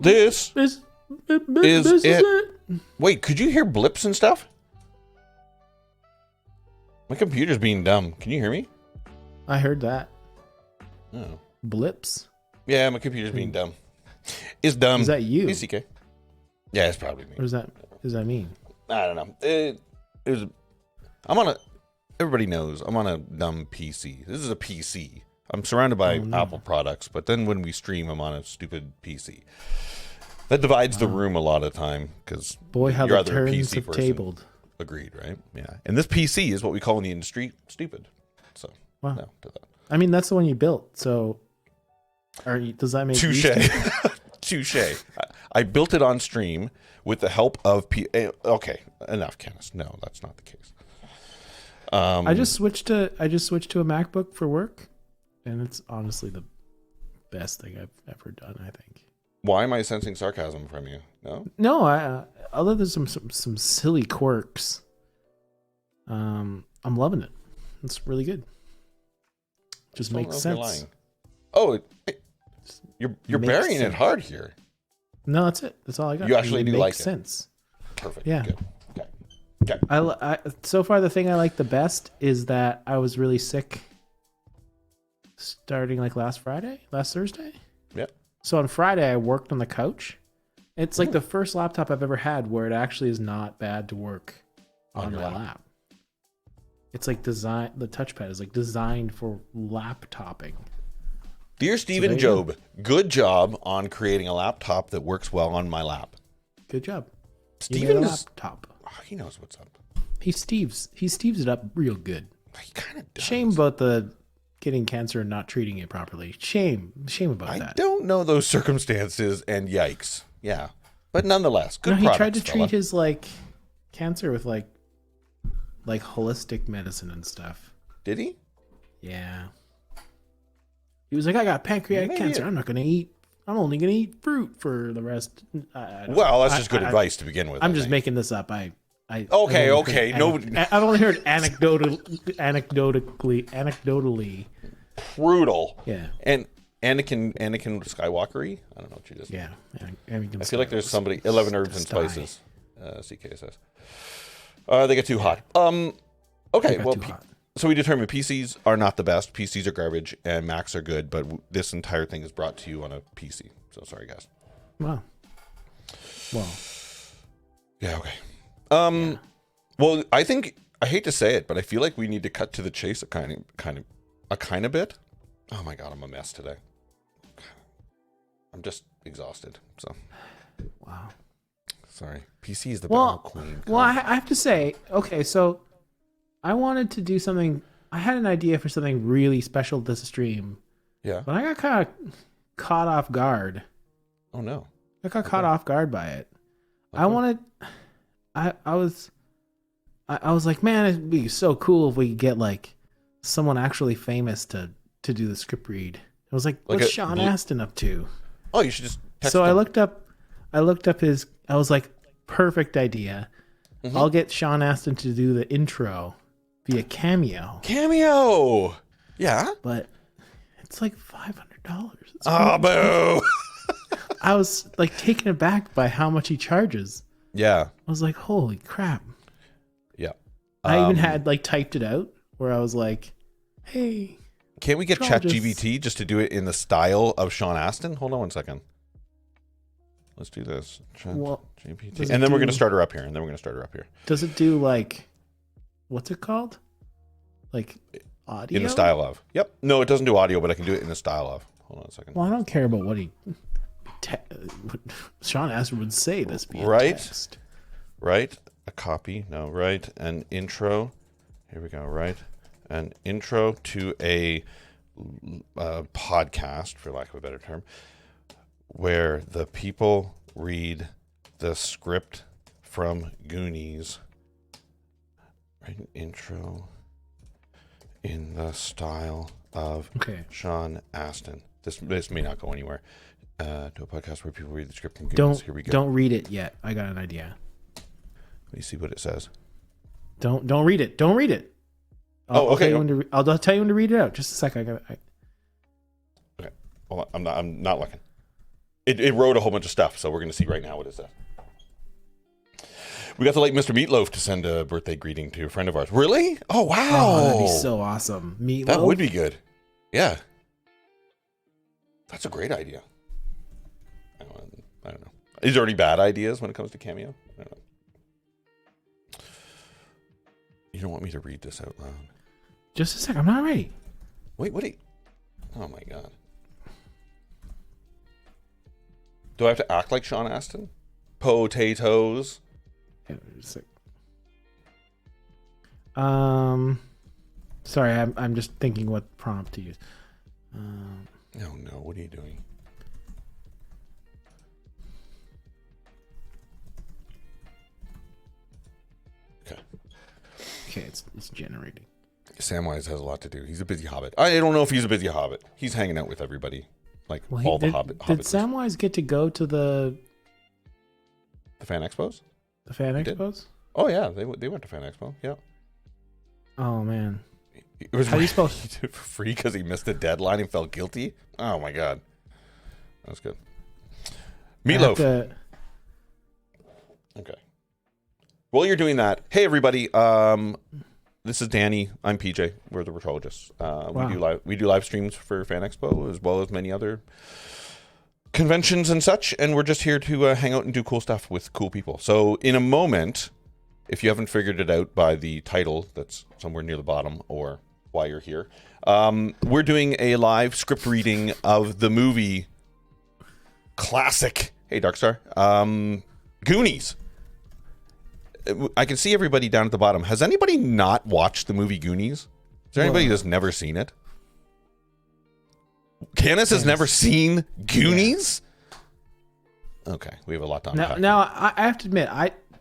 This This is is it. Wait, could you hear blips and stuff? My computer's being dumb. Can you hear me? I heard that. Oh. Blips. Yeah, my computer's being dumb. It's dumb. Is that you? PCK. Yeah, it's probably me. What does that mean? I don't know. Everybody knows I'm on a dumb PC. This is a PC. I'm surrounded by Apple products, but then when we stream, I'm on a stupid PC. That divides the room a lot of the time because Boy, how you're the either a turns PC have person. tabled. Agreed, right? Yeah. And this PC is what we call in the industry stupid. So, Wow. no to that. I mean, that's the one you built. So, does that make Touche. Touche. I built it on stream with the help of okay, enough, Kenneth. No, that's not the case. I just switched to a MacBook for work, and it's honestly the best thing I've ever done, I think. Why am I sensing sarcasm from you? No? No, other than some silly quirks, I'm loving it. It's really good. Just makes sense. You're lying. Oh, you're burying it hard here. No, that's it. That's all I got. You actually do like it. Makes sense. Perfect. Yeah. Good. Okay. I so far the thing I like the best is that I was really sick starting like last Thursday. Yep. So on Friday I worked on the couch. It's like the first laptop I've ever had where it actually is not bad to work on my lap. It's like the touchpad is like designed for laptopping. Dear Stephen Job, good job on creating a laptop that works well on my lap. Good job. Steven is laptop. He knows what's up. He steves it up real good. He kind of does. Shame about the getting cancer and not treating it properly. Shame about that. I don't know those circumstances, and yikes. Yeah, but nonetheless, good. No, he tried to treat his like cancer with like holistic medicine and stuff. Did he? Yeah. He was like, I got pancreatic cancer. I'm only gonna eat fruit for the rest. Well, that's just good advice to begin with. I'm just making this up. Okay. No, I've only heard anecdotally. Brutal. Yeah. And Anakin Skywalkery. I don't know what you just. Yeah. I feel like there's somebody 11 herbs and spices. CKSS. They get too hot. Okay. Well, so we determined PCs are not the best. PCs are garbage, and Macs are good. But this entire thing is brought to you on a PC. So sorry, guys. Wow. Well. Yeah. Okay. Well, I hate to say it, but I feel like we need to cut to the chase a kind of bit. Oh my God, I'm a mess today. I'm just exhausted. So. Wow. Sorry. PC is the battle queen. Well, I have to say, okay, so I wanted to do something. I had an idea for something really special this stream. Yeah. But I got kind of caught off guard. Oh no. I got caught off guard by it. Okay. I was like, man, it'd be so cool if we could get like someone actually famous to do the script read. I was like, what's Sean Astin up to? Oh, you should just text him. I looked up his, I was like, perfect idea. Mm-hmm. I'll get Sean Astin to do the intro via Cameo. Cameo! Yeah? But it's like $500. Oh, boo! I was like taken aback by how much he charges. Yeah. I was like, holy crap. Yeah. I even had like typed it out where I was like, hey. Can't we get ChatGPT just to do it in the style of Sean Astin? Hold on one second. Let's do this. ChatGPT. And then we're going to start her up here. Does it do like, what's it called? Like audio? In the style of. Yep. No, it doesn't do audio, but I can do it in the style of. Hold on a second. Well, I don't care about what Sean Astin would say this be text. Right. A copy. No, right. An intro. Here we go. Right. An intro to a podcast, for lack of a better term, where the people read the script from Goonies. Right. An intro in the style of Sean Astin. This may not go anywhere. To a podcast where people read the script from Goonies. Here we go. Don't read it yet. I got an idea. Let me see what it says. Don't read it. Don't read it. I'll tell you when to read it out. Just a sec. Okay. Hold on. I'm not looking. It wrote a whole bunch of stuff, so we're going to see right now what it says. We got the late Mr. Meatloaf to send a birthday greeting to a friend of ours. Really? Oh, wow. Oh, that'd be so awesome. Meatloaf? That would be good. Yeah. That's a great idea. I don't know. Is there any bad ideas when it comes to Cameo? I don't know. You don't want me to read this out loud? Just a sec. I'm not ready. Wait, what? Oh, my God. Do I have to act like Sean Astin? Potatoes. Yeah, just a sec. Sorry, I'm just thinking what prompt to use. Oh, no. What are you doing? Okay, it's generating. Samwise has a lot to do. He's a busy hobbit. I don't know if he's a busy hobbit. He's hanging out with everybody. Like all the hobbits. Did Samwise get to go to the fan expos? The fan expos? Oh yeah, they went to fan expo. Yeah. Oh man. It was How do you spell? He did it for free because he missed the deadline and felt guilty. Oh my God, that was good. Meatloaf. Okay. While you're doing that, hey everybody. This is Danny. I'm PJ. We're the Retrologists. Wow. We do live streams for Fan Expo as well as many other conventions and such. And we're just here to hang out and do cool stuff with cool people. So in a moment, if you haven't figured it out by the title that's somewhere near the bottom or why you're here, we're doing a live script reading of the movie classic. Hey, Darkstar. Goonies. I can see everybody down at the bottom. Has anybody not watched the movie Goonies? Is there anybody that's never seen it? Candace has never seen Goonies? Yeah. Okay, we have a lot to unpack. Now I have to admit,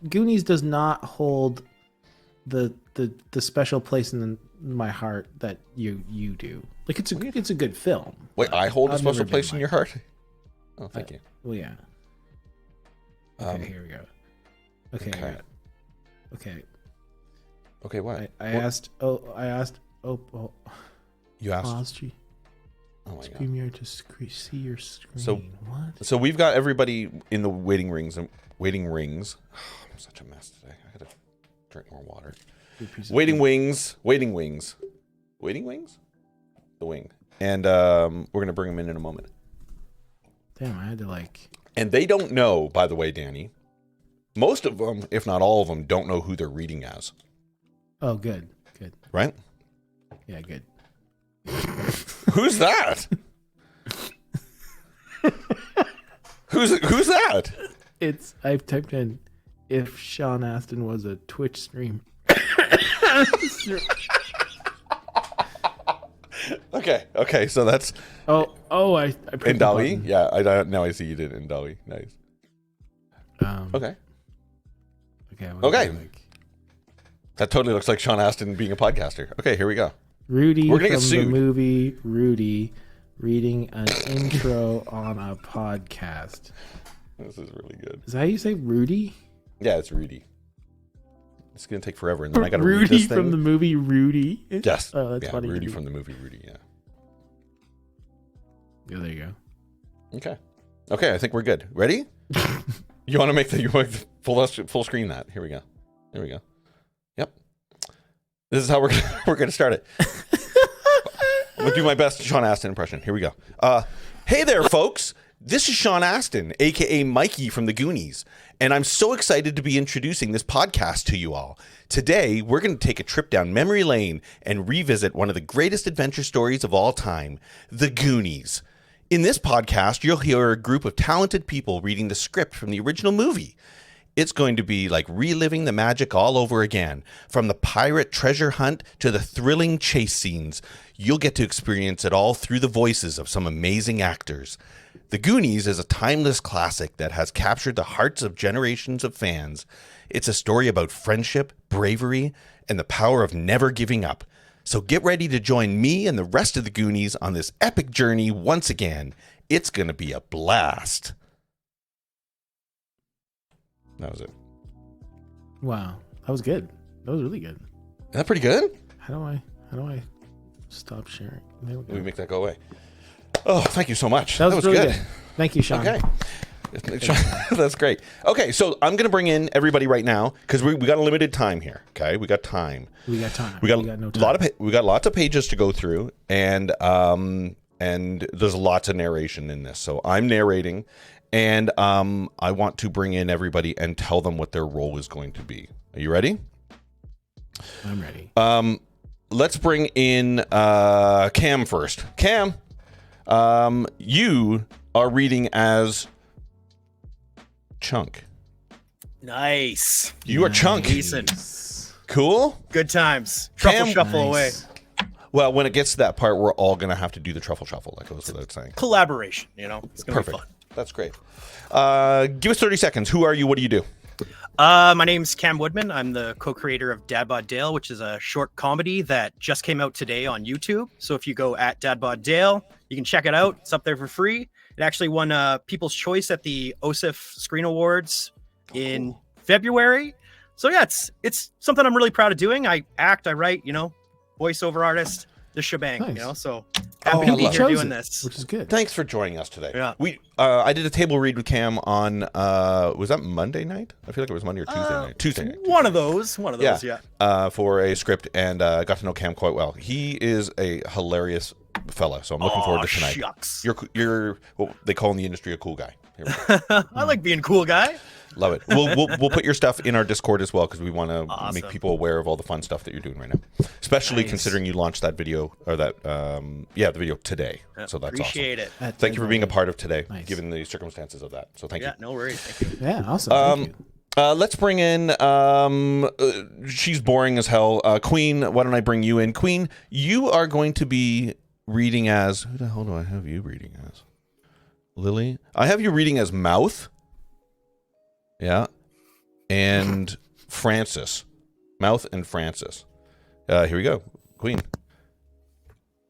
Goonies does not hold the special place in my heart that you do. Like it's a good film. Wait, I hold a special place in your heart? Oh, thank you. Well, yeah. Okay, here we go. Okay. Okay, what? I asked. You asked? Oh my God. Scream here to see your screen. So, what? So we've got everybody in the waiting rings. I'm such a mess today. I gotta drink more water. Waiting wings. The wing. And we're gonna bring them in a moment. Damn, I had to like. And they don't know, by the way, Danny. Most of them, if not all of them, don't know who they're reading as. Oh, good. Right? Yeah, good. Who's that? Who's that? I've typed in if Sean Astin was a Twitch stream. Okay, so that's I Indawi? Yeah, now I see you did Indawi. Nice. Okay. That totally looks like Sean Astin being a podcaster. Okay, here we go. Rudy from the movie Rudy reading an intro on a podcast. This is really good. Is that how you say Rudy? Yeah, it's Rudy. It's going to take forever, and then I got to read this thing. Rudy from the movie Rudy? Yes. Oh, that's funny. Rudy from the movie Rudy, yeah. Yeah, there you go. Okay, I think we're good. Ready? You want to make the full screen that. Here we go. There we go. Yep. This is how we're going to start it. I'm going to do my best Sean Astin impression. Here we go. Hey there, folks. This is Sean Astin, a.k.a. Mikey from the Goonies, and I'm so excited to be introducing this podcast to you all. Today, we're going to take a trip down memory lane and revisit one of the greatest adventure stories of all time, The Goonies. In this podcast, you'll hear a group of talented people reading the script from the original movie. It's going to be like reliving the magic all over again. From the pirate treasure hunt to the thrilling chase scenes, you'll get to experience it all through the voices of some amazing actors. The Goonies is a timeless classic that has captured the hearts of generations of fans. It's a story about friendship, bravery, and the power of never giving up. So get ready to join me and the rest of the Goonies on this epic journey once again. It's going to be a blast. That was it. Wow. That was good. That was really good. Is that pretty good? How do I stop sharing? There we go. Let me make that go away. Oh, thank you so much. That was really good. Thank you, Sean. Okay. That's great. Okay, so I'm going to bring in everybody right now because we got a limited time here. Okay, we got time. We got time. We got no time. we got lots of pages to go through, and there's lots of narration in this. So I'm narrating, and I want to bring in everybody and tell them what their role is going to be. Are you ready? I'm ready. Let's bring in Cam first. Cam, you are reading as Chunk. Nice. You are Chunk. Decent. Cool. Good times. Truffle Cam? shuffle away. Well, when it gets to that part, we're all going to have to do the truffle shuffle, like I was saying. Collaboration, It's going to be Perfect. fun. That's great. Give us 30 seconds. Who are you? What do you do? My name's Cam Woodman. I'm the co-creator of Dad Bod Dale, which is a short comedy that just came out today on YouTube. So if you go at Dad Bod Dale, you can check it out. It's up there for free. It actually won People's Choice at the OSIF Screen Awards in February. So yeah, it's something I'm really proud of doing. I act, I write, voiceover artist, the shebang, Nice. So happy to be here doing this. Which is good. Thanks for joining us today. Yeah. I did a table read with Cam on was that Monday night? I feel like it was Monday or Tuesday night. Tuesday night. One of those, yeah. For a script, and got to know Cam quite well. He is a hilarious fella, so I'm looking forward to tonight. Shucks. You're what they call in the industry a cool guy. Here we go. I like being cool guy. Love it. We'll put your stuff in our Discord as well because we want to Awesome. make people aware of all the fun stuff that you're doing right now. Especially Nice. considering you launched that video or that the video today. So that's Appreciate awesome. it. Thank you for being a part of today, Nice. given the circumstances of that. So thank Yeah, you. no worries. Thank you. Yeah, awesome. Thank you. Let's bring in. She's boring as hell. Queen, why don't I bring you in? Queen, you are going to be reading as. Who the hell do I have you reading as? Lily? I have you reading as Mouth. Yeah. And Francis. Mouth and Francis. Here we go. Queen.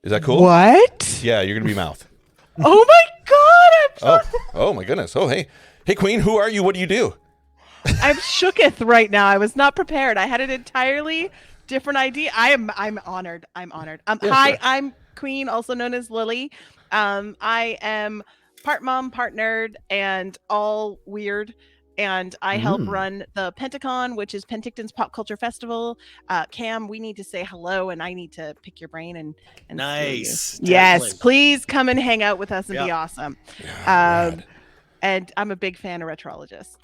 Is that cool? What? Yeah, you're going to be Mouth. Oh my god! Oh my goodness. Oh, hey. Hey, Queen, who are you? What do you do? I'm shooketh right now. I was not prepared. I had an entirely different idea. I'm honored. I'm honored. Hi, sure. I'm Queen, also known as Lily. I am part mom, part nerd, and all weird. And I help run the Pentacon, which is Penticton's Pop Culture Festival. Cam, we need to say hello, and I need to pick your brain and Nice. see you. Yes, Definitely. please come and hang out with us and be Yeah. awesome. Rad. And I'm a big fan of Retrologists.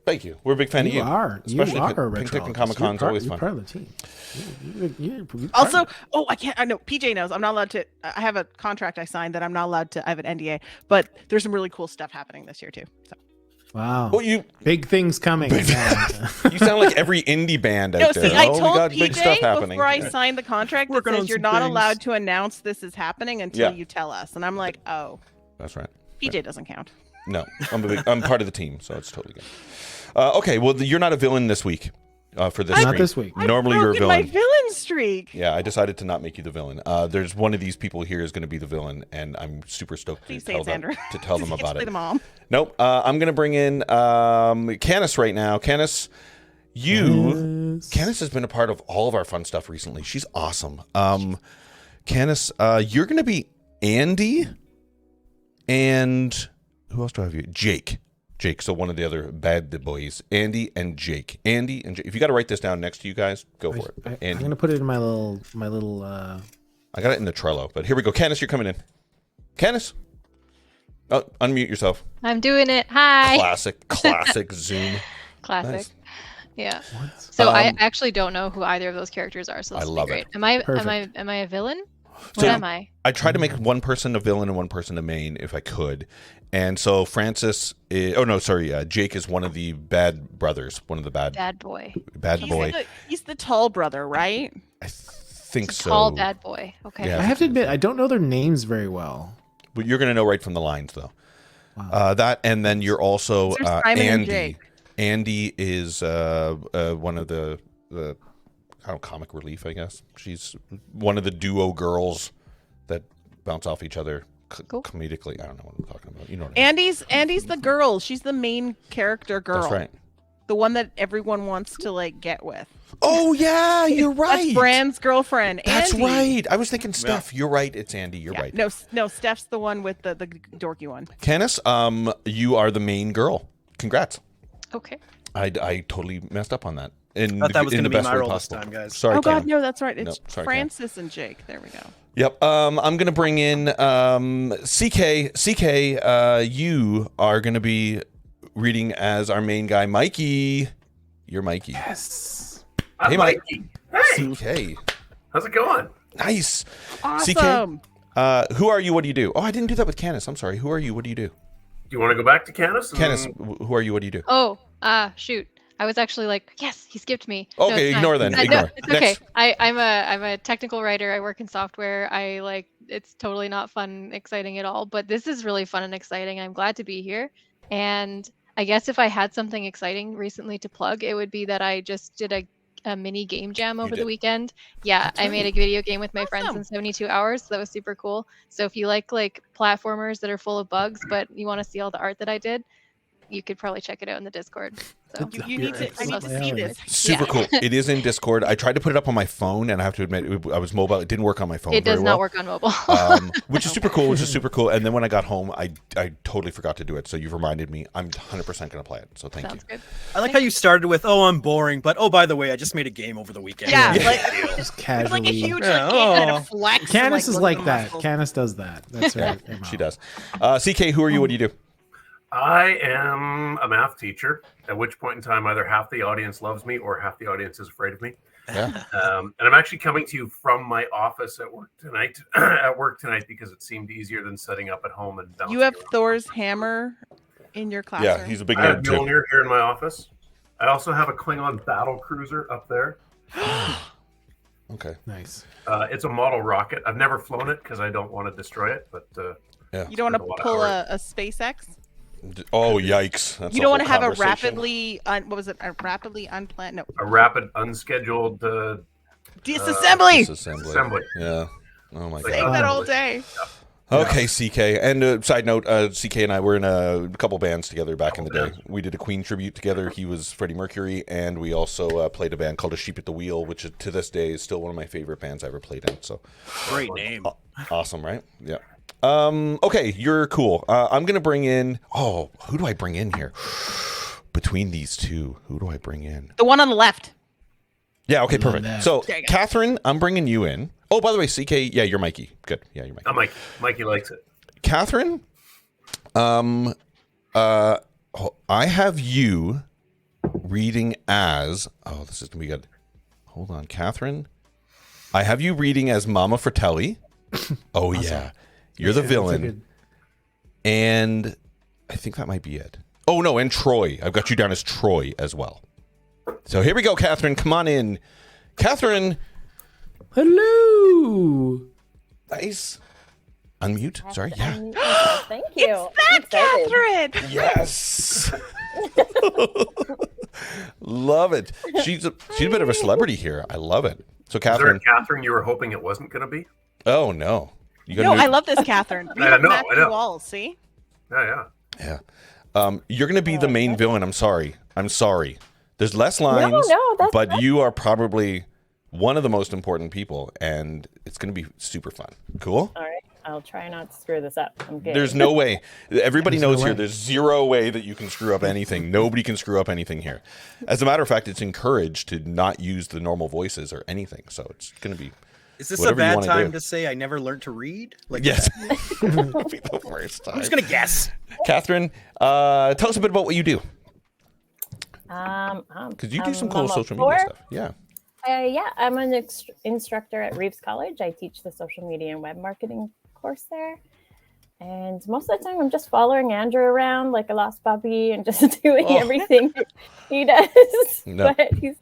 Thank you. We're a big fan of you. You are a Penticton Retrologist. Comic Con's always You're fun. part of the team. You're part Also, of it. I know PJ knows I'm not allowed to. I have a contract I signed that I'm not allowed to. I have an NDA, but there's some really cool stuff happening this year too. So. Wow. Well, you Big things coming. you sound like every indie band out No, there. see, I we told got big stuff PJ happening. before I signed the contract that Working on says you're some not things. allowed to announce this is happening until Yeah. you tell us, and I'm like, oh, That's right. PJ doesn't count. No, I'm part of the team, so it's totally good. Okay, well, you're not a villain this week for this Not stream. this week. Normally I've you're a broken my villain. villain streak. Yeah, I decided to not make you the villain. There's one of these people here is going to be the villain, and I'm super stoked to Please say tell it's them, Andrew. to tell them Just about play it. the mom. Nope. I'm going to bring in Canis right now. Canis, Yes. Canis has been a part of all of our fun stuff recently. She's awesome. Canis, you're going to be Andy, and who else do I have you? Jake. So one of the other bad boys. Andy and Jake. Andy and Jake. If you got to write this down next to you guys, go for it. I'm Andy. gonna put it in my little. I got it in the Trello, but here we go. Canis, you're coming in. Canis? Oh, unmute yourself. I'm doing it. Hi. Classic Zoom. Classic. Nice. Yeah. What? So I actually don't know who either of those characters are. So I this will love be great. it. Am I a villain? What So- am I? I tried to make one person a villain and one person a main if I could. And so Francis Jake is one of the bad brothers, one of the bad Boy. boy. He's the tall brother, right? I think It's a so. tall bad boy. Okay. Yeah. I have to admit, I don't know their names very well. But you're going to know right from the lines, though. Wow. That, and then you're also There's Simon and Andy. Jake. Andy is one of the comic relief, I guess. She's one of the duo girls that bounce off each other Cool. comedically. I don't know what I'm talking about. You know what I mean. Andy's the girl. She's the main character girl. That's right. The one that everyone wants to like get with. Oh yeah, you're right. That's Bran's girlfriend. That's Andy. right. I was thinking Steph. You're right. It's Andy. You're right. No, Steph's the one with the dorky one. Candace, you are the main girl. Congrats. Okay. I totally messed up on that. In Thought that was in going the to be best my way role this possible. time, guys. Sorry, Oh God, Cam. no, that's right. It's No, sorry, Francis and Jake. There we go. Yep. I'm gonna bring in CK. CK, you are gonna be reading as our main guy, Mikey. You're Mikey. Yes. I'm Hey, Mike. Mikey. Hey, CK. how's it going? Nice. Awesome. Who are you? What do you do? Oh, I didn't do that with Candace. I'm sorry. Who are you? What do you do? Do you want to go back to Candace? Candace, who are you? What do you do? Oh, shoot. I was actually like, yes, he skipped me. No, Okay, it's fine. ignore then. No, Ignore. it's okay. Next. I'm a technical writer. I work in software. I like it's totally not fun, exciting at all. But this is really fun and exciting. I'm glad to be here. And I guess if I had something exciting recently to plug, it would be that I just did a mini game jam over the did. weekend. Yeah, I made a video game with my friends Awesome. in 72 hours. So that was super cool. So if you like platformers that are full of bugs, but you want to see all the art that I did, you could probably check it out in the Discord. So You need to. I need to see this. Super Yeah. cool. It is in Discord. I tried to put it up on my phone, and I have to admit, I was mobile. It didn't work on my phone. it does very not well. work on mobile. Which is super cool. And then when I got home, I totally forgot to do it. So you've reminded me. I'm 100% going to play it. So thank Sounds you. good. I like how you started with, "Oh, I'm boring," but oh, by the way, I just made a game over the weekend. Yeah, Yeah. like Just it's casually. like a huge Yeah, like, game and oh. a flex. and, Candace is look like at the that. muscles. Candace does that. That's right. She does. CK, who are you? What do you do? I am a math teacher, at which point in time either half the audience loves me or half the audience is afraid of me. Yeah. And I'm actually coming to you from my office at work tonight. Because it seemed easier than setting up at home and bouncing You have around. Thor's hammer in your classroom. Yeah, he's a big I have nerd too. Mjolnir here in my office. I also have a Klingon battle cruiser up there. Okay. Nice. It's a model rocket. I've never flown it because I don't want to destroy it, but You don't want Spend a lot to of pull hours. a SpaceX. Oh, yikes. That's You a don't want to whole have a conversation. rapidly a rapidly unplanned a rapid, unscheduled disassembly. Disassembly. Yeah. Oh, my Save God. that all day. Okay, CK. And side note, CK and I were in a couple bands together back in the day. We did a Queen tribute together. He was Freddie Mercury, and we also played a band called A Sheep at the Wheel, which to this day is still one of my favorite bands I ever played in. So Great name. awesome, right? Yeah. Okay, you're cool. I'm gonna bring in. Oh, who do I bring in here? Between these two, who do I bring in? The one on the left. Yeah. Okay. Love Perfect. that. So, There you go. Catherine, I'm bringing you in. Oh, by the way, CK. Yeah, you're Mikey. Good. Yeah, you're Mikey. I'm like, Mikey likes it. Catherine, I have you reading as. Oh, this is gonna be good. Hold on, Catherine. I have you reading as Mama Fratelli. Oh yeah, you're the Yeah, that's a villain, good- and I think that might be it. Oh no, and Troy. I've got you down as Troy as well. So here we go, Catherine. Come on in, Catherine. Hello. Nice. Unmute. Sorry. Yeah. Thank you. That Catherine. Yes. Love it. She's a bit of a celebrity here. I love it. So Is there Catherine. a Catherine you were hoping it wasn't going to be? Oh no. You No, I love this Catherine. We I have know, Matthew I know. Walls, see? Yeah. Yeah. You're gonna be the main villain. I'm sorry. There's less lines, no, that's but you are probably one of the most important people, and it's gonna be super fun. Cool. All right. I'll try not to screw this up. I'm good. There's no way. Everybody There's no knows here. way. There's zero way that you can screw up anything. Nobody can screw up anything here. As a matter of fact, it's encouraged to not use the normal voices or anything. So it's gonna be. Is this Whatever a you bad wanna time do. to say I never learned to read? Like, Yes. It'd be the worst time. I'm just gonna guess. Catherine, tell us a bit about what you do. Because Because you do some cool social media stuff. Yeah. Yeah, I'm an instructor at Reeves College. I teach the social media and web marketing course there. And most of the time, I'm just following Andrew around like a lost puppy and just doing everything he does. No. But he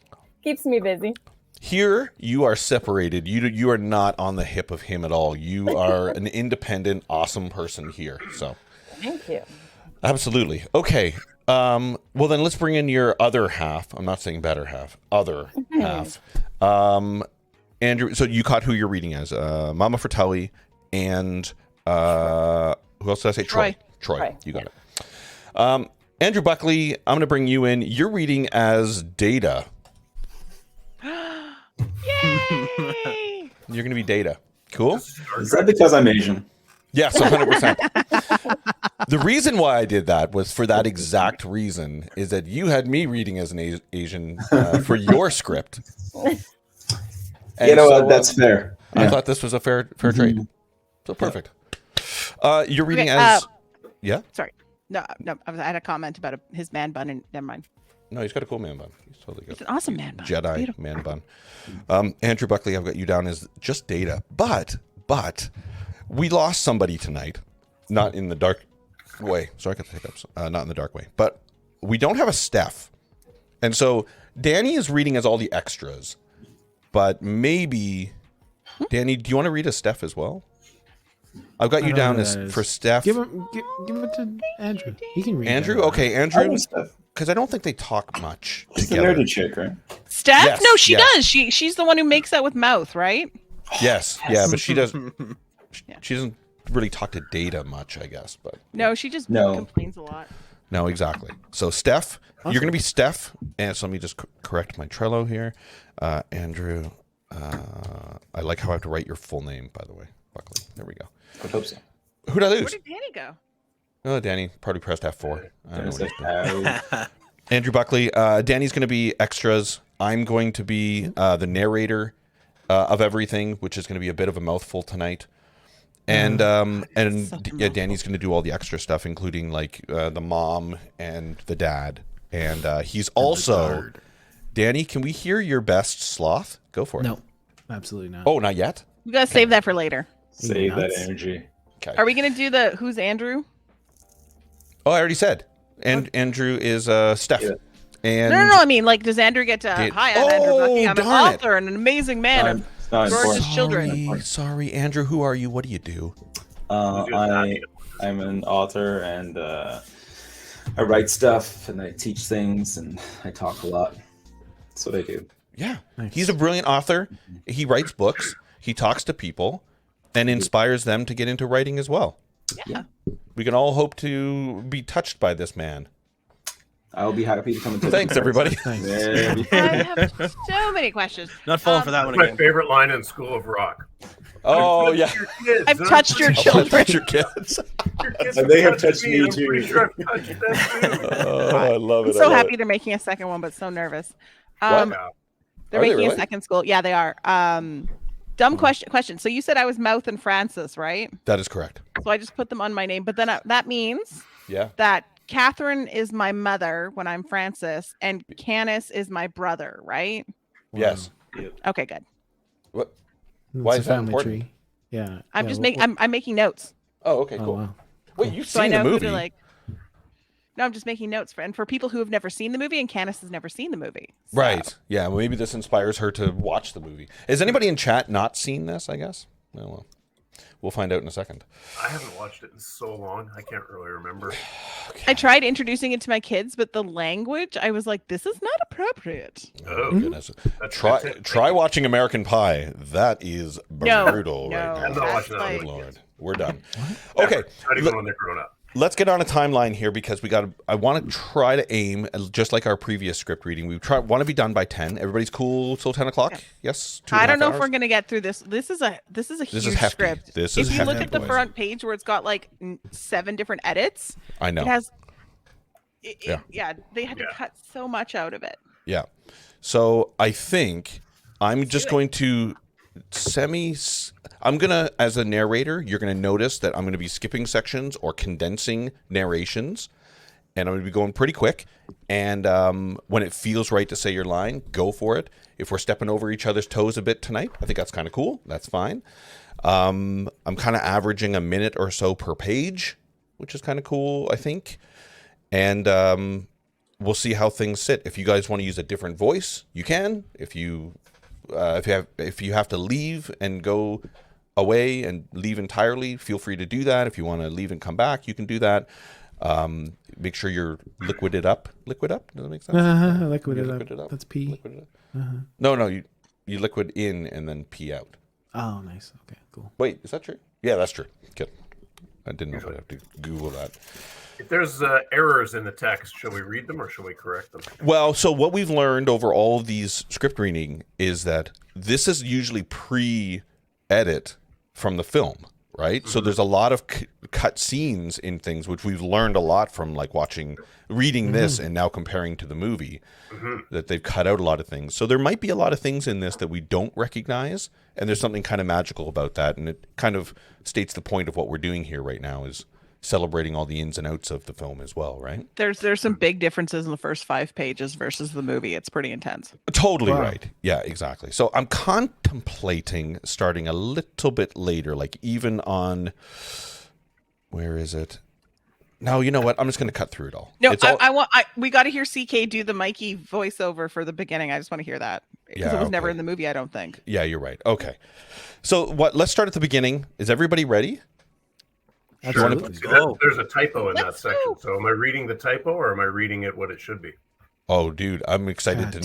keeps me busy. Here, you are separated. You are not on the hip of him at all. You are an independent, awesome person here. So, Thank you. absolutely. Okay. Well, then let's bring in your other half. I'm not saying better half. Other half. Andrew, so you caught who you're reading as. Mama Fratelli and who else did I say? Troy. Troy. You got it. Andrew Buckley, I'm going to bring you in. You're reading as Data. Yay! You're going to be Data. Cool? Is that because I'm Asian? Yes, 100%. The reason why I did that was for that exact reason, is that you had me reading as an Asian for your script. And You know what? That's fair. I thought this was a fair trade. So perfect. You're reading Okay, as... Yeah? Sorry. No, I had a comment about his man bun, and never mind. No, he's got a cool man bun. He's totally good. It's an awesome man bun. Jedi Beautiful. man bun. Andrew Buckley, I've got you down as just Data. But we lost somebody tonight. Not in the dark way. Sorry, I got the hiccups. Not in the dark way. But we don't have a Steph. And so Danny is reading as all the extras. But maybe... Danny, do you want to read as Steph as well? I've got you down as for Steph. Give it to Andrew. He can read. Andrew? that. Okay, Andrew. Because I don't think they talk much It's the together. nerdy chick, right? Steph? Yes, No, she yes. does. She's the one who makes out with mouth, right? Yes, yeah, but she does. Yeah. She doesn't really talk to Data much, I guess. But No, she just No. complains a lot. no, exactly. So Steph, you're going to be Steph, and so let me just correct my Trello here. Andrew, I like how I have to write your full name, by the way. Buckley. There we go. I hope so. Who'd I Where lose? did Danny go? Oh, Danny probably pressed F4. I don't know what he's doing. Oh, Andrew Buckley. Danny's going to be extras. I'm going to be the narrator of everything, which is going to be a bit of a mouthful tonight. And yeah, Danny's going to do all the extra stuff, including like the mom and the dad. And he's also Danny. Can we hear your best sloth? Go for it. No, absolutely not. Oh, not yet. We gotta save that for later. save that Nuts. energy. Okay. Are we gonna do the who's Andrew? Oh, I already said. And Andrew is Steph. Yeah. And No. I mean, like, does Andrew get to? Hi, I'm Andrew Bucky. I'm an darn it. author and an amazing man of It's not gorgeous important. children. Sorry, Andrew. Who are you? What do you do? I'm an author and I write stuff and I teach things and I talk a lot. That's what I do. Yeah, Nice. he's a brilliant author. He writes books. He talks to people and inspires them to get into writing as well. Yeah. We can all hope to be touched by this man. I'll be happy to come and take Thanks, everybody. Thanks. Yeah. I have so many questions. Not falling for that one My again. favorite line in School of Rock. Oh, yeah. Your kids, I've I'm touched your pretty children. Touch your kids. Your kids And they have touched touched me I'm too. pretty sure I've touched them too. Oh, I love it. I'm so happy they're making a second one, but so nervous. What? Yeah. They're Are they making really? a second school. Yeah, they are. Dumb question. So you said I was Mouth and Francis, right? That is correct. So I just put them on my name, but then that means Yeah. that Catherine is my mother when I'm Francis, and Canis is my brother, right? Yes. Okay, good. What? It's Why a is that family important? tree. Yeah. I'm yeah, just well, making. I'm making notes, Oh, okay, Oh, cool. wow. Wait, you've so I seen know the who movie? to like. No, I'm just making notes for people who have never seen the movie, and Canis has never seen the movie. So- Right. Yeah, well, maybe this inspires her to watch the movie. Has anybody in chat not seen this, I guess? Oh, well. We'll find out in a second. I haven't watched it in so long. I can't really remember. I tried introducing it to my kids, but the language, I was like, this is not appropriate. Oh, Goodness. that's Try watching American Pie. That is No, brutal no. right I'm now. not watching that. That's Good like- Lord. We're done. Okay. Not even when they're grown up. Let's get on a timeline here because I want to try to aim, just like our previous script reading. Want to be done by 10. Everybody's cool till 10 o'clock? Okay. Yes? I don't know if we're going gonna get through this. This is a huge is hefty. script. This if is you look hefty, at the boys. front page where it's got like 7 different edits, I know. it has. Yeah. They had to cut so much out of it. Yeah. So I think I'm just going to I'm going to, as a narrator, you're going to notice that I'm going to be skipping sections or condensing narrations. And I'm going to be going pretty quick. And when it feels right to say your line, go for it. If we're stepping over each other's toes a bit tonight, I think that's kind of cool. That's fine. I'm kind of averaging a minute or so per page, which is kind of cool, I think. And we'll see how things sit. If you guys want to use a different voice, you can. If you have to leave and go away and leave entirely, feel free to do that. If you want to leave and come back, you can do that. Make sure you're liquid up. Liquid up? Does that make sense? Liquid You it liquid up. That's pee. Liquid it up. No, you liquid in and then pee out. Oh, nice. Okay, cool. Wait, is that true? Yeah, that's true. Good. I didn't know if I'd have to Google that. If there's errors in the text, shall we read them or shall we correct them? Well, so what we've learned over all of these script reading is that this is usually pre-edit from the film, right? Mm-hmm. So there's a lot of cut scenes in things, which we've learned a lot from, like reading this and now comparing to the movie, that they've cut out a lot of things. So there might be a lot of things in this that we don't recognize, and there's something kind of magical about that, and it kind of states the point of what we're doing here right now is celebrating all the ins and outs of the film as well, right? There's some big differences in the first 5 pages versus the movie. It's pretty intense. Totally right. Yeah, exactly. So I'm contemplating starting a little bit later, like even on, where is it? No, you know what? I'm just going to cut through it all. No, we got to hear CK do the Mikey voiceover for the beginning. I just want to hear that because it was never in the movie, I don't think. Yeah, you're right. Okay. So let's start at the beginning. Is everybody ready? Sure. There's a typo in that section. So am I reading the typo or am I reading it what it should be? Oh, dude, I'm excited to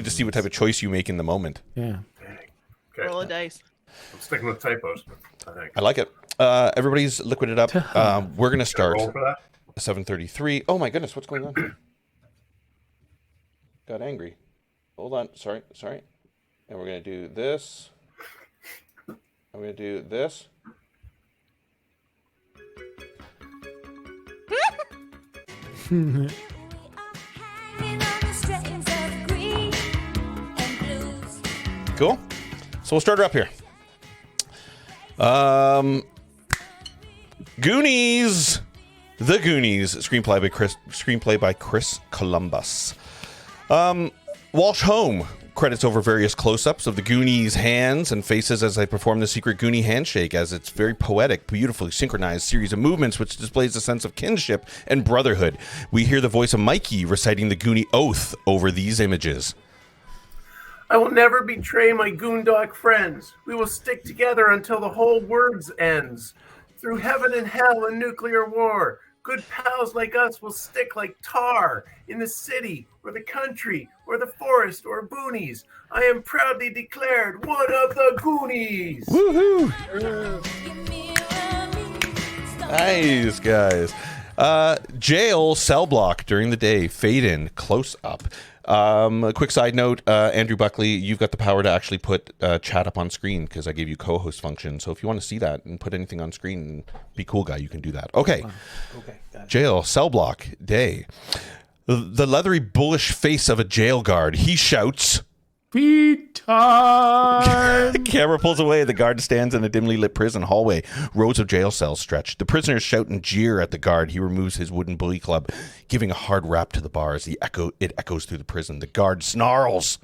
see what type of choice you make in the moment. Yeah. Okay. Roll a dice. I'm sticking with typos, I think. I like it. Everybody's liquid it up. We're going to start roll for that? 7:33. Oh my goodness, what's going on here? Got angry. Hold on. Sorry. And we're going to do this. I'm going to do this. Cool. So we'll start her up here. Goonies. The Goonies. Screenplay by Chris Columbus. Walsh Home credits over various close-ups of the Goonies' hands and faces as they perform the secret Goonie handshake, as it's very poetic, beautifully synchronized series of movements which displays a sense of kinship and brotherhood. We hear the voice of Mikey reciting the Goonie oath over these images. I will never betray my Goondog friends. We will stick together until the whole world ends. Through heaven and hell and nuclear war, good pals like us will stick like tar in the city or the country or the forest or boonies. I am proudly declared one of the Goonies. Woohoo! Nice, guys. Jail cell block during the day. Fade in, close up. A quick side note, Andrew Buckley, you've got the power to actually put chat up on screen because I gave you co-host function. So if you want to see that and put anything on screen and be cool guy, you can do that. Okay. Wow. Okay. Got it. Jail cell block day. The leathery bullish face of a jail guard. He shouts, "Feed time!" Camera pulls away. The guard stands in a dimly lit prison hallway. Rows of jail cells stretch. The prisoners shout and jeer at the guard. He removes his wooden bully club, giving a hard rap to the bars. It echoes through the prison. The guard snarls.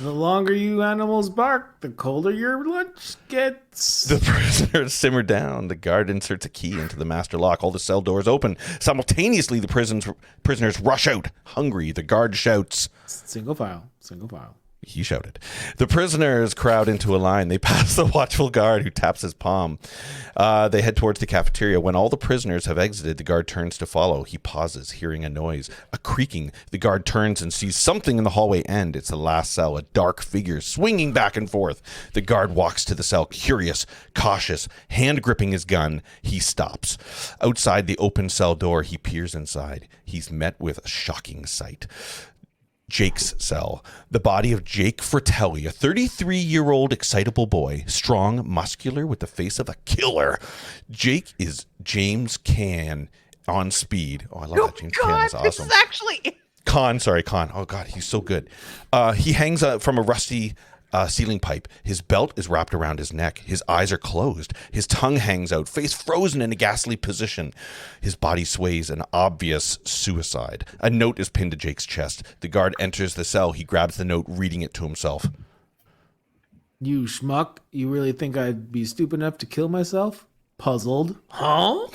The longer you animals bark, the colder your lunch gets. The prisoners simmer down. The guard inserts a key into the master lock. All the cell doors open. Simultaneously, the prisoners rush out. Hungry, the guard shouts. Single file. Single file. He shouted. The prisoners crowd into a line. They pass the watchful guard who taps his palm. They head towards the cafeteria. When all the prisoners have exited, the guard turns to follow. He pauses, hearing a noise, a creaking. The guard turns and sees something in the hallway end. It's the last cell, a dark figure swinging back and forth. The guard walks to the cell, curious, cautious, hand gripping his gun. He stops. Outside the open cell door, he peers inside. He's met with a shocking sight. Jake's cell. The body of Jake Fratelli, a 33-year-old excitable boy, strong, muscular, with the face of a killer. Jake is James Caan on speed. Oh, I love that. James Caan is awesome. This is actually... Khan. Oh, God, he's so good. He hangs from a rusty ceiling pipe. His belt is wrapped around his neck. His eyes are closed. His tongue hangs out, face frozen in a ghastly position. His body sways, an obvious suicide. A note is pinned to Jake's chest. The guard enters the cell. He grabs the note, reading it to himself. You schmuck, you really think I'd be stupid enough to kill myself? Puzzled. Huh?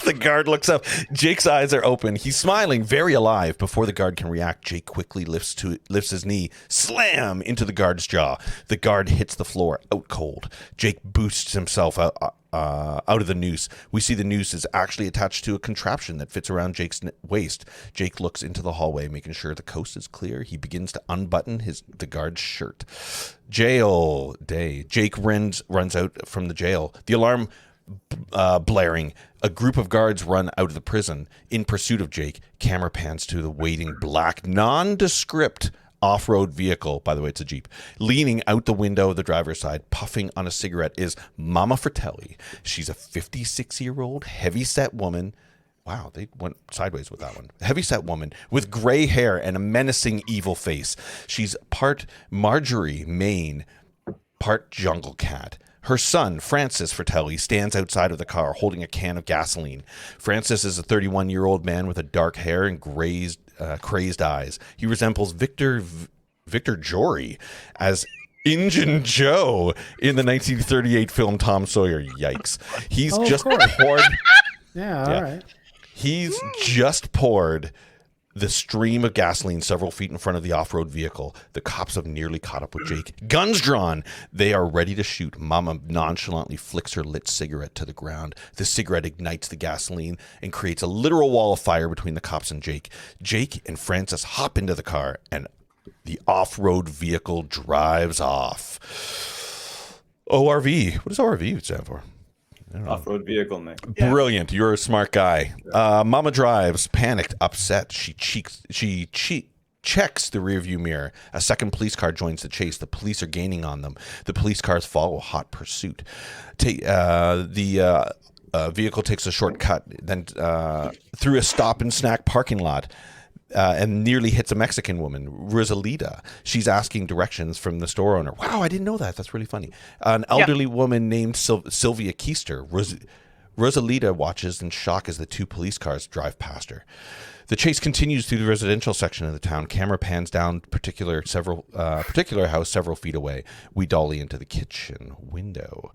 The guard looks up. Jake's eyes are open. He's smiling, very alive. Before the guard can react, Jake quickly lifts his knee, slam into the guard's jaw. The guard hits the floor, out cold. Jake boosts himself out of the noose. We see the noose is actually attached to a contraption that fits around Jake's waist. Jake looks into the hallway, making sure the coast is clear. He begins to unbutton the guard's shirt. Jail day. Jake runs out from the jail. The alarm blaring. A group of guards run out of the prison in pursuit of Jake. Camera pans to the waiting black, nondescript off-road vehicle. By the way, it's a Jeep. Leaning out the window of the driver's side, puffing on a cigarette, is Mama Fratelli. She's a 56-year-old, heavy-set woman. Wow, they went sideways with that one. Heavy-set woman with gray hair and a menacing evil face. She's part Marjorie Maine, part Jungle Cat. Her son, Francis Fratelli, stands outside of the car holding a can of gasoline. Francis is a 31-year-old man with a dark hair and crazed eyes. He resembles Victor Jory as Injun Joe in the 1938 film Tom Sawyer. Yikes. He's just poured... Yeah, all right. He's just poured the stream of gasoline several feet in front of the off-road vehicle. The cops have nearly caught up with Jake. Guns drawn. They are ready to shoot. Mama nonchalantly flicks her lit cigarette to the ground. The cigarette ignites the gasoline and creates a literal wall of fire between the cops and Jake. Jake and Francis hop into the car, and the off-road vehicle drives off. ORV. What does ORV stand for? Off-road vehicle, Nick. Brilliant. You're a smart guy. Mama drives, panicked, upset. She checks the rearview mirror. A second police car joins the chase. The police are gaining on them. The police cars follow hot pursuit. The vehicle takes a shortcut, then through a stop and snack parking lot. And nearly hits a Mexican woman, Rosalita. She's asking directions from the store owner. Wow, I didn't know that. That's really funny. An elderly woman named Sylvia Keister. Rosalita watches in shock as the two police cars drive past her. The chase continues through the residential section of the town. Camera pans down particular house several feet away. We dolly into the kitchen window.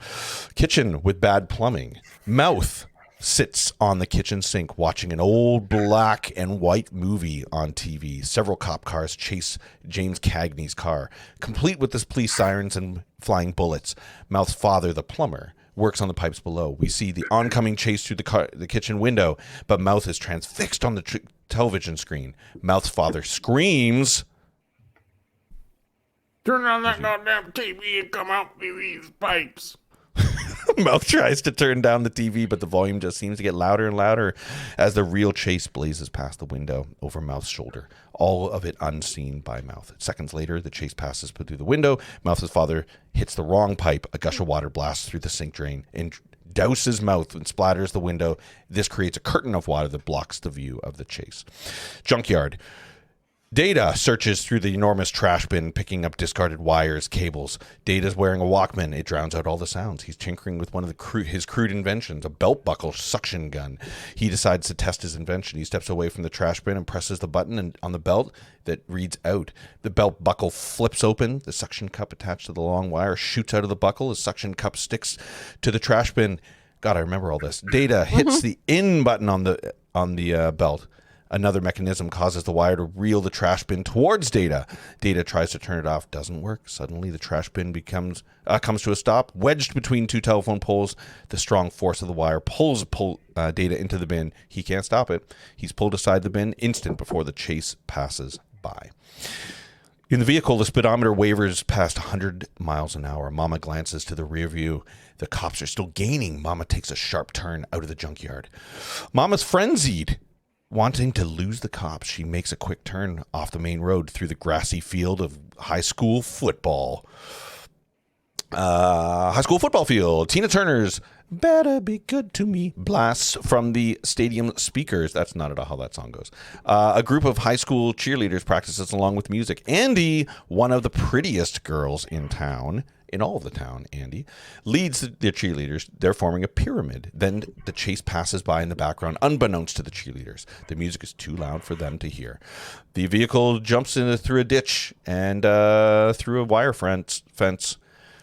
Kitchen with bad plumbing. Mouth sits on the kitchen sink watching an old black and white movie on TV. Several cop cars chase James Cagney's car, complete with the police sirens and flying bullets. Mouth's father, the plumber, works on the pipes below. We see the oncoming chase through the kitchen window, but Mouth is transfixed on the television screen. Mouth's father screams, "Turn on that goddamn TV and come out through these pipes." Mouth tries to turn down the TV, but the volume just seems to get louder and louder as the real chase blazes past the window over Mouth's shoulder, all of it unseen by Mouth. Seconds later, the chase passes through the window. Mouth's father hits the wrong pipe. A gush of water blasts through the sink drain and douses Mouth and splatters the window. This creates a curtain of water that blocks the view of the chase. Junkyard. Data searches through the enormous trash bin, picking up discarded wires, cables. Data's wearing a Walkman. It drowns out all the sounds. He's tinkering with one of his crude inventions, a belt buckle suction gun. He decides to test his invention. He steps away from the trash bin and presses the button on the belt that reads out. The belt buckle flips open. The suction cup attached to the long wire shoots out of the buckle. The suction cup sticks to the trash bin. God, I remember all this. Data hits the in button on the belt. Another mechanism causes the wire to reel the trash bin towards Data. Data tries to turn it off. Doesn't work. Suddenly, the trash bin comes to a stop, wedged between two telephone poles. The strong force of the wire pulls Data into the bin. He can't stop it. He's pulled aside the bin instant before the chase passes by. In the vehicle, the speedometer wavers past 100 miles an hour. Mama glances to the rear view. The cops are still gaining. Mama takes a sharp turn out of the junkyard. Mama's frenzied. Wanting to lose the cops, she makes a quick turn off the main road through the grassy field of high school football. High school football field. Tina Turner's "Better Be Good to Me" blasts from the stadium speakers. That's not at all how that song goes. A group of high school cheerleaders practices along with music. Andy, one of the prettiest girls in town, in all of the town, Andy, leads the cheerleaders. They're forming a pyramid. Then the chase passes by in the background, unbeknownst to the cheerleaders. The music is too loud for them to hear. The vehicle jumps through a ditch and through a wire fence.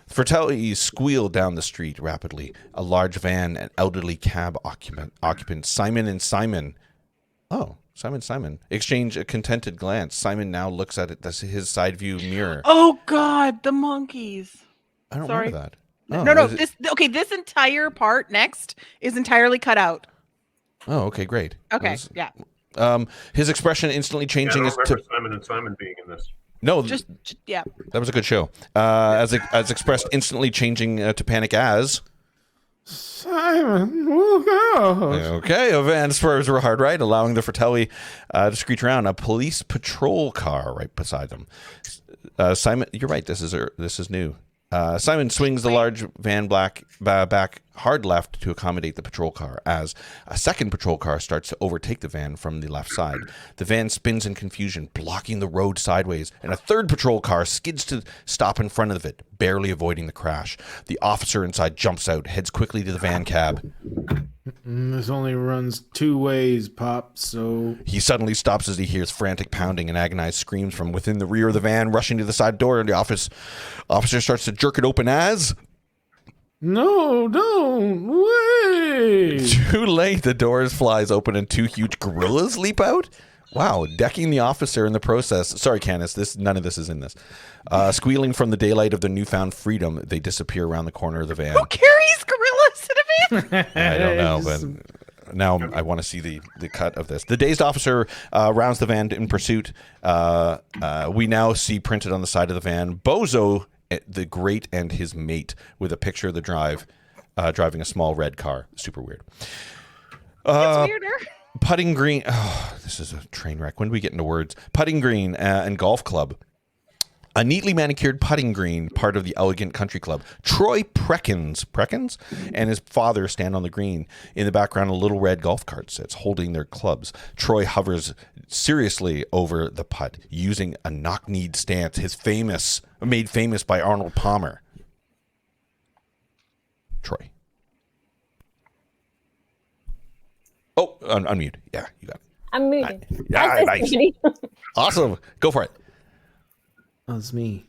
Fratelli squeal down the street rapidly. A large van and elderly cab occupant Simon and Simon. Oh, Simon exchange a contented glance. Simon now looks at it. That's his side view mirror. Oh God, the monkeys. I don't remember that. Oh, No. This entire part next is entirely cut out. Oh, okay, great. Okay, yeah. His expression instantly changing I don't remember Simon and Simon being in this. No, just yeah. That was a good show. As expressed, instantly changing to panic as Simon, look out. Okay, a van spurs were hard right, allowing the Fratelli to screech around. A police patrol car right beside them. Simon, you're right. This is new. Simon swings the large van back hard left to accommodate the patrol car as a second patrol car starts to overtake the van from the left side. The van spins in confusion, blocking the road sideways, and a third patrol car skids to stop in front of it, barely avoiding the crash. The officer inside jumps out, heads quickly to the van cab. This only runs 2 ways, Pop, so... He suddenly stops as he hears frantic pounding and agonized screams from within the rear of the van, rushing to the side door, and the officer starts to jerk it open as... No, don't, wait! Too late, the doors flies open and 2 huge gorillas leap out? Wow, decking the officer in the process. Sorry, Candace, none of this is in this. Squealing from the daylight of their newfound freedom, they disappear around the corner of the van. Who carries gorillas in a van? I don't know, but now I want to see the cut of this. The dazed officer rounds the van in pursuit. We now see printed on the side of the van, Bozo the Great and his mate, with a picture of the driving a small red car. Super weird. It's weirder. Putting green. Oh, this is a train wreck. When do we get into words? Putting green and golf club. A neatly manicured putting green, part of the elegant country club. Troy Preckins, and his father stand on the green. In the background, a little red golf cart sits, holding their clubs. Troy hovers seriously over the putt, using a knock-kneed stance, made famous by Arnold Palmer. Troy. Oh, unmute. Yeah, you got it. I'm muted. Yeah, nice. Awesome. Go for it. That's me.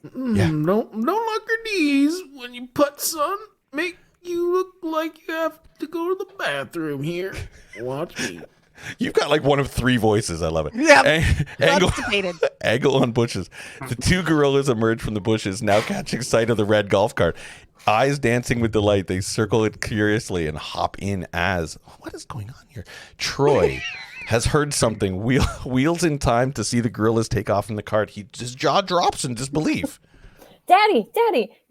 Yeah. Don't lock your knees when you putt, son. Make you look like you have to go to the bathroom here. Watch me. You've got like one of 3 voices. I love it. Yeah. Angle on bushes. The 2 gorillas emerge from the bushes, now catching sight of the red golf cart. Eyes dancing with delight, they circle it curiously and hop in as... What is going on here? Troy has heard something, wheels in time to see the gorillas take off in the cart. His jaw drops in disbelief. Daddy,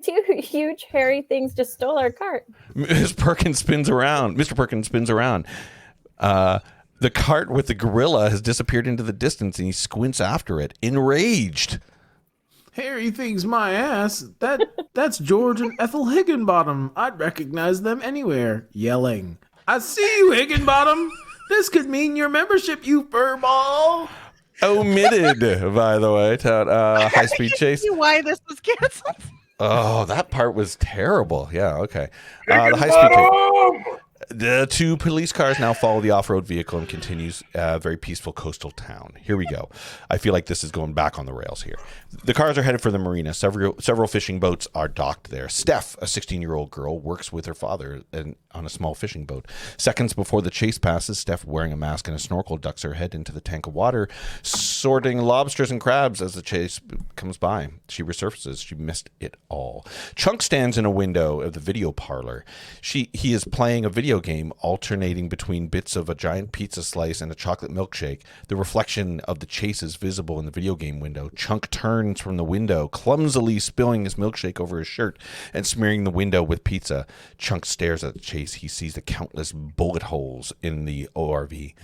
2 huge hairy things just stole our cart. Mr. Perkins spins around. The cart with the gorilla has disappeared into the distance, and he squints after it, enraged. Harry thinks my ass. That's George and Ethel Higginbottom. I'd recognize them anywhere. Yelling. I see you, Higginbottom. This could mean your membership, you furball. Omitted, by the way. High speed chase. See why this was canceled? Oh, that part was terrible. Yeah, okay. The high speed chase. The 2 police cars now follow the off-road vehicle and continues a very peaceful coastal town. Here we go. I feel like this is going back on the rails here. The cars are headed for the marina. Several fishing boats are docked there. Steph, a 16-year-old girl, works with her father on a small fishing boat. Seconds before the chase passes, Steph, wearing a mask and a snorkel, ducks her head into the tank of water, sorting lobsters and crabs as the chase comes by. She resurfaces. She missed it all. Chunk stands in a window of the video parlor. He is playing a video game, alternating between bits of a giant pizza slice and a chocolate milkshake. The reflection of the chase is visible in the video game window. Chunk turns from the window, clumsily spilling his milkshake over his shirt and smearing the window with pizza. Chunk stares at the chase. He sees the countless bullet holes in the ORV.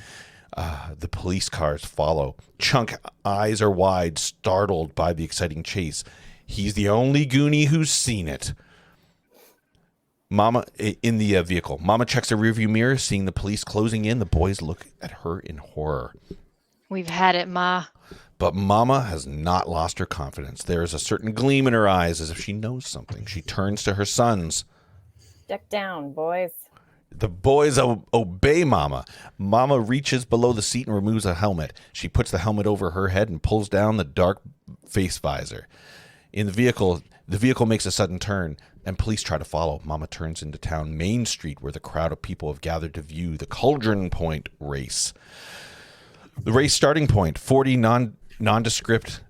The police cars follow. Chunk eyes are wide, startled by the exciting chase. He's the only Goonie who's seen it. Mama in the vehicle. Mama checks the rearview mirror, seeing the police closing in. The boys look at her in horror. We've had it, Ma. But Mama has not lost her confidence. There is a certain gleam in her eyes as if she knows something. She turns to her sons. Duck down, boys. The boys obey Mama. Mama reaches below the seat and removes a helmet. She puts the helmet over her head and pulls down the dark face visor. In the vehicle makes a sudden turn, and police try to follow. Mama turns into town Main Street, where the crowd of people have gathered to view the Cauldron Point race. The race starting point, 40 nondescript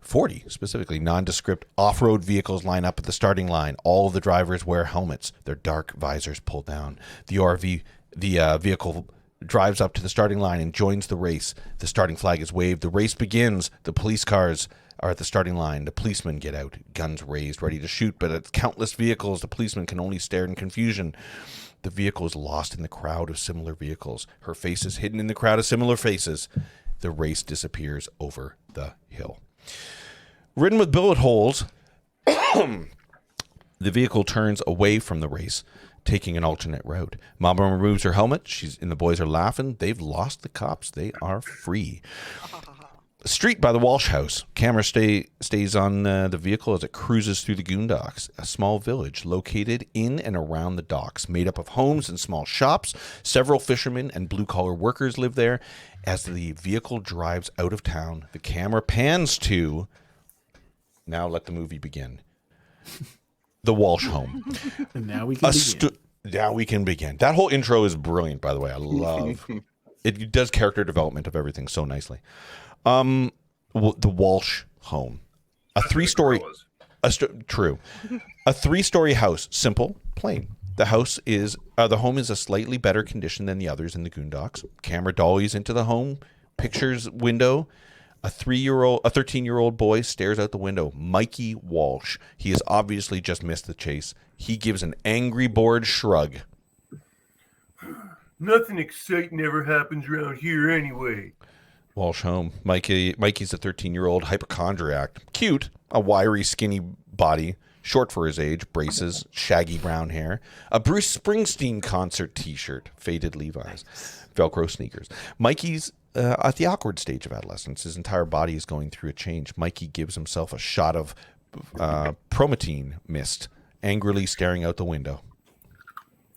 off-road vehicles line up at the starting line. All of the drivers wear helmets, their dark visors pulled down. The vehicle drives up to the starting line and joins the race. The starting flag is waved. The race begins. The police cars are at the starting line. The policemen get out, guns raised, ready to shoot, but at countless vehicles, the policemen can only stare in confusion. The vehicle is lost in the crowd of similar vehicles. Her face is hidden in the crowd of similar faces. The race disappears over the hill. Ridden with bullet holes, the vehicle turns away from the race, taking an alternate route. Mama removes her helmet. And the boys are laughing. They've lost the cops. They are free. Street by the Walsh house. Camera stays on the vehicle as it cruises through the Goondocks, a small village located in and around the docks, made up of homes and small shops. Several fishermen and blue-collar workers live there. As the vehicle drives out of town, the camera pans to... Now let the movie begin. The Walsh home. And now we can begin. Now we can begin. That whole intro is brilliant, by the way. I love it. Does character development of everything so nicely. The Walsh home, a 3-story, true, a 3-story house, simple, plain. The house is the home is a slightly better condition than the others in the Goondocks. Camera dollies into the home, pictures window. A 13-year-old boy stares out the window. Mikey Walsh. He has obviously just missed the chase. He gives an angry, bored shrug. Nothing exciting ever happens around here anyway. Walsh home. Mikey's a 13-year-old hypochondriac. Cute. A wiry, skinny body. Short for his age. Braces. Shaggy brown hair. A Bruce Springsteen concert t-shirt. Faded Levi's. Velcro sneakers. Mikey's at the awkward stage of adolescence. His entire body is going through a change. Mikey gives himself a shot of Prometine mist, angrily staring out the window.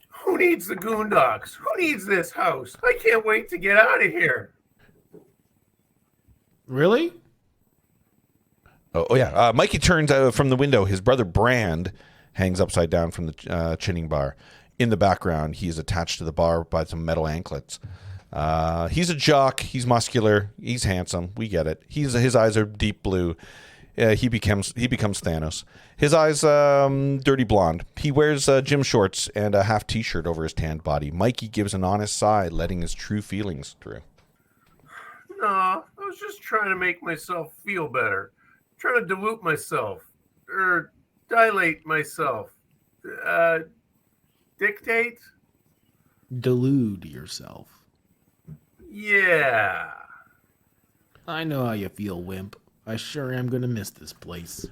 Who needs the Goondocks? Who needs this house? I can't wait to get out of here. Really? Oh yeah. Mikey turns out from the window. His brother Brand hangs upside down from the chinning bar. In the background, he is attached to the bar by some metal anklets. He's a jock. He's muscular. He's handsome. We get it. His eyes are deep blue. He becomes Thanos. His eyes dirty blonde. He wears gym shorts and a half t-shirt over his tanned body. Mikey gives an honest sigh, letting his true feelings through. No, I was just trying to make myself feel better. Trying to dilute myself. Or dilate myself. Dictate? Delude yourself. Yeah. I know how you feel, wimp. I sure am going to miss this place.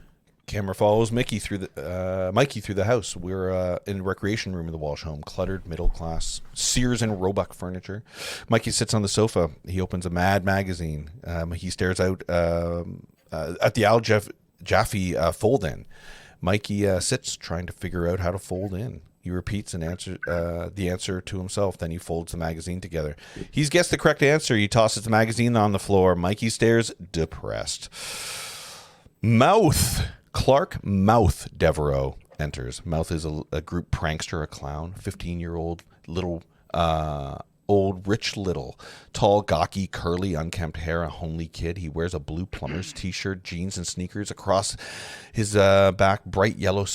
Camera follows Mikey through the house. We're in the recreation room of the Walsh home. Cluttered, middle class, Sears and Roebuck furniture. Mikey sits on the sofa. He opens a Mad magazine. He stares out at the Al Jaffe fold-in. Mikey sits trying to figure out how to fold in. He repeats the answer to himself. Then he folds the magazine together. He's guessed the correct answer. He tosses the magazine on the floor. Mikey stares depressed. Mouth. Clark Mouth Devereaux enters. Mouth is a group prankster, a clown, 15-year-old little old Rich Little, tall, gawky, curly, unkempt hair, a homely kid. He wears a blue plumber's t-shirt, jeans, and sneakers. Across his back, bright yellow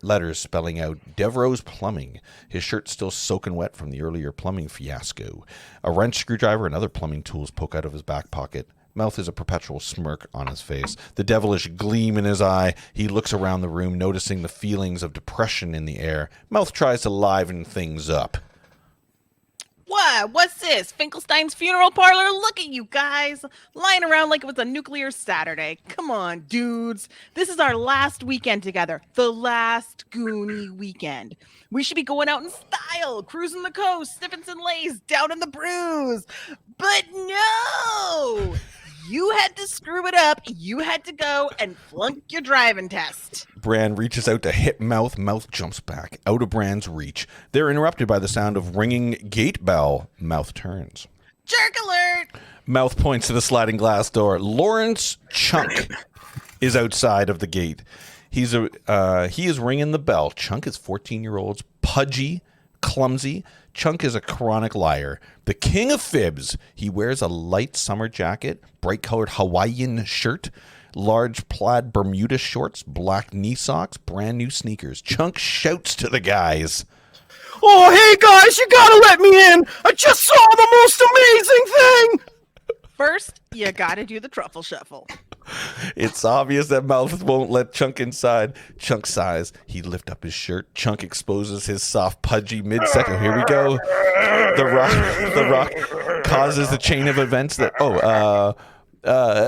letters spelling out Devereaux's Plumbing. His shirt's still soaking wet from the earlier plumbing fiasco. A wrench, screwdriver, and other plumbing tools poke out of his back pocket. Mouth is a perpetual smirk on his face, the devilish gleam in his eye. He looks around the room, noticing the feelings of depression in the air. Mouth tries to liven things up. What? What's this? Finkelstein's funeral parlor? Look at you guys lying around like it was a nuclear Saturday. Come on, dudes. This is our last weekend together. The last Goonie weekend. We should be going out in style, cruising the coast, sniffing some lace, down in the brews. But no! You had to screw it up. You had to go and flunk your driving test. Brand reaches out to hit Mouth. Mouth jumps back, out of Brand's reach. They're interrupted by the sound of ringing gate bell. Mouth turns. Jerk alert! Mouth points to the sliding glass door. Lawrence Chunk is outside of the gate. He is ringing the bell. Chunk is 14-year-old's pudgy, clumsy. Chunk is a chronic liar. The king of fibs. He wears a light summer jacket, bright-colored Hawaiian shirt, large plaid Bermuda shorts, black knee socks, brand new sneakers. Chunk shouts to the guys. Oh, hey guys, you gotta let me in. I just saw the most amazing thing. First, you gotta do the truffle shuffle. It's obvious that Mouth won't let Chunk inside. Chunk sighs. He lifts up his shirt. Chunk exposes his soft, pudgy midsection. Here we go. The rock causes the chain of events that.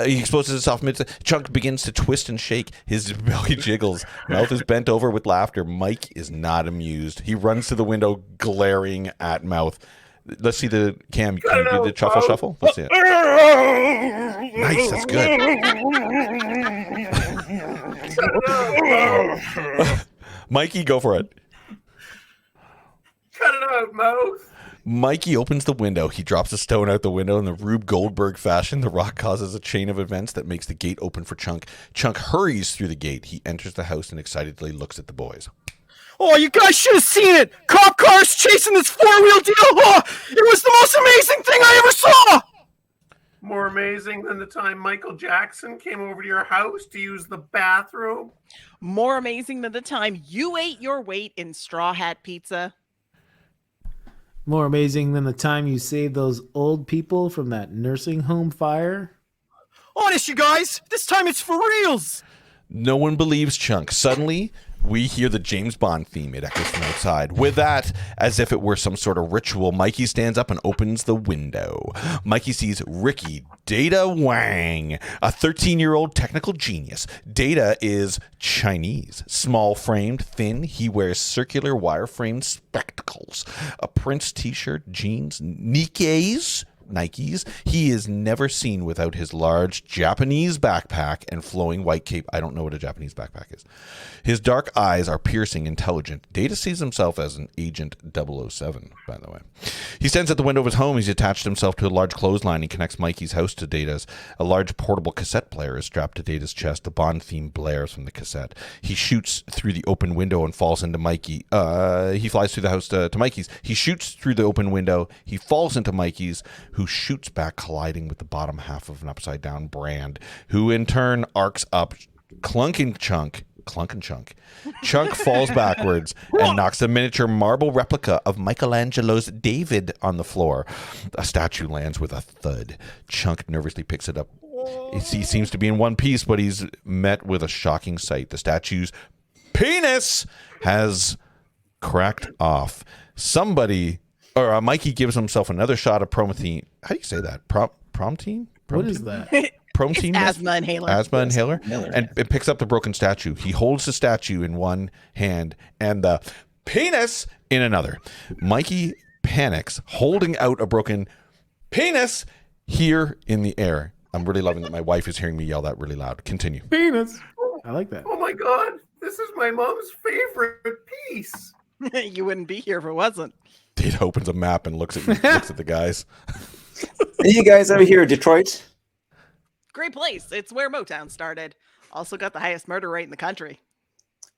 He exposes his soft midsection. Chunk begins to twist and shake. His belly jiggles. Mouth is bent over with laughter. Mike is not amused. He runs to the window, glaring at Mouth. Let's see the Cam. Can you do the shuffle? Let's see it. Nice, that's good. Mikey, go for it. Cut it out, Mouth. Mikey opens the window. He drops a stone out the window in the Rube Goldberg fashion. The rock causes a chain of events that makes the gate open for Chunk. Chunk hurries through the gate. He enters the house and excitedly looks at the boys. Oh, you guys should have seen it! Cop cars chasing this four-wheel deal! Oh, it was the most amazing thing I ever saw! More amazing than the time Michael Jackson came over to your house to use the bathroom? More amazing than the time you ate your weight in Straw Hat Pizza? More amazing than the time you saved those old people from that nursing home fire? Honest, you guys, this time it's for reals! No one believes Chunk. Suddenly, we hear the James Bond theme. It echoes from outside. With that, as if it were some sort of ritual, Mikey stands up and opens the window. Mikey sees Ricky Data Wang, a 13-year-old technical genius. Data is Chinese, small-framed, thin. He wears circular wire-framed spectacles, a Prince t-shirt, jeans, Nikes. He is never seen without his large Japanese backpack and flowing white cape. I don't know what a Japanese backpack is. His dark eyes are piercing, intelligent. Data sees himself as an Agent 007, by the way. He stands at the window of his home. He's attached himself to a large clothesline. He connects Mikey's house to Data's. A large portable cassette player is strapped to Data's chest. The Bond theme blares from the cassette. He shoots through the open window and falls into Mikey. He flies through the house to Mikey's. He shoots through the open window. He falls into Mikey's, who shoots back, colliding with the bottom half of an upside-down brand, who in turn arcs up Clunk and Chunk. Chunk falls backwards and knocks a miniature marble replica of Michelangelo's David on the floor. A statue lands with a thud. Chunk nervously picks it up. He seems to be in one piece, but he's met with a shocking sight. The statue's penis has cracked off. Mikey gives himself another shot of promethine. How do you say that? Promethine? What is that? Promethine? Asthma inhaler. Asthma inhaler. And it picks up the broken statue. He holds the statue in one hand and the penis in another. Mikey panics, holding out a broken penis here in the air. I'm really loving that my wife is hearing me yell that really loud. Continue. Penis. I like that. Oh my God, this is my mom's favorite piece. You wouldn't be here if it wasn't. Data opens a map and looks at the guys. Hey, you guys ever hear of Detroit? Great place. It's where Motown started. Also got the highest murder rate in the country.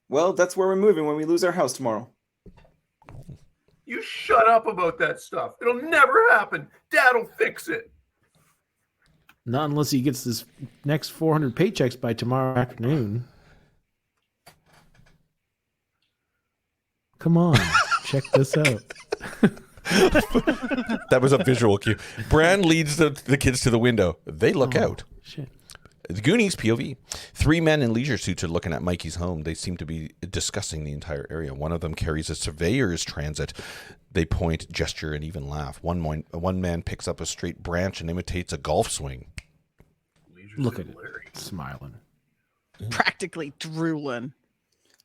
Well, that's where we're moving when we lose our house tomorrow. You shut up about that stuff. It'll never happen. Dad'll fix it. Not unless he gets this next 400 paychecks by tomorrow afternoon. Come on, check this out. That was a visual cue. Bran leads the kids to the window. They look out. Shit. The Goonies POV. 3 men in leisure suits are looking at Mikey's home. They seem to be discussing the entire area. One of them carries a surveyor's transit. They point, gesture, and even laugh. One man picks up a straight branch and imitates a golf swing. Look at it, smiling. Practically drooling.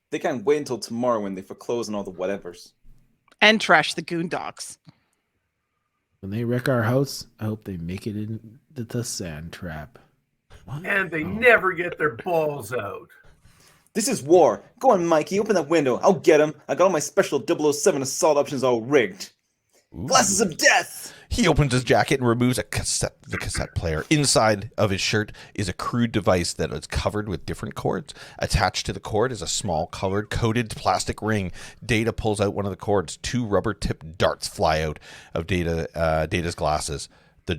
They can't wait until tomorrow when they foreclose on all the whatevers. And trash the Goondocks. When they wreck our house, I hope they make it into the sand trap. What? And they never get their balls out. This is war. Go on, Mikey. Open that window. I'll get him. I got all my special 007 assault options all rigged. Ooh. Glasses of death. He opens his jacket and removes the cassette player. Inside of his shirt is a crude device that is covered with different cords. Attached to the cord is a small colored coated plastic ring. Data pulls out one of the cords. 2 rubber-tipped darts fly out of Data's glasses. The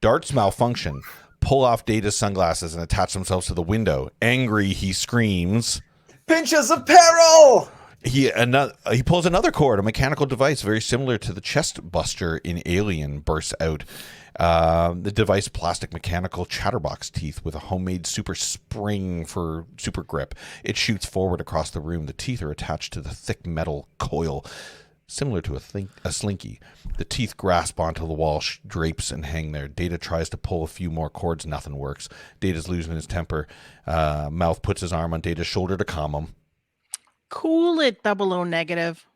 darts malfunction. Pull off Data's sunglasses and attach themselves to the window. Angry, he screams, "Pinches of peril!" He pulls another cord. A mechanical device very similar to the chest buster in Alien bursts out. The device, plastic mechanical chatterbox teeth with a homemade super spring for super grip. It shoots forward across the room. The teeth are attached to the thick metal coil, similar to a slinky. The teeth grasp onto the wall, drapes, and hang there. Data tries to pull a few more cords. Nothing works. Data's losing his temper. Mouth puts his arm on Data's shoulder to calm him. Cool it, 00 negative.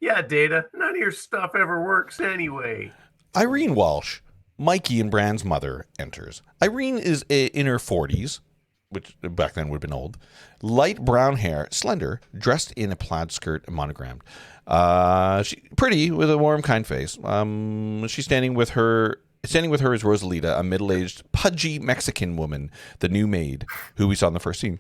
Yeah, Data, none of your stuff ever works anyway. Irene Walsh, Mikey and Brand's mother, enters. Irene is in her 40s, which back then would have been old. Light brown hair, slender, dressed in a plaid skirt, monogrammed. Pretty, with a warm, kind face. She's standing with her is Rosalita, a middle-aged, pudgy Mexican woman, the new maid, who we saw in the first scene.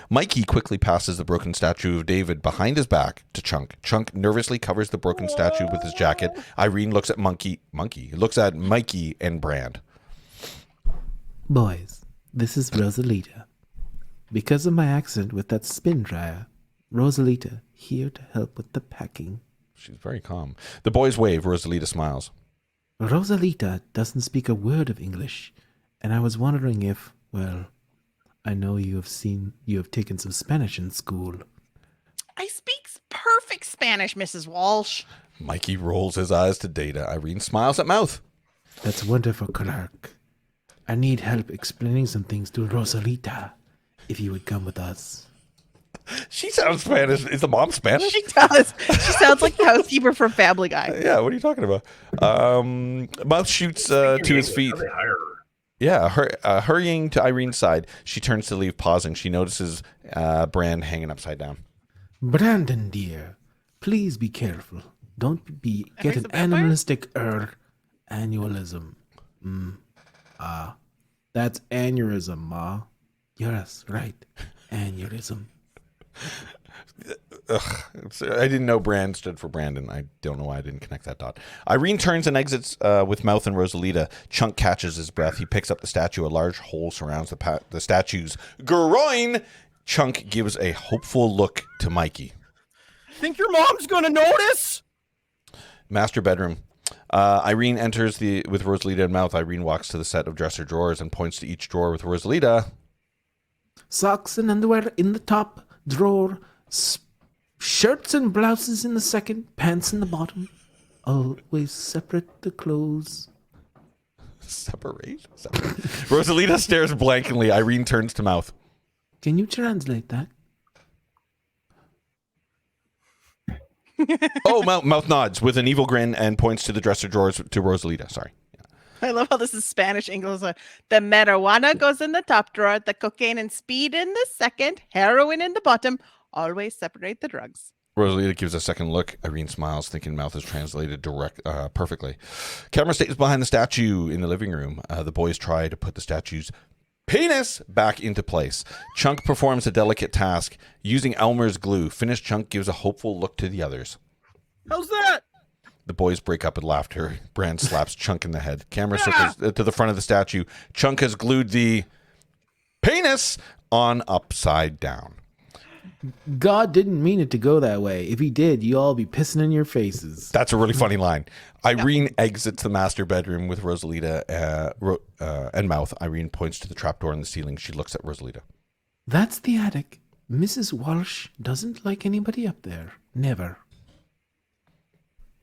Mikey quickly passes the broken statue of David behind his back to Chunk. Chunk nervously covers the broken statue with his jacket. Irene looks at Mikey and Brand. Boys, this is Rosalita. Because of my accident with that spin dryer, Rosalita here to help with the packing. She's very calm. The boys wave. Rosalita smiles. Rosalita doesn't speak a word of English, and I was wondering if, well, I know you have taken some Spanish in school. I speak perfect Spanish, Mrs. Walsh. Mikey rolls his eyes to Data. Irene smiles at Mouth. That's wonderful, Clark. I need help explaining some things to Rosalita. If you would come with us. She sounds Spanish. Is the mom Spanish? She does. She sounds like the housekeeper from Family Guy. Yeah, what are you talking about? Mouth shoots to his feet. Yeah, hurrying to Irene's side. She turns to leave, pausing. She notices Brand hanging upside down. Brandon, dear, please be careful. Don't get an animalistic annualism. That's aneurysm, Ma. Yes, right. Aneurysm. Ugh, I didn't know Brand stood for Brandon. I don't know why I didn't connect that dot. Irene turns and exits with Mouth and Rosalita. Chunk catches his breath. He picks up the statue. A large hole surrounds the statue's groin. Chunk gives a hopeful look to Mikey. Think your mom's gonna notice? Master bedroom. Irene enters with Rosalita and Mouth. Irene walks to the set of dresser drawers and points to each drawer with Rosalita. Socks and underwear in the top drawer. Shirts and blouses in the second. Pants in the bottom. Always separate the clothes. Separate? Rosalita stares blankly. Irene turns to Mouth. Can you translate that? Mouth nods with an evil grin and points to the dresser drawers to Rosalita. Sorry. I love how this is Spanish English. The marijuana goes in the top drawer, the cocaine and speed in the second, heroin in the bottom. Always separate the drugs. Rosalita gives a second look. Irene smiles, thinking Mouth is translated perfectly. Camera stays behind the statue in the living room. The boys try to put the statue's penis back into place. Chunk performs a delicate task using Elmer's glue. Finished Chunk gives a hopeful look to the others. How's that? The boys break up with laughter. Brand slaps Chunk in the head. Camera circles to the front of the statue. Chunk has glued the penis on upside down. God didn't mean it to go that way. If he did, you all be pissing in your faces. That's a really funny line. Irene exits the master bedroom with Rosalita and Mouth. Irene points to the trapdoor in the ceiling. She looks at Rosalita. That's the attic. Mrs. Walsh doesn't like anybody up there. Never.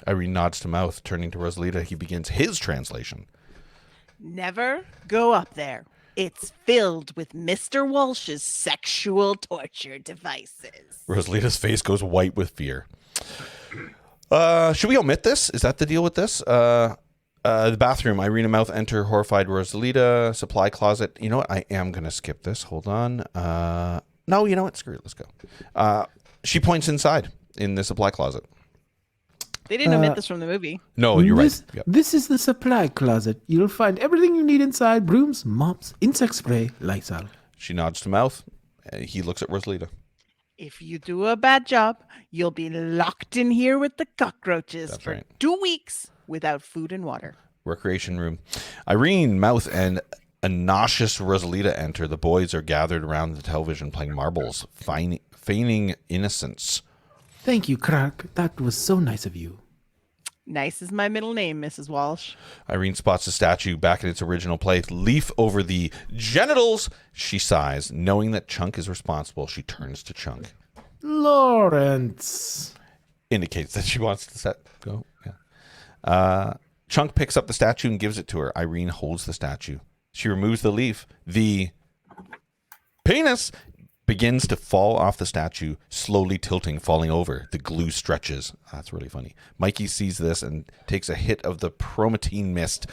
Irene nods to Mouth. Turning to Rosalita, he begins his translation. Never go up there. It's filled with Mr. Walsh's sexual torture devices. Rosalita's face goes white with fear. Should we omit this? Is that the deal with this? The bathroom. Irene and Mouth enter horrified Rosalita. Supply closet. You know what? I am going to skip this. Hold on. No, you know what? Screw it. Let's go. She points inside in the supply closet. They didn't omit this from the movie. No, you're right. Yep. This is the supply closet. You'll find everything you need inside. Brooms, mops, insect spray, Lysol. She nods to Mouth. He looks at Rosalita. If you do a bad job, you'll be locked in here with the cockroaches. That's for right. 2 weeks without food and water. Recreation room. Irene, Mouth, and a nauseous Rosalita enter. The boys are gathered around the television playing marbles, feigning innocence. Thank you, Crack. That was so nice of you. Nice is my middle name, Mrs. Walsh. Irene spots the statue back in its original place. Leaf over the genitals. She sighs. Knowing that Chunk is responsible, she turns to Chunk. Lawrence. Indicates that she wants to go. Yeah. Chunk picks up the statue and gives it to her. Irene holds the statue. She removes the leaf. The penis begins to fall off the statue, slowly tilting, falling over. The glue stretches. That's really funny. Mikey sees this and takes a hit of the prometine mist.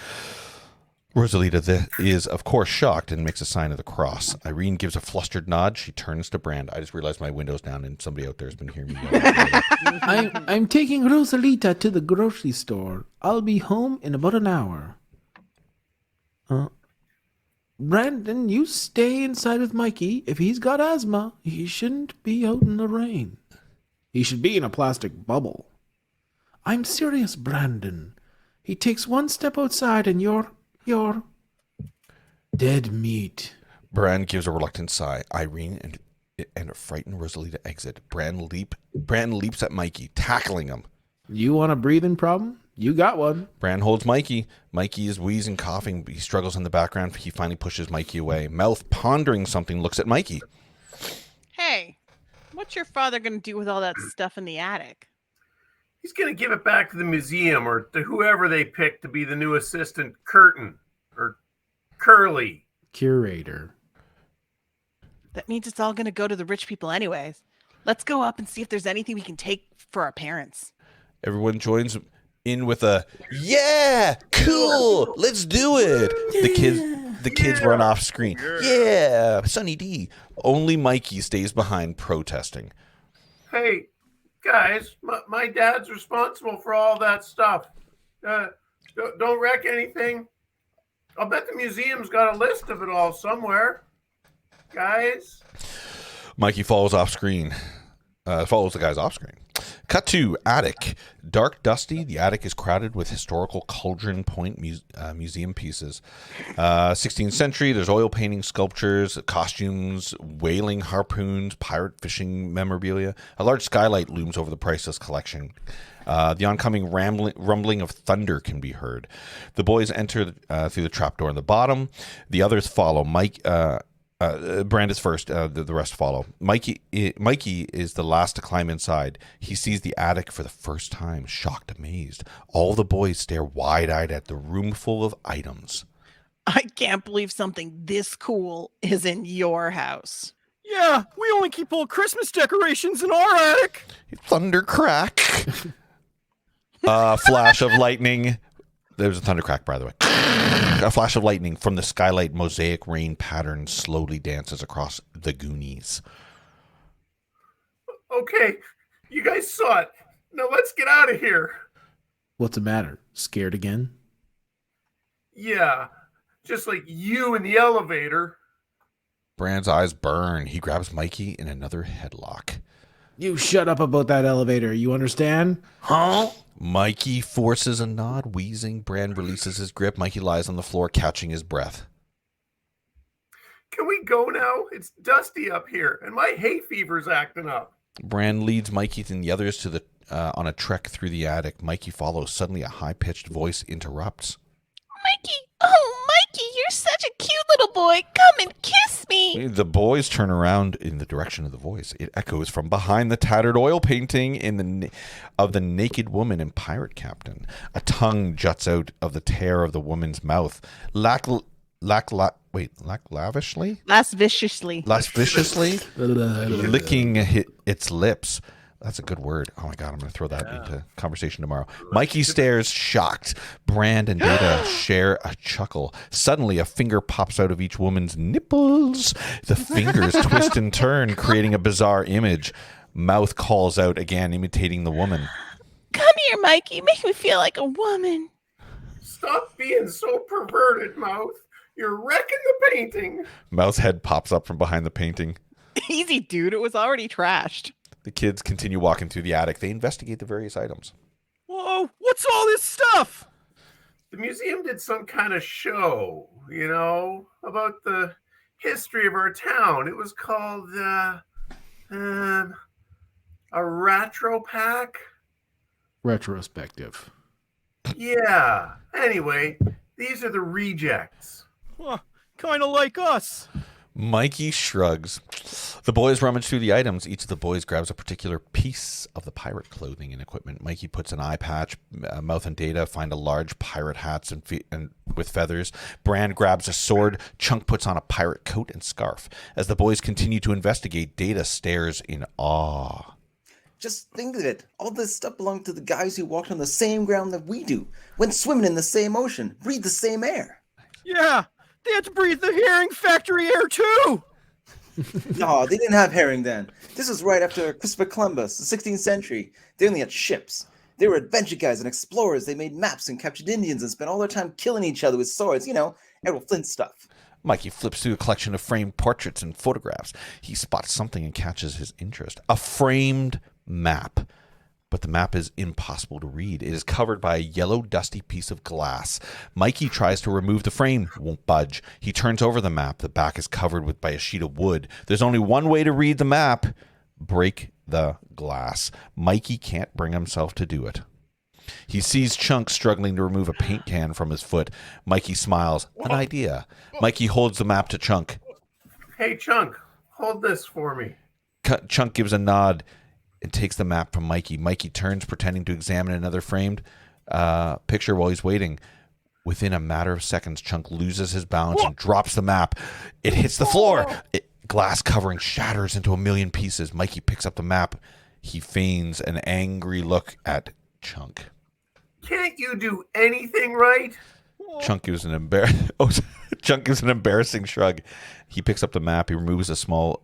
Rosalita is, of course, shocked and makes a sign of the cross. Irene gives a flustered nod. She turns to Brand. I just realized my window's down and somebody out there has been hearing me yell. I'm taking Rosalita to the grocery store. I'll be home in about an hour. Brandon, you stay inside with Mikey. If he's got asthma, he shouldn't be out in the rain. He should be in a plastic bubble. I'm serious, Brandon. He takes one step outside and you're dead meat. Brand gives a reluctant sigh. Irene and a frightened Rosalita exit. Brand leaps at Mikey, tackling him. You want a breathing problem? You got one. Brand holds Mikey. Mikey is wheezing, coughing. He struggles in the background. He finally pushes Mikey away. Mouth pondering something, looks at Mikey. Hey, what's your father going to do with all that stuff in the attic? He's going to give it back to the museum or to whoever they pick to be the new assistant curtain or Curly. Curator. That means it's all going to go to the rich people anyways. Let's go up and see if there's anything we can take for our parents. Everyone joins in with a, yeah, cool, let's do it. The kids run off screen. Yeah, Sunny D. Only Mikey stays behind protesting. Hey, guys, my dad's responsible for all that stuff. Don't wreck anything. I'll bet the museum's got a list of it all somewhere. Guys. Mikey follows off screen. Follows the guys off screen. Cut to attic. Dark, dusty. The attic is crowded with historical Cauldron Point museum pieces. 16th century. There's oil paintings, sculptures, costumes, whaling harpoons, pirate fishing memorabilia. A large skylight looms over the priceless collection. The oncoming rumbling of thunder can be heard. The boys enter through the trapdoor in the bottom. The others follow. Brand is first. The rest follow. Mikey is the last to climb inside. He sees the attic for the first time, shocked, amazed. All the boys stare wide-eyed at the room full of items. I can't believe something this cool is in your house. Yeah, we only keep old Christmas decorations in our attic. Thunder crack. Flash of lightning. There's a thunder crack, by the way. A flash of lightning from the skylight. Mosaic rain pattern slowly dances across the Goonies. Okay, you guys saw it. Now let's get out of here. What's the matter? Scared again? Yeah, just like you in the elevator. Brand's eyes burn. He grabs Mikey in another headlock. You shut up about that elevator, you understand? Huh? Mikey forces a nod, wheezing. Brand releases his grip. Mikey lies on the floor, catching his breath. Can we go now? It's dusty up here, and my hay fever's acting up. Brand leads Mikey and the others to the on a trek through the attic. Mikey follows. Suddenly, a high-pitched voice interrupts. Mikey! Oh, Mikey, you're such a cute little boy. Come and kiss me. The boys turn around in the direction of the voice. It echoes from behind the tattered oil painting of the naked woman and pirate captain. A tongue juts out of the tear of the woman's mouth. Lasciviously? Lasciviously? Licking its lips. That's a good word. Oh my God, I'm going to throw that into conversation tomorrow. Mikey stares shocked. Brand and Data share a chuckle. Suddenly, a finger pops out of each woman's nipples. The fingers twist and turn, creating a bizarre image. Mouth calls out again, imitating the woman. Come here, Mikey. Make me feel like a woman. Stop being so perverted, Mouth. You're wrecking the painting. Mouth's head pops up from behind the painting. Easy, dude. It was already trashed. The kids continue walking through the attic. They investigate the various items. Whoa, what's all this stuff? The museum did some kind of show, about the history of our town. It was called A retro pack? Retrospective. Yeah. Anyway, these are the rejects. Kind of like us. Mikey shrugs. The boys rummage through the items. Each of the boys grabs a particular piece of the pirate clothing and equipment. Mikey puts an eye patch. Mouth and Data find a large pirate hat and with feathers. Bran grabs a sword. Chunk puts on a pirate coat and scarf. As the boys continue to investigate, Data stares in awe. Just think of it. All this stuff belonged to the guys who walked on the same ground that we do, went swimming in the same ocean, breathed the same air. Yeah, they had to breathe the herring factory air too. No, they didn't have herring then. This was right after Christopher Columbus, the 16th century. They only had ships. They were adventure guys and explorers. They made maps and captured Indians and spent all their time killing each other with swords. You know, Errol Flint stuff. Mikey flips through a collection of framed portraits and photographs. He spots something and catches his interest. A framed map. But the map is impossible to read. It is covered by a yellow, dusty piece of glass. Mikey tries to remove the frame, won't budge. He turns over the map. The back is covered by a sheet of wood. There's only one way to read the map. Break the glass. Mikey can't bring himself to do it. He sees Chunk struggling to remove a paint can from his foot. Mikey smiles. An idea. Mikey holds the map to Chunk. Hey, Chunk, hold this for me. Chunk gives a nod and takes the map from Mikey. Mikey turns, pretending to examine another framed picture while he's waiting. Within a matter of seconds, Chunk loses his balance and drops the map. It hits the floor. Glass covering shatters into a million pieces. Mikey picks up the map. He feigns an angry look at Chunk. Can't you do anything right? Chunk gives an embarrassing shrug. He picks up the map. He removes the small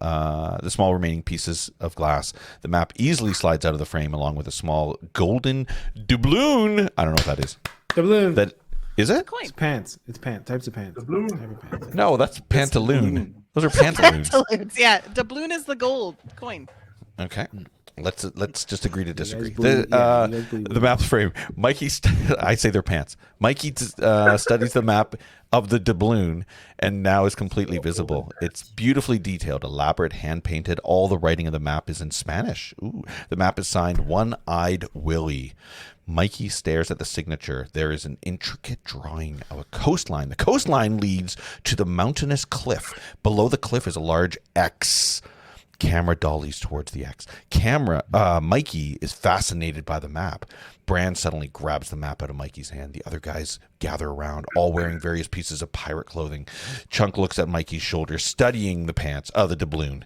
remaining pieces of glass. The map easily slides out of the frame along with a small golden doubloon. I don't know what that is. Doubloon. That is it? It's pants. It's pants. Types of pants. Doubloon. Type of pants. No, that's pantaloon. Those are pantaloons. Pantaloons, yeah. Doubloon is the gold coin. Okay. Let's just agree to disagree. believe- yeah, you guys believe The map's frame. Mikey, I say they're pants. Mikey studies the map of the doubloon and now is completely visible. It's beautifully detailed, elaborate, hand-painted. All the writing of the map is in Spanish. Ooh. The map is signed One-Eyed Willie. Mikey stares at the signature. There is an intricate drawing of a coastline. The coastline leads to the mountainous cliff. Below the cliff is a large X. Camera dollies towards the X. Mikey is fascinated by the map. Bran suddenly grabs the map out of Mikey's hand. The other guys gather around, all wearing various pieces of pirate clothing. Chunk looks at Mikey's shoulder, studying the pants of the doubloon.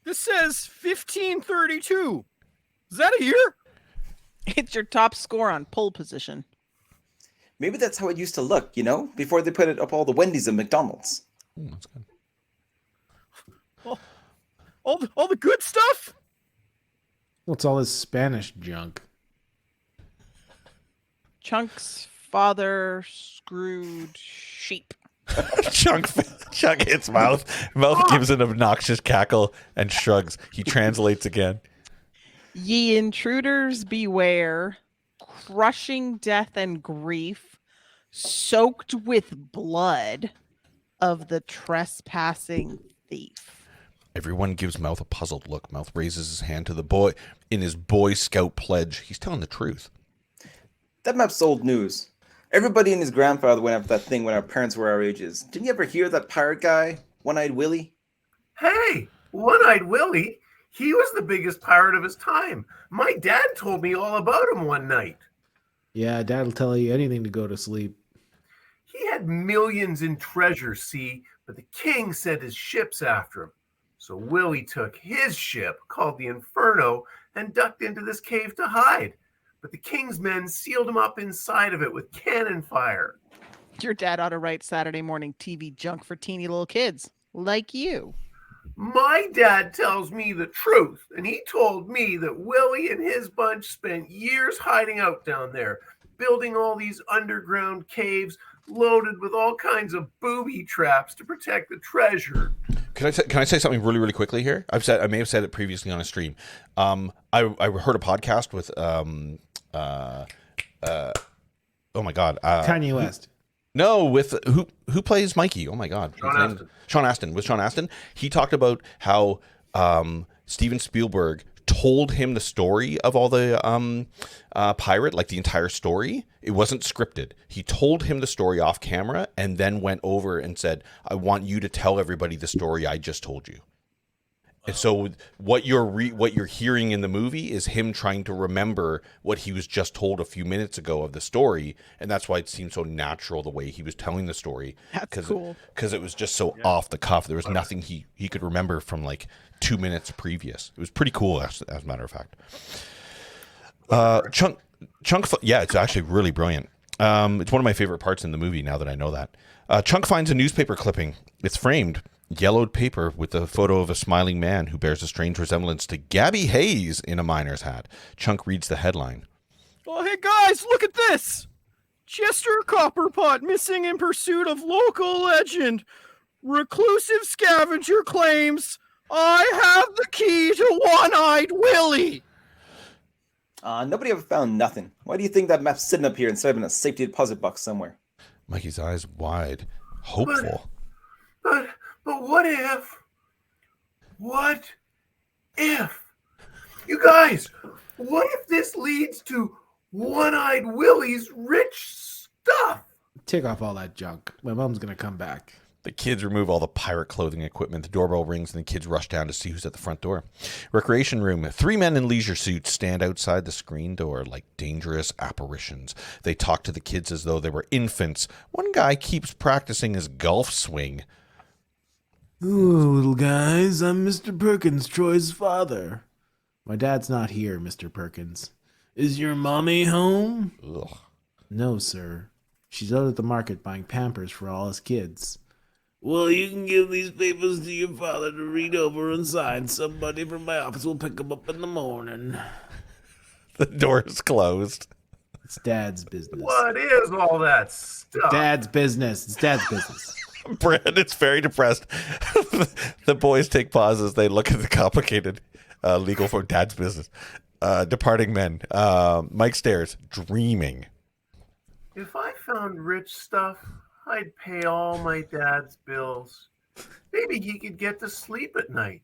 This says 1532. Is that a year? It's your top score on pole position. Maybe that's how it used to look, you know, before they put it up all the Wendy's and McDonald's. Ooh, that's good. All the good stuff? What's all this Spanish junk? Chunk's father screwed sheep. Chunk hits Mouth. Mouth gives an obnoxious cackle and shrugs. He translates again. Ye intruders beware, crushing death and grief, soaked with blood of the trespassing thief. Everyone gives Mouth a puzzled look. Mouth raises his hand to the boy in his Boy Scout pledge. He's telling the truth. That map's old news. Everybody and his grandfather went after that thing when our parents were our ages. Didn't you ever hear that pirate guy, One-Eyed Willie? Hey, One-Eyed Willie. He was the biggest pirate of his time. My dad told me all about him one night. Yeah, Dad'll tell you anything to go to sleep. He had millions in treasure, see, but the king sent his ships after him. So Willie took his ship, called the Inferno, and ducked into this cave to hide. But the king's men sealed him up inside of it with cannon fire. Your dad ought to write Saturday morning TV junk for teeny little kids, like you. My dad tells me the truth, and he told me that Willie and his bunch spent years hiding out down there, building all these underground caves loaded with all kinds of booby traps to protect the treasure. Can I say something really, really quickly here? I may have said it previously on a stream. I heard a podcast with oh my god, Kanye West. No, with who plays Mikey? Oh my god, Sean Astin. Sean Astin. He talked about how Steven Spielberg told him the story of all the pirate, like the entire story. It wasn't scripted. He told him the story off camera and then went over and said, I want you to tell everybody the story I just told you. And so what you're hearing in the movie is him trying to remember what he was just told a few minutes ago of the story, and that's why it seemed so natural the way he was telling the story. That's cool. Because it was just so off the cuff. There was nothing he could remember from like 2 minutes previous. It was pretty cool, as a matter of fact. Yeah, it's actually really brilliant. It's one of my favorite parts in the movie now that I know that. Chunk finds a newspaper clipping. It's framed. Yellowed paper with a photo of a smiling man who bears a strange resemblance to Gabby Hayes in a miner's hat. Chunk reads the headline. Oh, hey guys, look at this! Chester Copperpot missing in pursuit of local legend. Reclusive scavenger claims, I have the key to One-Eyed Willie. Nobody ever found nothing. Why do you think that map's sitting up here instead of in a safety deposit box somewhere? Mikey's eyes wide, hopeful. But what if, you guys, what if this leads to One-Eyed Willie's rich stuff? Take off all that junk. My mom's going to come back. The kids remove all the pirate clothing equipment. The doorbell rings and the kids rush down to see who's at the front door. Recreation room. 3 men in leisure suits stand outside the screen door like dangerous apparitions. They talk to the kids as though they were infants. One guy keeps practicing his golf swing. Ooh, little guys, I'm Mr. Perkins, Troy's father. My dad's not here, Mr. Perkins. Is your mommy home? Ugh. No, sir. She's out at the market buying Pampers for all his kids. Well, you can give these papers to your father to read over and sign. Somebody from my office will pick them up in the morning. The door is closed. It's Dad's business. What is all that stuff? Dad's business. It's Dad's business. Brandon's very depressed. The boys take pauses. They look at the complicated legal for Dad's business. Departing men. Mike stares, dreaming. If I found rich stuff, I'd pay all my dad's bills. Maybe he could get to sleep at night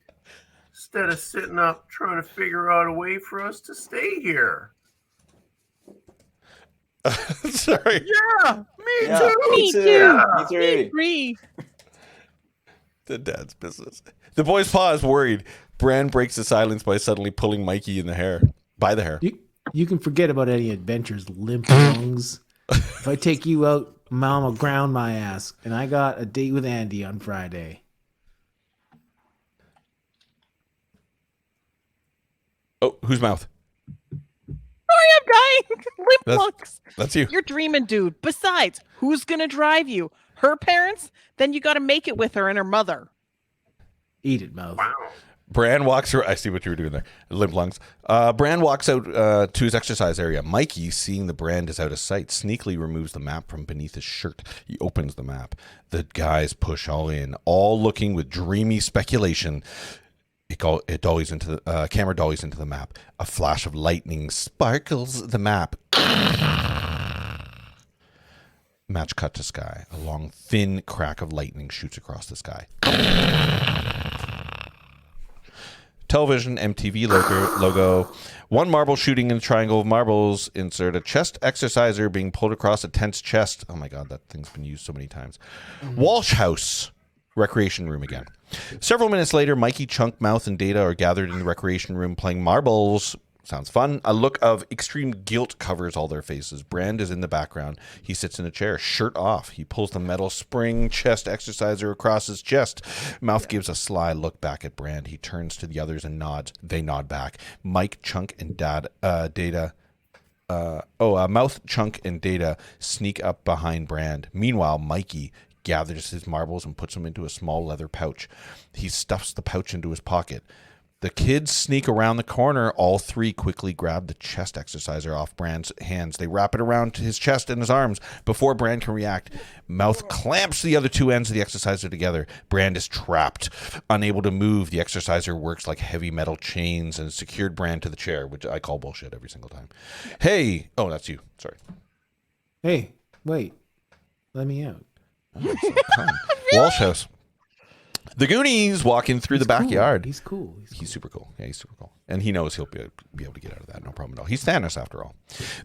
instead of sitting up trying to figure out a way for us to stay here. Sorry. Yeah, me Yeah, too. Me too. Me too. Me agree. The Dad's business. The boys pause, worried. Bran breaks the silence by suddenly pulling Mikey by the hair. You can forget about any adventures, limp lungs. If I take you out, Mama ground my ass, and I got a date with Andy on Friday. Oh, whose mouth? Sorry, I'm dying. Limp lungs. That's you. You're dreaming, dude. Besides, who's gonna drive you? Her parents? Then you gotta make it with her and her mother. Eat it, mouth. Wow. Bran walks through. I see what you were doing there. Limp lungs. Bran walks out to his exercise area. Mikey, seeing the brand is out of sight, sneakily removes the map from beneath his shirt. He opens the map. The guys push all in, all looking with dreamy speculation. It dollies into the camera dollies into the map. A flash of lightning sparkles the map. Match cut to sky. A long, thin crack of lightning shoots across the sky. Television, MTV logo. One marble shooting in a triangle of marbles. Insert a chest exerciser being pulled across a tense chest. Oh my God, that thing's been used so many times. Walsh House. Recreation room again. Several minutes later, Mikey, Chunk, Mouth, and Data are gathered in the recreation room playing marbles. Sounds fun. A look of extreme guilt covers all their faces. Brand is in the background. He sits in a chair, shirt off. He pulls the metal spring chest exerciser across his chest. Mouth gives a sly look back at Brand. He turns to the others and nods. They nod back. Mike, Chunk, and Data. Mouth, Chunk, and Data sneak up behind Brand. Meanwhile, Mikey gathers his marbles and puts them into a small leather pouch. He stuffs the pouch into his pocket. The kids sneak around the corner. All three quickly grab the chest exerciser off Brand's hands. They wrap it around his chest and his arms. Before Brand can react, Mouth clamps the other two ends of the exerciser together. Brand is trapped. Unable to move, the exerciser works like heavy metal chains and secured Brand to the chair, which I call bullshit every single time. Hey! Oh, that's you. Sorry. Hey, wait. Let me out. Oh, so kind. Walsh House. The Goonies walking through the backyard. He's cool. He's super cool. Yeah, he's super cool. And he knows he'll be able to get out of that. No problem at all. He's Thanos after all.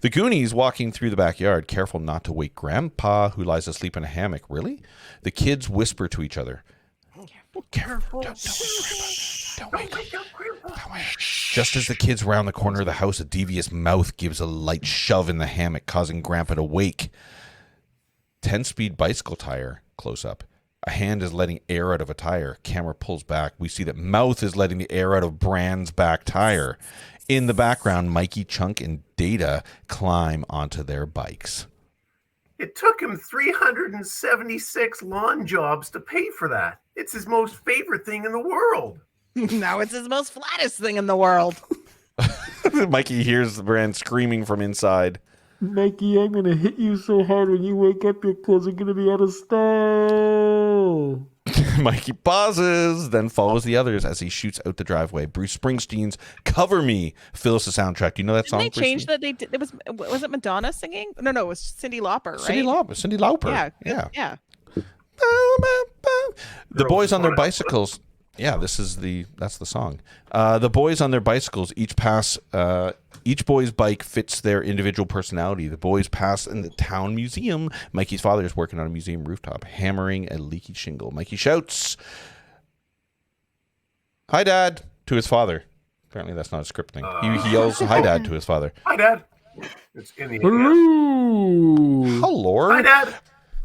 The Goonies walking through the backyard, careful not to wake Grandpa, who lies asleep in a hammock. Really? The kids whisper to each other. Careful. Don't wake up. Don't wake up. Just as the kids round the corner of the house, a devious mouth gives a light shove in the hammock, causing Grandpa to wake. 10-speed bicycle tire, close up. A hand is letting air out of a tire. Camera pulls back. We see that mouth is letting the air out of Brand's back tire. In the background, Mikey, Chunk, and Data climb onto their bikes. It took him 376 lawn jobs to pay for that. It's his most favorite thing in the world. Now it's his most flattest thing in the world. Mikey hears Brand screaming from inside. Mikey, I'm going to hit you so hard when you wake up, your clothes are going to be out of style. Mikey pauses, then follows the others as he shoots out the driveway. Bruce Springsteen's Cover Me fills the soundtrack. Do you know that song? Didn't they change that? They did. It was it Madonna singing? No, it was Cyndi Lauper, right? Cyndi Lauper. Yeah. The boys on their bicycles. Yeah, that's the song. The boys on their bicycles each boy's bike fits their individual personality. The boys pass in the town museum. Mikey's father is working on a museum rooftop, hammering a leaky shingle. Mikey shouts, "Hi, Dad," to his father. Apparently that's not a script thing. He yells, "Hi, Dad," to his father. Hi, Dad. It's in the Hello. Hi, Dad.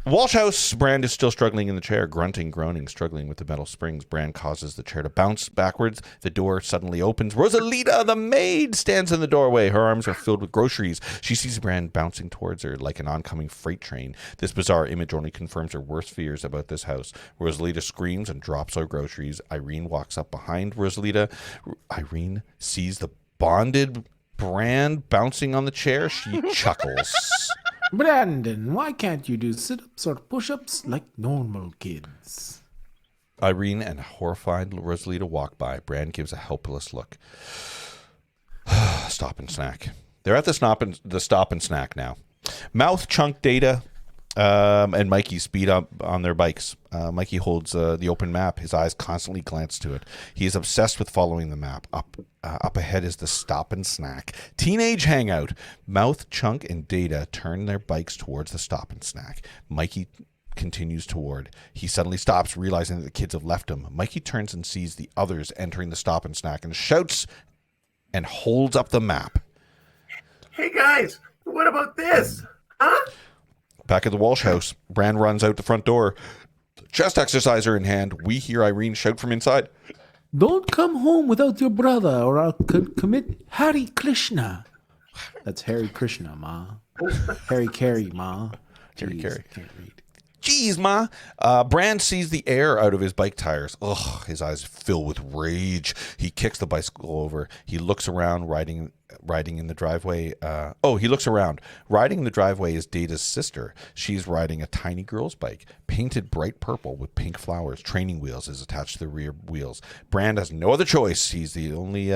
Walsh House. Brand is still struggling in the chair, grunting, groaning, struggling with the metal springs. Brand causes the chair to bounce backwards. The door suddenly opens. Rosalita, the maid, stands in the doorway. Her arms are filled with groceries. She sees Brand bouncing towards her like an oncoming freight train. This bizarre image only confirms her worst fears about this house. Rosalita screams and drops her groceries. Irene walks up behind Rosalita. Irene sees the bonded Brand bouncing on the chair. She chuckles. Brandon, why can't you do sit-ups or push-ups like normal kids? Irene and horrified Rosalita walk by. Brand gives a helpless look. Stop and snack. They're at the stop and snack now. Mouth, Chunk, Data, and Mikey speed up on their bikes. Mikey holds the open map. His eyes constantly glance to it. He is obsessed with following the map. Up ahead is the stop and snack. Teenage hangout. Mouth, Chunk, and Data turn their bikes towards the stop and snack. Mikey continues toward. He suddenly stops, realizing that the kids have left him. Mikey turns and sees the others entering the stop and snack and shouts and holds up the map. Hey, guys, what about this? Huh? Back at the Walsh house, Brand runs out the front door. Chest exerciser in hand, we hear Irene shout from inside. Don't come home without your brother or I'll commit Hare Krishna. That's Hare Krishna, Ma. Harry Carey, Ma. Harry Carey. Can't read. Jeez, Ma. Brand sees the air out of his bike tires. Ugh, his eyes fill with rage. He kicks the bicycle over. He looks around, riding in the driveway. He looks around. Riding in the driveway is Data's sister. She's riding a tiny girl's bike, painted bright purple with pink flowers. Training wheels is attached to the rear wheels. Brand has no other choice. It's the only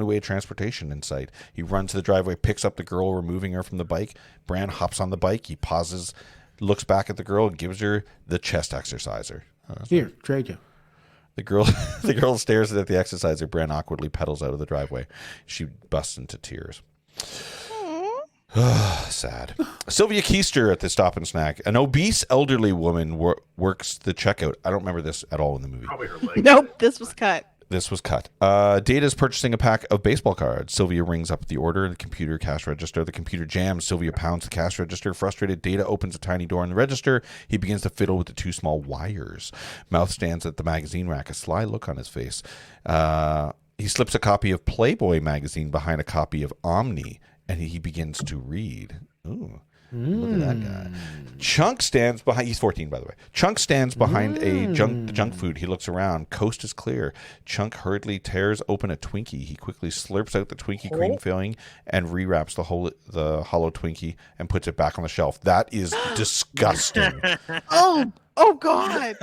way of transportation in sight. He runs to the driveway, picks up the girl, removing her from the bike. Brand hops on the bike. He pauses, looks back at the girl, and gives her the chest exerciser. Here, trade you. The girl stares at the exerciser. Brand awkwardly pedals out of the driveway. She busts into tears. Sad. Sylvia Keister at the stop and snack. An obese elderly woman works the checkout. I don't remember this at all in the movie. Probably her leg. Nope, this was cut. This was cut. Data's purchasing a pack of baseball cards. Sylvia rings up the order in the computer cash register. The computer jams. Sylvia pounds the cash register. Frustrated, Data opens a tiny door in the register. He begins to fiddle with the two small wires. Mouth stands at the magazine rack, a sly look on his face. He slips a copy of Playboy magazine behind a copy of Omni, and he begins to read. Ooh. Look at that guy. Chunk stands behind. He's 14, by the way. Chunk stands behind the junk food. He looks around. Coast is clear. Chunk hurriedly tears open a Twinkie. He quickly slurps out the Twinkie cream filling and rewraps the hollow Twinkie and puts it back on the shelf. That is disgusting. Oh God.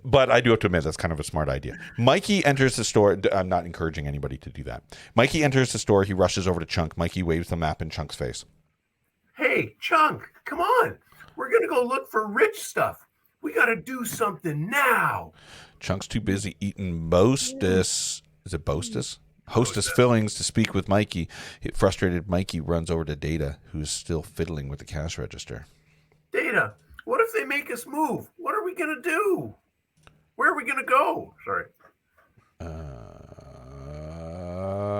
But I do have to admit, that's kind of a smart idea. Mikey enters the store. I'm not encouraging anybody to do that. Mikey enters the store. He rushes over to Chunk. Mikey waves the map in Chunk's face. Hey, Chunk, come on. We're going to go look for rich stuff. We gotta do something now. Chunk's too busy eating Hostess. Is it Hostess? Hostess fillings to speak with Mikey. Frustrated Mikey runs over to Data, who's still fiddling with the cash register. Data, what if they make us move? What are we gonna do? Where are we gonna go? Sorry.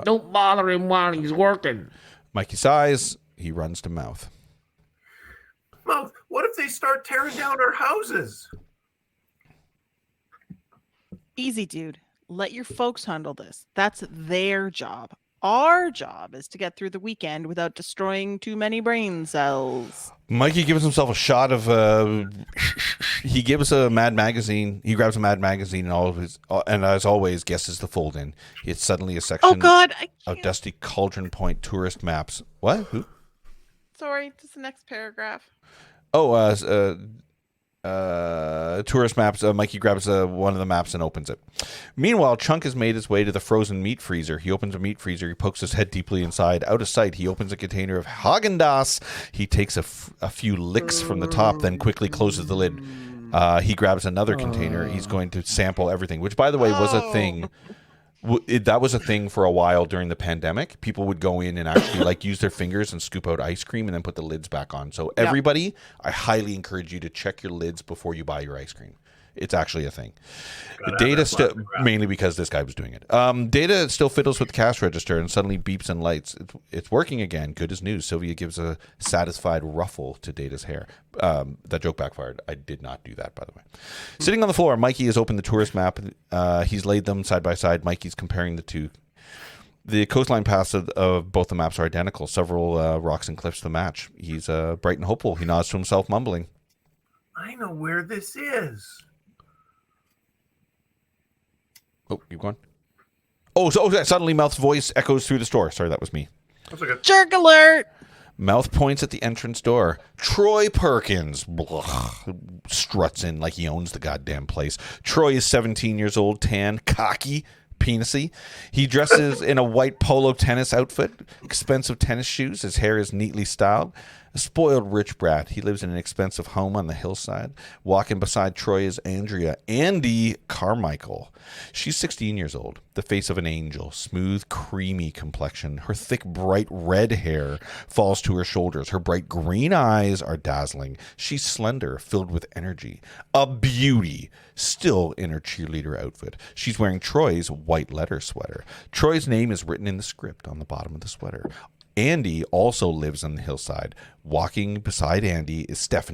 Don't bother him while he's working. Mikey sighs. He runs to Mouth. Mouth, what if they start tearing down our houses? Easy, dude. Let your folks handle this. That's their job. Our job is to get through the weekend without destroying too many brain cells. Mikey gives himself a shot of. He gives a Mad magazine. He grabs a Mad magazine and all of his, and as always, guesses the fold in. It's suddenly a section. Oh God! Of dusty Cauldron Point tourist maps. What? Who? Sorry, just the next paragraph. Oh, tourist maps. Mikey grabs one of the maps and opens it. Meanwhile, Chunk has made his way to the frozen meat freezer. He opens a meat freezer. He pokes his head deeply inside. Out of sight, he opens a container of Haagen-Dazs. He takes a few licks from the top, then quickly closes the lid. He grabs another container. He's going to sample everything, which, by the way, was a thing. That was a thing for a while during the pandemic. People would go in and actually use their fingers and scoop out ice cream and then put the lids back on. So everybody, I highly encourage you to check your lids before you buy your ice cream. It's actually a thing. Data still, mainly because this guy was doing it. Data still fiddles with the cash register and suddenly beeps and lights. It's working again. Good as news. Sylvia gives a satisfied ruffle to Data's hair. That joke backfired. I did not do that, by the way. Sitting on the floor, Mikey has opened the tourist map. He's laid them side by side. Mikey's comparing the two. The coastline paths of both the maps are identical. Several rocks and cliffs to match. He's bright and hopeful. He nods to himself, mumbling. I know where this is. Oh, keep going. Suddenly Mouth's voice echoes through the store. Sorry, that was me. That's okay. Jerk alert! Mouth points at the entrance door. Troy Perkins struts in like he owns the goddamn place. Troy is 17 years old, tan, cocky, penisy. He dresses in a white polo tennis outfit, expensive tennis shoes. His hair is neatly styled. A spoiled rich brat. He lives in an expensive home on the hillside. Walking beside Troy is Andy Carmichael. She's 16 years old, the face of an angel, smooth, creamy complexion. Her thick, bright red hair falls to her shoulders. Her bright green eyes are dazzling. She's slender, filled with energy. A beauty, still in her cheerleader outfit. She's wearing Troy's white letter sweater. Troy's name is written in the script on the bottom of the sweater. Andy also lives on the hillside. Walking beside Andy is Steph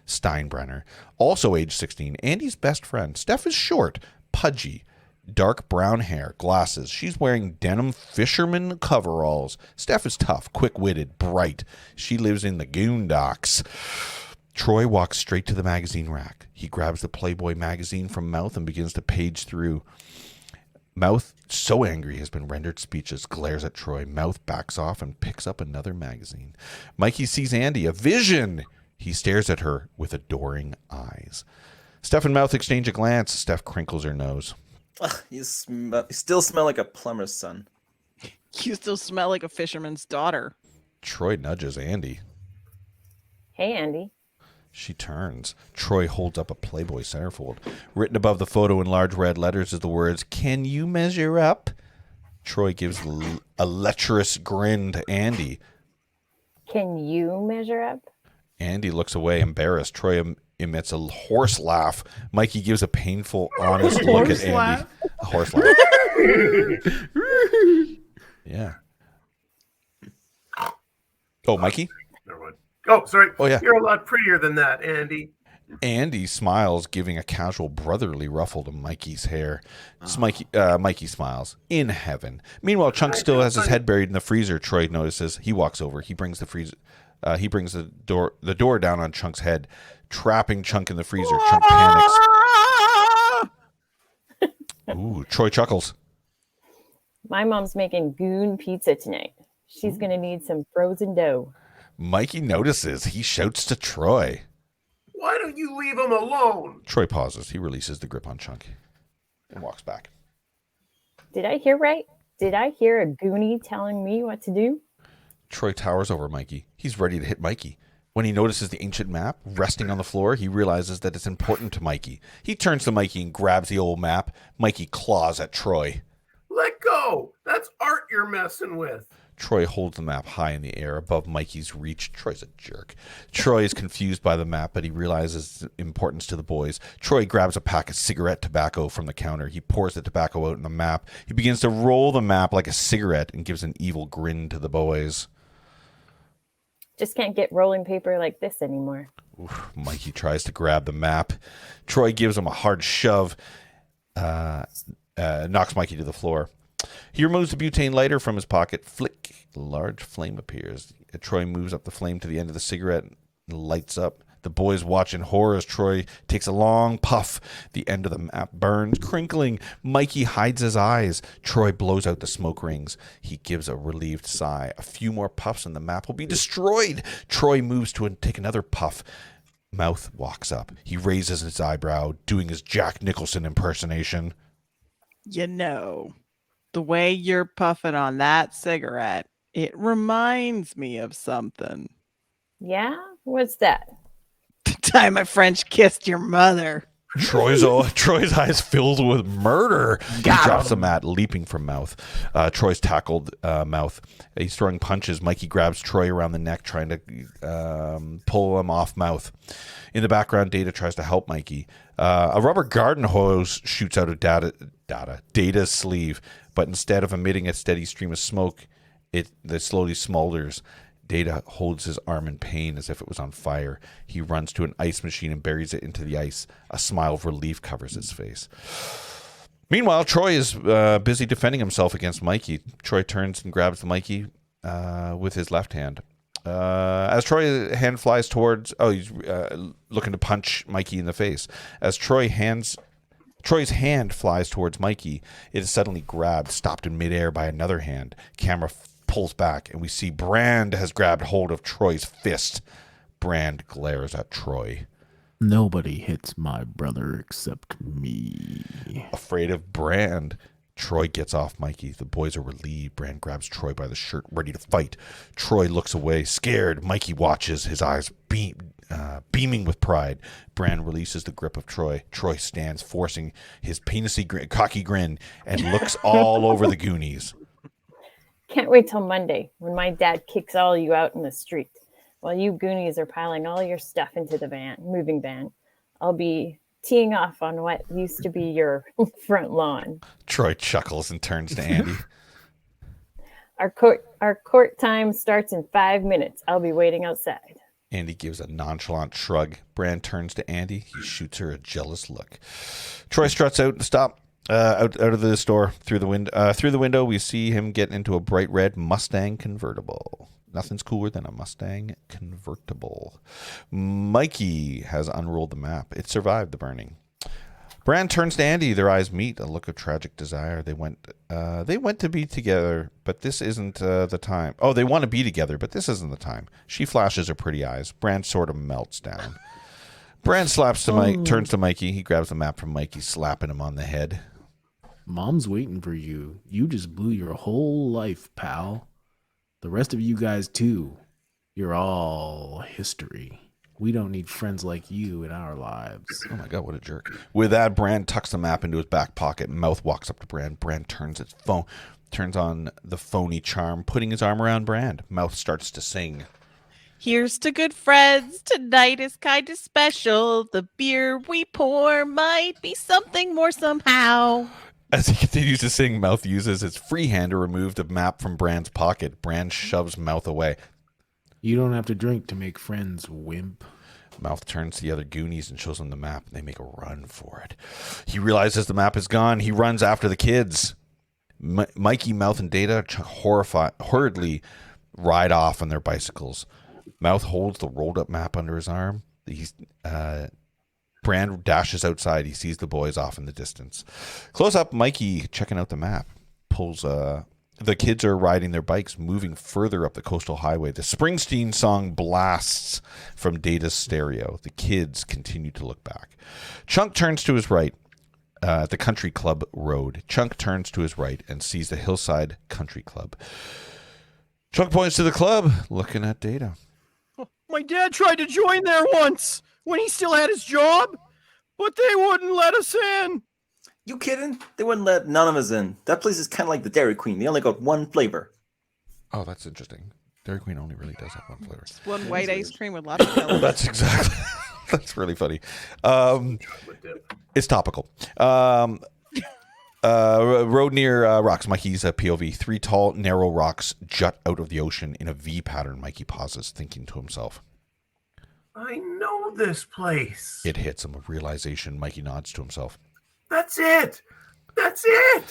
Steinbrenner, also age 16, Andy's best friend. Steph is short, pudgy, dark brown hair, glasses. She's wearing denim fisherman coveralls. Steph is tough, quick-witted, bright. She lives in the Goondocks. Troy walks straight to the magazine rack. He grabs the Playboy magazine from Mouth and begins to page through. Mouth, so angry, has been rendered speechless, glares at Troy. Mouth backs off and picks up another magazine. Mikey sees Andy, a vision. He stares at her with adoring eyes. Steph and Mouth exchange a glance. Steph crinkles her nose. Ugh, you still smell like a plumber's son. You still smell like a fisherman's daughter. Troy nudges Andy. Hey, Andy. She turns. Troy holds up a Playboy centerfold. Written above the photo in large red letters is the words, "Can you measure up?" Troy gives a lecherous grin to Andy. Can you measure up? Andy looks away, embarrassed. Troy emits a horse laugh. Mikey gives a painful, honest look at Andy. A horse laugh. Yeah. Oh, Mikey? Never mind. Oh, sorry. Oh, yeah. You're a lot prettier than that, Andy. Andy smiles, giving a casual brotherly ruffle to Mikey's hair. Mikey smiles. In heaven. Meanwhile, Chunk still has his head buried in the freezer. Troy notices. He walks over. He brings the freezer. He brings the door down on Chunk's head, trapping Chunk in the freezer. Chunk panics. Ooh, Troy chuckles. My mom's making goon pizza tonight. She's going to need some frozen dough. Mikey notices. He shouts to Troy. Why don't you leave him alone? Troy pauses. He releases the grip on Chunk and walks back. Did I hear right? Did I hear a Goonie telling me what to do? Troy towers over Mikey. He's ready to hit Mikey. When he notices the ancient map resting on the floor, he realizes that it's important to Mikey. He turns to Mikey and grabs the old map. Mikey claws at Troy. Let go! That's art you're messing with. Troy holds the map high in the air above Mikey's reach. Troy's a jerk. Troy is confused by the map, but he realizes its importance to the boys. Troy grabs a pack of cigarette tobacco from the counter. He pours the tobacco out in the map. He begins to roll the map like a cigarette and gives an evil grin to the boys. Just can't get rolling paper like this anymore. Oof, Mikey tries to grab the map. Troy gives him a hard shove, knocks Mikey to the floor. He removes the butane lighter from his pocket. Flick. A large flame appears. Troy moves up the flame to the end of the cigarette and lights up. The boys watch in horror as Troy takes a long puff. The end of the map burns, crinkling. Mikey hides his eyes. Troy blows out the smoke rings. He gives a relieved sigh. A few more puffs and the map will be destroyed. Troy moves to take another puff. Mouth walks up. He raises his eyebrow, doing his Jack Nicholson impersonation. You know, the way you're puffing on that cigarette, it reminds me of something. Yeah? What's that? The time I French kissed your mother. Troy's eyes filled with murder. He drops the mat, leaping from Mouth. Troy's tackled Mouth. He's throwing punches. Mikey grabs Troy around the neck, trying to pull him off Mouth. In the background, Data tries to help Mikey. A rubber garden hose shoots out of Data's sleeve, but instead of emitting a steady stream of smoke, it slowly smolders. Data holds his arm in pain as if it was on fire. He runs to an ice machine and buries it into the ice. A smile of relief covers his face. Meanwhile, Troy is busy defending himself against Mikey. Troy turns and grabs Mikey with his left hand. As Troy's hand flies towards... he's looking to punch Mikey in the face. As Troy's hand flies towards Mikey, it is suddenly grabbed, stopped in midair by another hand. Camera pulls back, and we see Brand has grabbed hold of Troy's fist. Brand glares at Troy. Nobody hits my brother except me. Afraid of Brand, Troy gets off Mikey. The boys are relieved. Brand grabs Troy by the shirt, ready to fight. Troy looks away, scared. Mikey watches, his eyes beaming with pride. Brand releases the grip of Troy. Troy stands, forcing his cocky grin, and looks all over the Goonies. Can't wait till Monday when my dad kicks all you out in the street while you Goonies are piling all your stuff into the moving van. I'll be teeing off on what used to be your front lawn. Troy chuckles and turns to Andy. Our court time starts in 5 minutes. I'll be waiting outside. Andy gives a nonchalant shrug. Brand turns to Andy. He shoots her a jealous look. Troy struts out and stops. Out of the store through the window, we see him get into a bright red Mustang convertible. Nothing's cooler than a Mustang convertible. Mikey has unrolled the map. It survived the burning. Brand turns to Andy. Their eyes meet. A look of tragic desire. They went to be together, but this isn't the time. Oh, they want to be together, but this isn't the time. She flashes her pretty eyes. Brand sort of melts down. Brand turns to Mikey. He grabs the map from Mikey, slapping him on the head. Mom's waiting for you. You just blew your whole life, pal. The rest of you guys, too. You're all history. We don't need friends like you in our lives. Oh my God, what a jerk. With that, Brand tucks the map into his back pocket. Mouth walks up to Brand. Brand turns on the phony charm, putting his arm around Brand. Mouth starts to sing. Here's to good friends. Tonight is kind of special. The beer we pour might be something more somehow. As he continues to sing, Mouth uses his free hand to remove the map from Brand's pocket. Brand shoves Mouth away. You don't have to drink to make friends, wimp. Mouth turns to the other Goonies and shows them the map. They make a run for it. He realizes the map is gone. He runs after the kids. Mikey, Mouth, and Data hurriedly ride off on their bicycles. Mouth holds the rolled up map under his arm. Brand dashes outside. He sees the boys off in the distance. Close up, Mikey checking out the map. The kids are riding their bikes, moving further up the coastal highway. The Springsteen song blasts from Data's stereo. The kids continue to look back. Chunk turns to his right at the Country Club Road. Chunk turns to his right and sees the Hillside Country Club. Chunk points to the club, looking at Data. My dad tried to join there once when he still had his job, but they wouldn't let us in. You kidding? They wouldn't let none of us in. That place is kind of like the Dairy Queen. They only got one flavor. Oh, that's interesting. Dairy Queen only really does have one flavor. Just one white ice cream with lots of fillers. That's exactly. That's really funny. It's topical. Road near rocks. Mikey's POV. 3 tall, narrow rocks jut out of the ocean in a V pattern. Mikey pauses, thinking to himself. I know this place. It hits him with realization. Mikey nods to himself. That's it. That's it.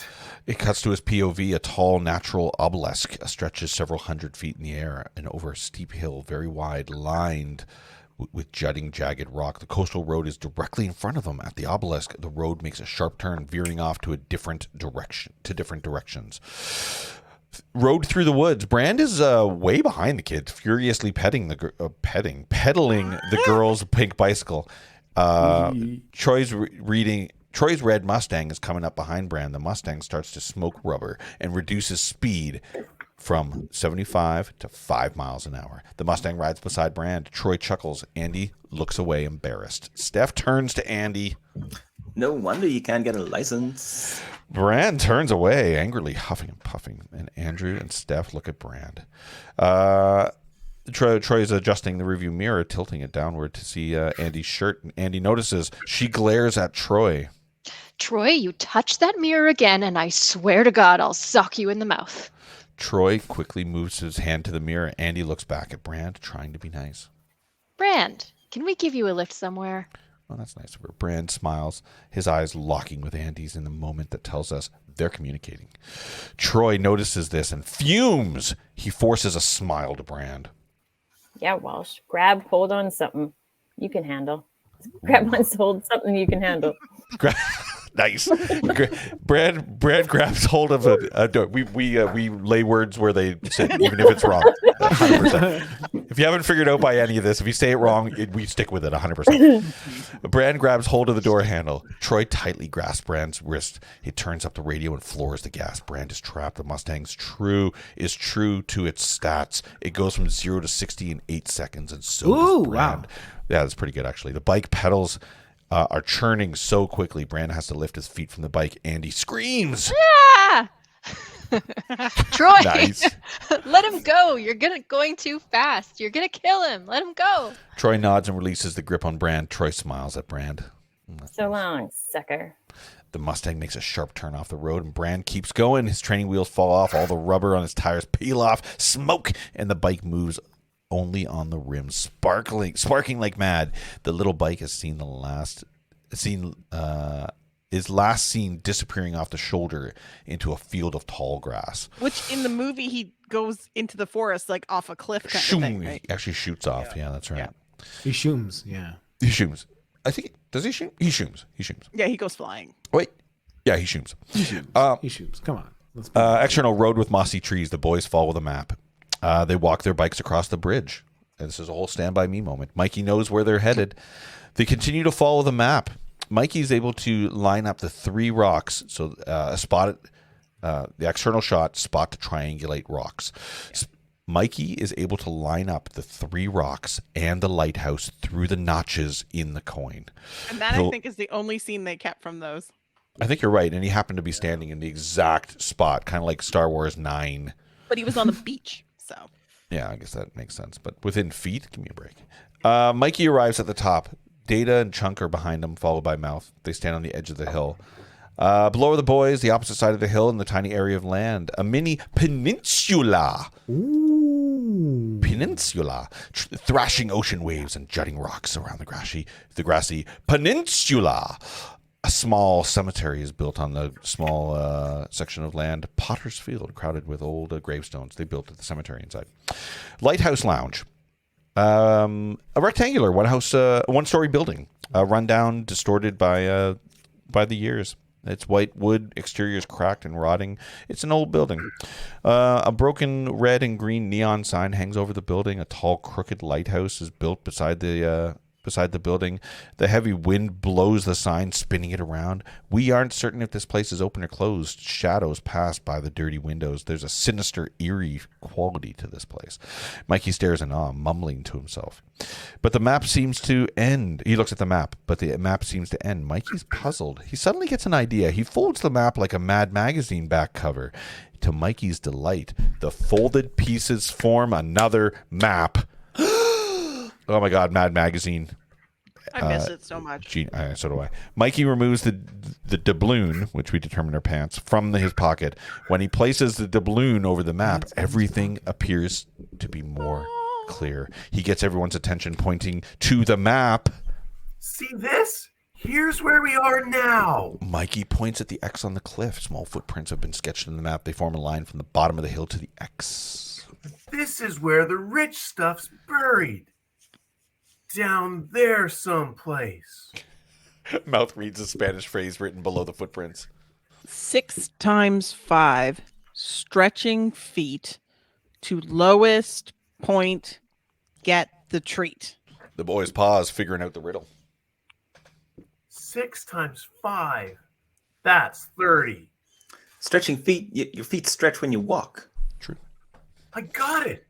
It cuts to his POV. A tall, natural obelisk stretches several hundred feet in the air and over a steep hill, very wide, lined with jutting, jagged rock. The coastal road is directly in front of him. At the obelisk, the road makes a sharp turn, veering off to different directions. Road through the woods. Brand is way behind the kids, furiously pedaling the girl's pink bicycle. Troy's red Mustang is coming up behind Brand. The Mustang starts to smoke rubber and reduces speed from 75 to 5 miles an hour. The Mustang rides beside Brand. Troy chuckles. Andy looks away, embarrassed. Steph turns to Andy. No wonder you can't get a license. Brand turns away, angrily huffing and puffing. And Andrew and Steph look at Brand. Troy is adjusting the rearview mirror, tilting it downward to see Andy's shirt. And Andy notices. She glares at Troy. Troy, you touch that mirror again, and I swear to God, I'll sock you in the mouth. Troy quickly moves his hand to the mirror. Andy looks back at Brand, trying to be nice. Brand, can we give you a lift somewhere? Oh, that's nice of her. Brand smiles, his eyes locking with Andy's in the moment that tells us they're communicating. Troy notices this and fumes. He forces a smile to Brand. Yeah, Walsh. Grab hold on something you can handle. Grab on hold something you can handle. Nice. Brad grabs hold of a door. We lay words where they sit, even if it's wrong. 100%. If you haven't figured out by any of this, if you say it wrong, we stick with it 100%. Brand grabs hold of the door handle. Troy tightly grasps Brand's wrist. He turns up the radio and floors the gas. Brand is trapped. The Mustang's true to its stats. It goes from 0 to 60 in 8 seconds, and so does Brand. Wow. Yeah, that's pretty good, actually. The bike pedals are churning so quickly. Brand has to lift his feet from the bike. Andy screams. Yeah! Troy, nice. Let him go. You're going too fast. You're going to kill him. Let him go. Troy nods and releases the grip on Brand. Troy smiles at Brand. So long, sucker. The Mustang makes a sharp turn off the road, and Brand keeps going. His training wheels fall off. All the rubber on his tires peel off. Smoke, and the bike moves only on the rim, sparking like mad. The little bike is last seen disappearing off the shoulder into a field of tall grass. Which in the movie he goes into the forest like off a cliff kind of thing, right? He actually shoots off. Yeah, that's right. Yeah. He shooms. Yeah. He shooms. I think. Does he shoot? He shooms. Yeah, he goes flying. Wait. Yeah, he shooms. He shooms. Come on. External road with mossy trees. The boys follow the map. They walk their bikes across the bridge. And this is a whole Stand By Me moment. Mikey knows where they're headed. They continue to follow the map. Mikey's able to line up the 3 rocks. So the external shot, spot to triangulate rocks. Mikey is able to line up the 3 rocks and the lighthouse through the notches in the coin. And that, I think, is the only scene they kept from those. I think you're right. And he happened to be standing in the exact spot, kind of like Star Wars 9. But he was on the beach, so. Yeah, I guess that makes sense. But within feet, give me a break. Mikey arrives at the top. Data and Chunk are behind him, followed by Mouth. They stand on the edge of the hill. Below are the boys, the opposite side of the hill, in the tiny area of land. A mini peninsula. Ooh. Peninsula. Thrashing ocean waves and jutting rocks around the grassy peninsula. A small cemetery is built on the small section of land. Potter's Field, crowded with old gravestones. They built at the cemetery inside. Lighthouse Lounge. A rectangular one-story building. Run down, distorted by the years. Its white wood exterior is cracked and rotting. It's an old building. A broken red and green neon sign hangs over the building. A tall, crooked lighthouse is built beside the beside the building. The heavy wind blows the sign, spinning it around. We aren't certain if this place is open or closed. Shadows pass by the dirty windows. There's a sinister, eerie quality to this place. Mikey stares in awe, mumbling to himself. But the map seems to end. He looks at the map, but the map seems to end. Mikey's puzzled. He suddenly gets an idea. He folds the map like a Mad Magazine back cover. To Mikey's delight, the folded pieces form another map. Oh my God, Mad Magazine. I miss it so much. So do I. Mikey removes the doubloon, which we determine are pants, from his pocket. When he places the doubloon over the map, everything appears to be more clear. He gets everyone's attention, pointing to the map. See this? Here's where we are now. Mikey points at the X on the cliff. Small footprints have been sketched in the map. They form a line from the bottom of the hill to the X. This is where the rich stuff's buried. Down there someplace. Mouth reads a Spanish phrase written below the footprints. 6 times 5 stretching feet to lowest point, get the treat. The boys pause, figuring out the riddle. 6 times 5. That's 30. Stretching feet, your feet stretch when you walk. True. I got it.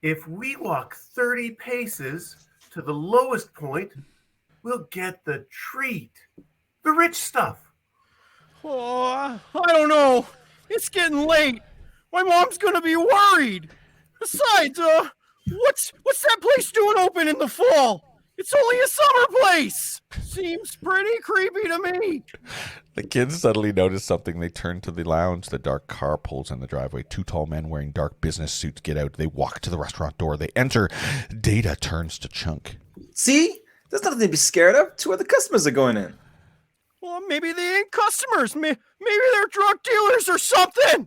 If we walk 30 paces to the lowest point, we'll get the treat. The rich stuff. Oh, I don't know. It's getting late. My mom's gonna be worried. Besides, what's that place doing open in the fall? It's only a summer place. Seems pretty creepy to me. The kids suddenly notice something. They turn to the lounge. The dark car pulls in the driveway. 2 tall men wearing dark business suits get out. They walk to the restaurant door. They enter. Data turns to Chunk. See? There's nothing to be scared of. 2 other customers are going in. Well, maybe they ain't customers. Maybe they're drug dealers or something.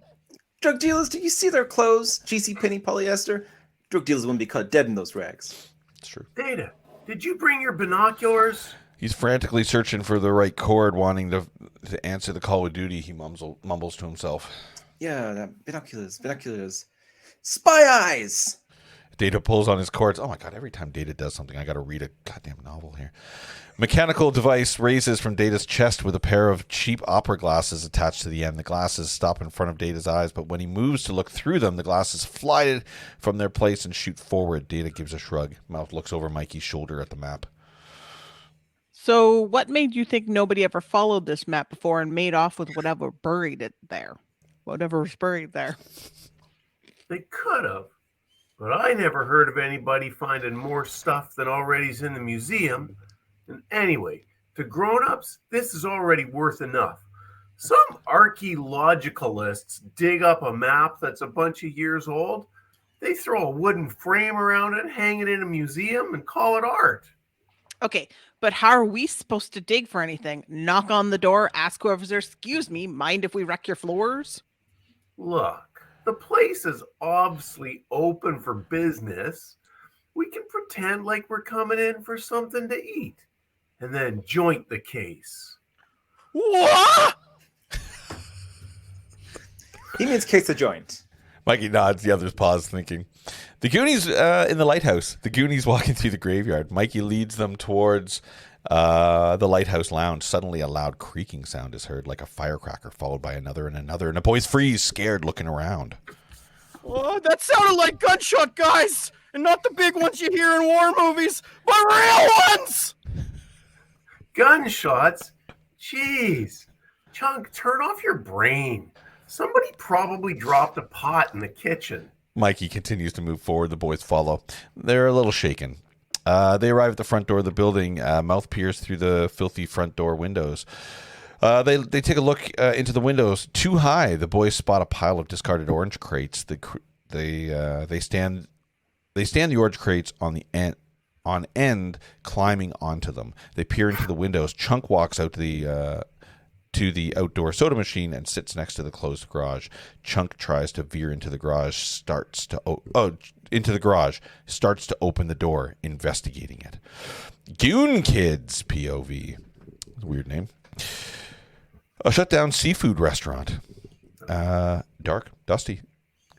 Drug dealers, do you see their clothes? GCPenney polyester? Drug dealers wouldn't be caught dead in those rags. It's true. Data, did you bring your binoculars? He's frantically searching for the right chord, wanting to answer the call of duty. He mumbles to himself. Yeah, binoculars. Spy eyes! Data pulls on his cords. Oh my God, every time Data does something, I got to read a goddamn novel here. Mechanical device raises from Data's chest with a pair of cheap opera glasses attached to the end. The glasses stop in front of Data's eyes, but when he moves to look through them, the glasses fly from their place and shoot forward. Data gives a shrug. Mouth looks over Mikey's shoulder at the map. So what made you think nobody ever followed this map before and made off with whatever buried it there? Whatever was buried there. They could have, but I never heard of anybody finding more stuff than already's in the museum. And anyway, to grown-ups, this is already worth enough. Some archaeologicalists dig up a map that's a bunch of years old. They throw a wooden frame around it, hang it in a museum, and call it art. Okay, but how are we supposed to dig for anything? Knock on the door, ask whoever's there, excuse me, mind if we wreck your floors? Look, the place is obviously open for business. We can pretend like we're coming in for something to eat, and then joint the case. What? He means case the joint. Mikey nods. The others pause, thinking. The Goonies in the lighthouse. The Goonies walking through the graveyard. Mikey leads them towards the lighthouse lounge. Suddenly, a loud creaking sound is heard, like a firecracker, followed by another and another. And the boys freeze, scared, looking around. Oh, that sounded like gunshot guys, and not the big ones you hear in war movies, but real ones. Gunshots? Jeez. Chunk, turn off your brain. Somebody probably dropped a pot in the kitchen. Mikey continues to move forward. The boys follow. They're a little shaken. They arrive at the front door of the building. Mouth peers through the filthy front door windows. They take a look into the windows. Too high. The boys spot a pile of discarded orange crates. They stand the orange crates on end, climbing onto them. They peer into the windows. Chunk walks out to the outdoor soda machine and sits next to the closed garage. Chunk tries to veer into the garage, starts to open the door, investigating it. Goon Kids POV. Weird name. A shut-down seafood restaurant. Dark, dusty,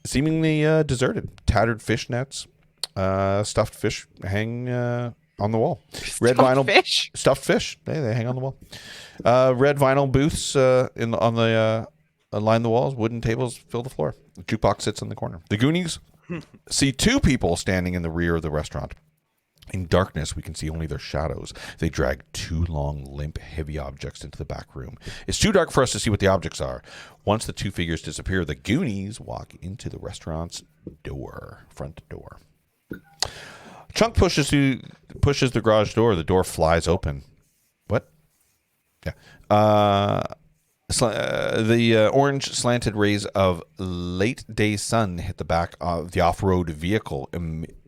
seemingly deserted. Tattered fish nets, stuffed fish hang on the wall. Red Stuffed vinyl fish. stuffed fish. They hang on the wall. Red vinyl booths line the walls. Wooden tables fill the floor. The jukebox sits in the corner. The Goonies see two people standing in the rear of the restaurant. In darkness, we can see only their shadows. They drag two long, limp, heavy objects into the back room. It's too dark for us to see what the objects are. Once the two figures disappear, the Goonies walk into the restaurant's front door. Chunk pushes the garage door. The door flies open. What? Yeah. The orange slanted rays of late day sun hit the back of the off-road vehicle,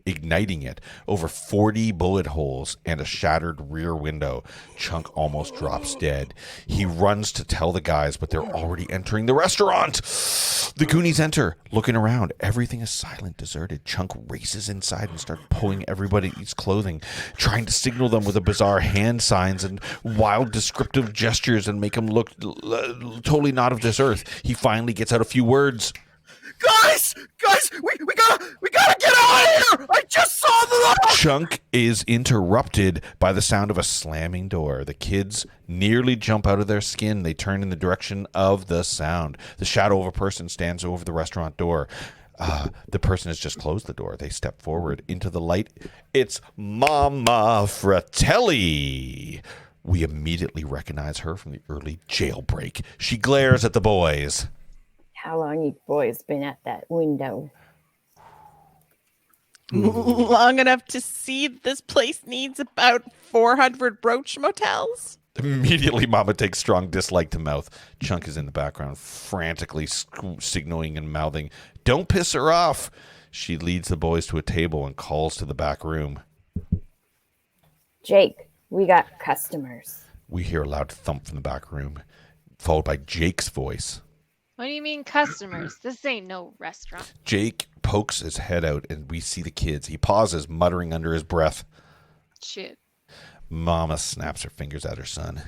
igniting it. Over 40 bullet holes and a shattered rear window. Chunk almost drops dead. He runs to tell the guys, but they're already entering the restaurant. The Goonies enter, looking around. Everything is silent, deserted. Chunk races inside and starts pulling everybody's clothing, trying to signal them with a bizarre hand signs and wild descriptive gestures and make them look totally not of this earth. He finally gets out a few words. Guys, we gotta get out of here! I just saw the... Chunk is interrupted by the sound of a slamming door. The kids nearly jump out of their skin. They turn in the direction of the sound. The shadow of a person stands over the restaurant door. The person has just closed the door. They step forward into the light. It's Mama Fratelli. We immediately recognize her from the early jailbreak. She glares at the boys. How long you boys been at that window? Long enough to see this place needs about 400 brooch motels. Immediately, Mama takes strong dislike to mouth. Chunk is in the background, frantically signaling and mouthing, "Don't piss her off." She leads the boys to a table and calls to the back room. Jake, we got customers. We hear a loud thump from the back room, followed by Jake's voice. What do you mean customers? This ain't no restaurant. Jake pokes his head out and we see the kids. He pauses, muttering under his breath. Shit. Mama snaps her fingers at her son.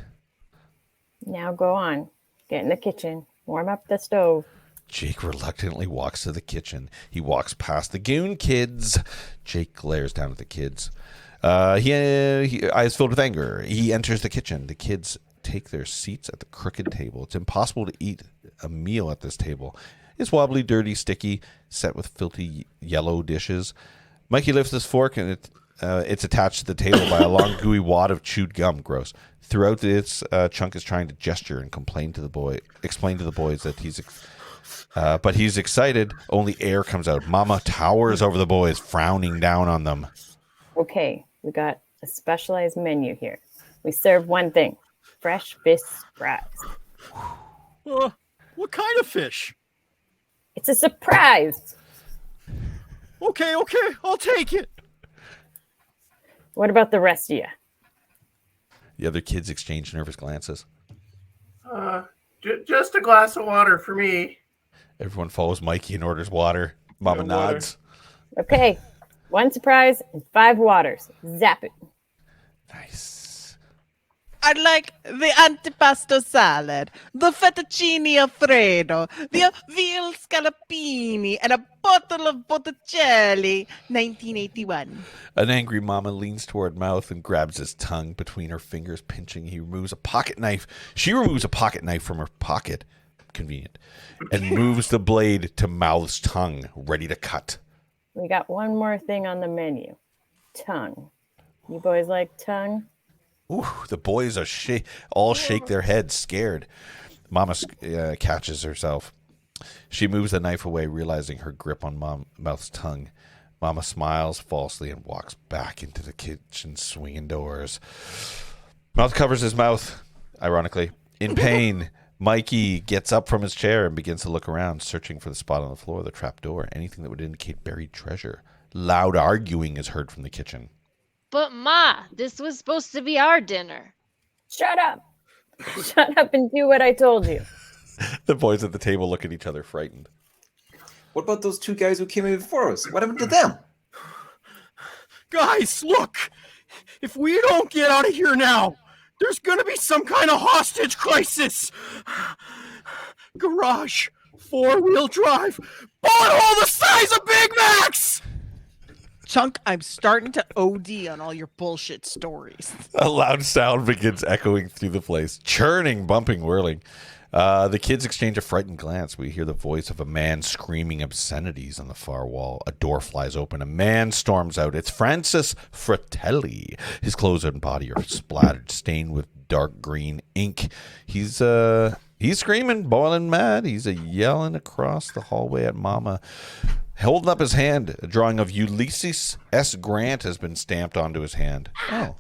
Now go on. Get in the kitchen. Warm up the stove. Jake reluctantly walks to the kitchen. He walks past the Goon kids. Jake glares down at the kids. He eyes filled with anger. He enters the kitchen. The kids take their seats at the crooked table. It's impossible to eat a meal at this table. It's wobbly, dirty, sticky, set with filthy yellow dishes. Mikey lifts his fork and it's attached to the table by a long gooey wad of chewed gum. Gross. Throughout this, Chunk is trying to gesture and explain to the boys that but he's excited. Only air comes out. Mama towers over the boys, frowning down on them. Okay, we got a specialized menu here. We serve one thing. Fresh fish fries. What kind of fish? It's a surprise. Okay, I'll take it. What about the rest of you? The other kids exchange nervous glances. Just a glass of water for me. Everyone follows Mikey and orders water. Mama nods. Okay, one surprise and 5 waters. Zap it. Nice. I'd like the antipasto salad, the fettuccine alfredo, the veal scallopini, and a bottle of Botticelli, 1981. An angry Mama leans toward Mouth and grabs his tongue between her fingers, pinching. He removes a pocket knife. She removes a pocket knife from her pocket. Convenient. And moves the blade to Mouth's tongue, ready to cut. We got one more thing on the menu. Tongue. You boys like tongue? Ooh, the boys are all shake their heads, scared. Mama catches herself. She moves the knife away, realizing her grip on Mouth's tongue. Mama smiles falsely and walks back into the kitchen, swinging doors. Mouth covers his mouth, ironically. In pain, Mikey gets up from his chair and begins to look around, searching for the spot on the floor, the trap door, anything that would indicate buried treasure. Loud arguing is heard from the kitchen. But Ma, this was supposed to be our dinner. Shut up. Shut up and do what I told you. The boys at the table look at each other, frightened. What about those 2 guys who came in before us? What happened to them? Guys, look! If we don't get out of here now, there's gonna be some kind of hostage crisis! Garage, 4-wheel drive, butthole the size of Big Macs! Chunk, I'm starting to OD on all your bullshit stories. A loud sound begins echoing through the place, churning, bumping, whirling. The kids exchange a frightened glance. We hear the voice of a man screaming obscenities on the far wall. A door flies open. A man storms out. It's Francis Fratelli. His clothes and body are splattered, stained with dark green ink. He's screaming, boiling mad. He's yelling across the hallway at Mama. Holding up his hand, a drawing of Ulysses S. Grant has been stamped onto his hand. Oh.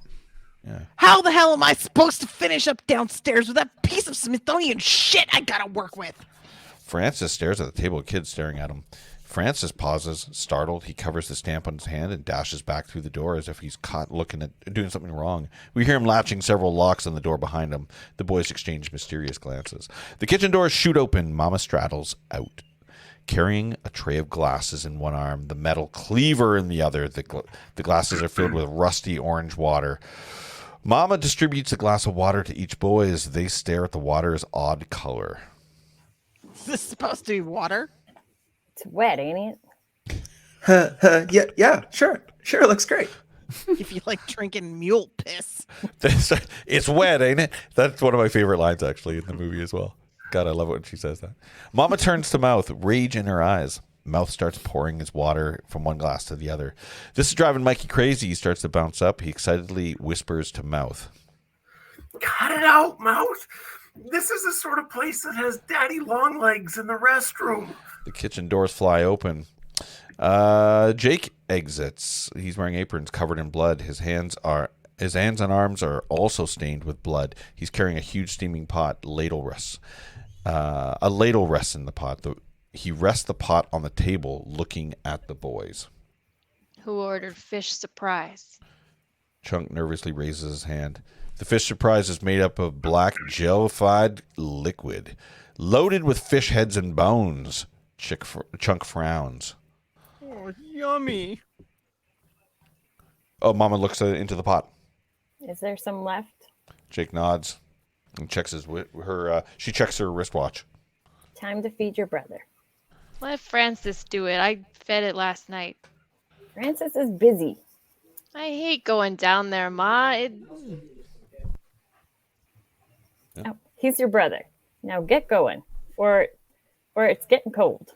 Yeah. How the hell am I supposed to finish up downstairs with that piece of Smithsonian shit I gotta work with? Francis stares at the table of kids staring at him. Francis pauses, startled. He covers the stamp on his hand and dashes back through the door as if he's caught doing something wrong. We hear him latching several locks on the door behind him. The boys exchange mysterious glances. The kitchen doors shoot open. Mama straddles out, carrying a tray of glasses in one arm, the metal cleaver in the other. The glasses are filled with rusty orange water. Mama distributes a glass of water to each boy as they stare at the water's odd color. Is this supposed to be water? It's wet, ain't it? Yeah, sure, looks great. If you like drinking mule piss. It's wet, ain't it? That's one of my favorite lines, actually, in the movie as well. God, I love it when she says that. Mama turns to Mouth, rage in her eyes. Mouth starts pouring his water from one glass to the other. This is driving Mikey crazy. He starts to bounce up. He excitedly whispers to Mouth. Cut it out, Mouth. This is the sort of place that has Daddy Longlegs in the restroom. The kitchen doors fly open. Jake exits. He's wearing aprons covered in blood. His hands and arms are also stained with blood. He's carrying a huge steaming pot. A ladle rests in the pot. He rests the pot on the table, looking at the boys. Who ordered fish surprise? Chunk nervously raises his hand. The fish surprise is made up of black jellified liquid, loaded with fish heads and bones. Chunk frowns. Oh, yummy. Oh, Mama looks into the pot. Is there some left? Jake nods and checks she checks her wristwatch. Time to feed your brother. Let Francis do it. I fed it last night. Francis is busy. I hate going down there, Ma. Oh, he's your brother. Now get going, or it's getting cold.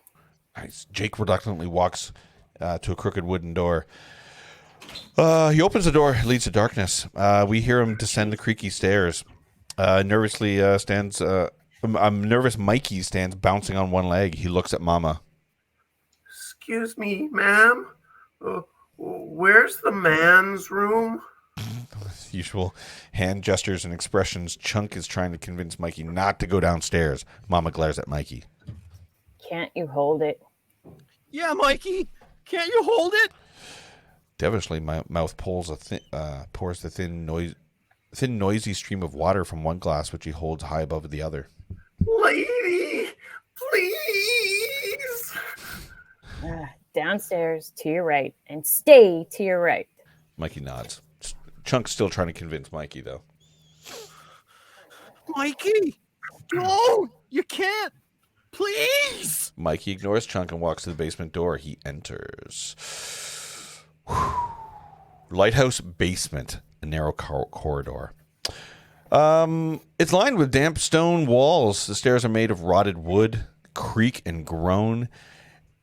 Nice. Jake reluctantly walks to a crooked wooden door. He opens the door, leads to darkness. We hear him descend the creaky stairs. Nervous Mikey stands bouncing on one leg. He looks at Mama. Excuse me, ma'am. Where's the man's room? Usual hand gestures and expressions. Chunk is trying to convince Mikey not to go downstairs. Mama glares at Mikey. Can't you hold it? Yeah, Mikey. Can't you hold it? Devilishly, Mouth pours the thin, noisy stream of water from one glass, which he holds high above the other. Lady, please. Downstairs to your right, and stay to your right. Mikey nods. Chunk's still trying to convince Mikey, though. Mikey, no, you can't. Please. Mikey ignores Chunk and walks to the basement door. He enters. Lighthouse basement, a narrow corridor. It's lined with damp stone walls. The stairs are made of rotted wood, creak and groan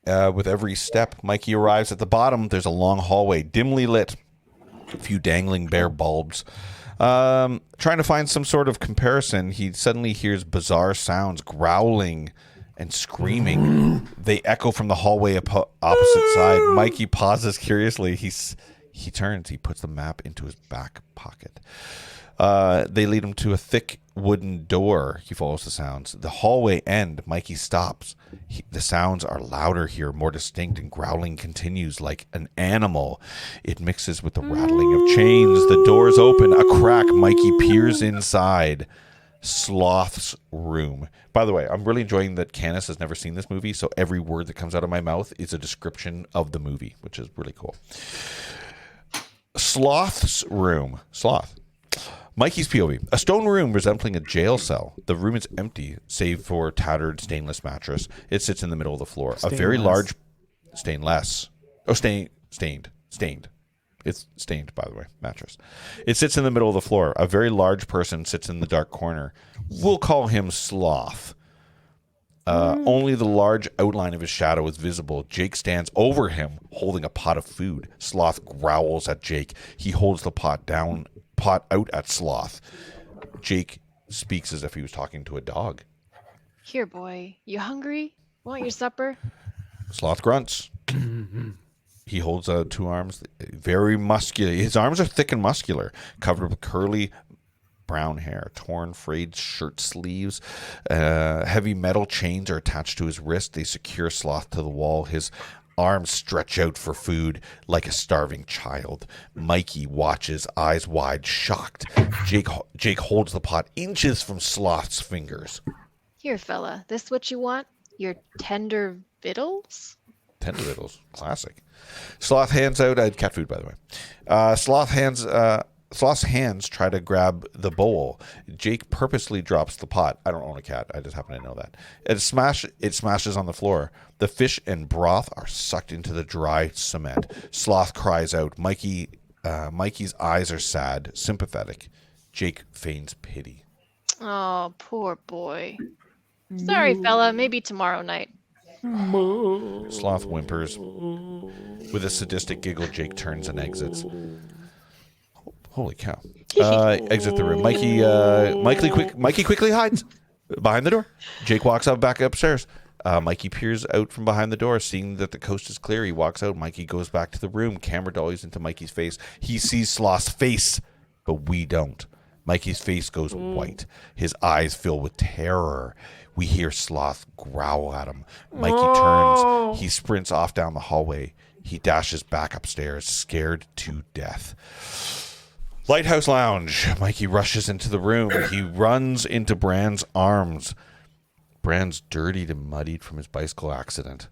with every step. Mikey arrives at the bottom. There's a long hallway, dimly lit. A few dangling bare bulbs. Trying to find some sort of comparison, he suddenly hears bizarre sounds, growling and screaming. They echo from the hallway opposite side. Mikey pauses curiously. He turns. He puts the map into his back pocket. They lead him to a thick wooden door. He follows the sounds. The hallway end. Mikey stops. The sounds are louder here, more distinct, and growling continues like an animal. It mixes with the rattling of chains. The doors open. A crack. Mikey peers inside. Sloth's room. By the way, I'm really enjoying that Canis has never seen this movie, so every word that comes out of my mouth is a description of the movie, which is really cool. Sloth's room. Sloth. Mikey's POV. A stone room resembling a jail cell. The room is empty, save for tattered stainless mattress. It sits in the middle of the floor. A very large... Stainless. Oh, stained. Stained. It's stained, by the way, mattress. It sits in the middle of the floor. A very large person sits in the dark corner. We'll call him Sloth. Only the large outline of his shadow is visible. Jake stands over him, holding a pot of food. Sloth growls at Jake. He holds the pot out at Sloth. Jake speaks as if he was talking to a dog. Here, boy. You hungry? Want your supper? Sloth grunts. He holds out 2 arms, very muscular. His arms are thick and muscular, covered with curly brown hair, torn, frayed shirt sleeves. Heavy metal chains are attached to his wrist. They secure Sloth to the wall. His arms stretch out for food like a starving child. Mikey watches, eyes wide, shocked. Jake holds the pot inches from Sloth's fingers. Here, fella. This what you want? Your tender victuals? Tender victuals, classic. Sloth hands out cat food, by the way. Sloth's hands try to grab the bowl. Jake purposely drops the pot. I don't own a cat. I just happen to know that. It smashes on the floor. The fish and broth are sucked into the dry cement. Sloth cries out. Mikey's eyes are sad, sympathetic. Jake feigns pity. Oh, poor boy. Sorry, fella. Maybe tomorrow night. Sloth whimpers. With a sadistic giggle, Jake turns and exits. Holy cow. Exit the room. Mikey quickly hides behind the door. Jake walks back upstairs. Mikey peers out from behind the door. Seeing that the coast is clear, he walks out. Mikey goes back to the room. Camera dollies into Mikey's face. He sees Sloth's face, but we don't. Mikey's face goes white. His eyes fill with terror. We hear Sloth growl at him. Mikey turns. He sprints off down the hallway. He dashes back upstairs, scared to death. Lighthouse Lounge. Mikey rushes into the room. He runs into Bran's arms. Bran's dirtied and muddied from his bicycle accident.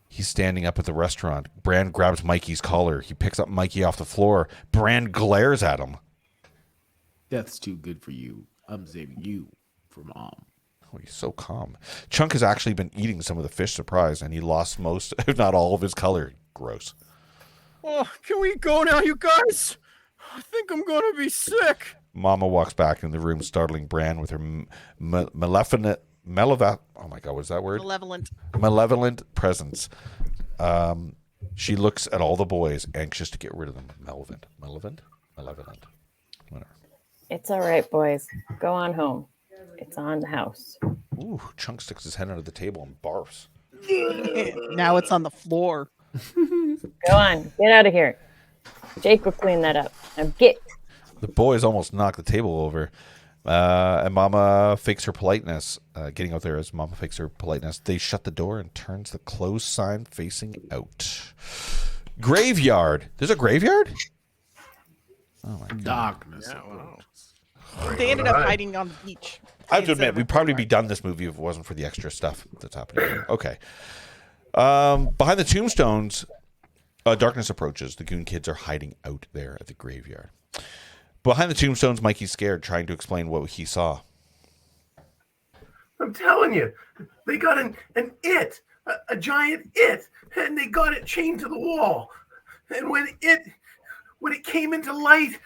He's standing up at the restaurant. Bran grabs Mikey's collar. He picks up Mikey off the floor. Bran glares at him. Death's too good for you. I'm saving you from Mom. Oh, he's so calm. Chunk has actually been eating some of the fish surprise, and he lost most, if not all, of his color. Gross. Oh, can we go now, you guys? I think I'm going to be sick. Mama walks back in the room, startling Bran with her malevolent presence. She looks at all the boys, anxious to get rid of them. Malevolent? Whatever. It's all right, boys. Go on home. It's on the house. Ooh, Chunk sticks his head under the table and barfs. Now it's on the floor. Go on. Get out of here. Jake will clean that up. Now get. The boys almost knock the table over. And Mama fakes her politeness. Getting out there as Mama fakes her politeness. They shut the door and turns the closed sign facing out. Graveyard. There's a graveyard? Oh my God. Darkness. They ended up hiding on the beach. I have to admit, we'd probably be done this movie if it wasn't for the extra stuff that's happening here. Okay. Behind the tombstones, darkness approaches. The Goon Kids are hiding out there at the graveyard. Behind the tombstones, Mikey's scared, trying to explain what he saw. I'm telling you, they got an a giant it, and they got it chained to the wall. And when it came into light,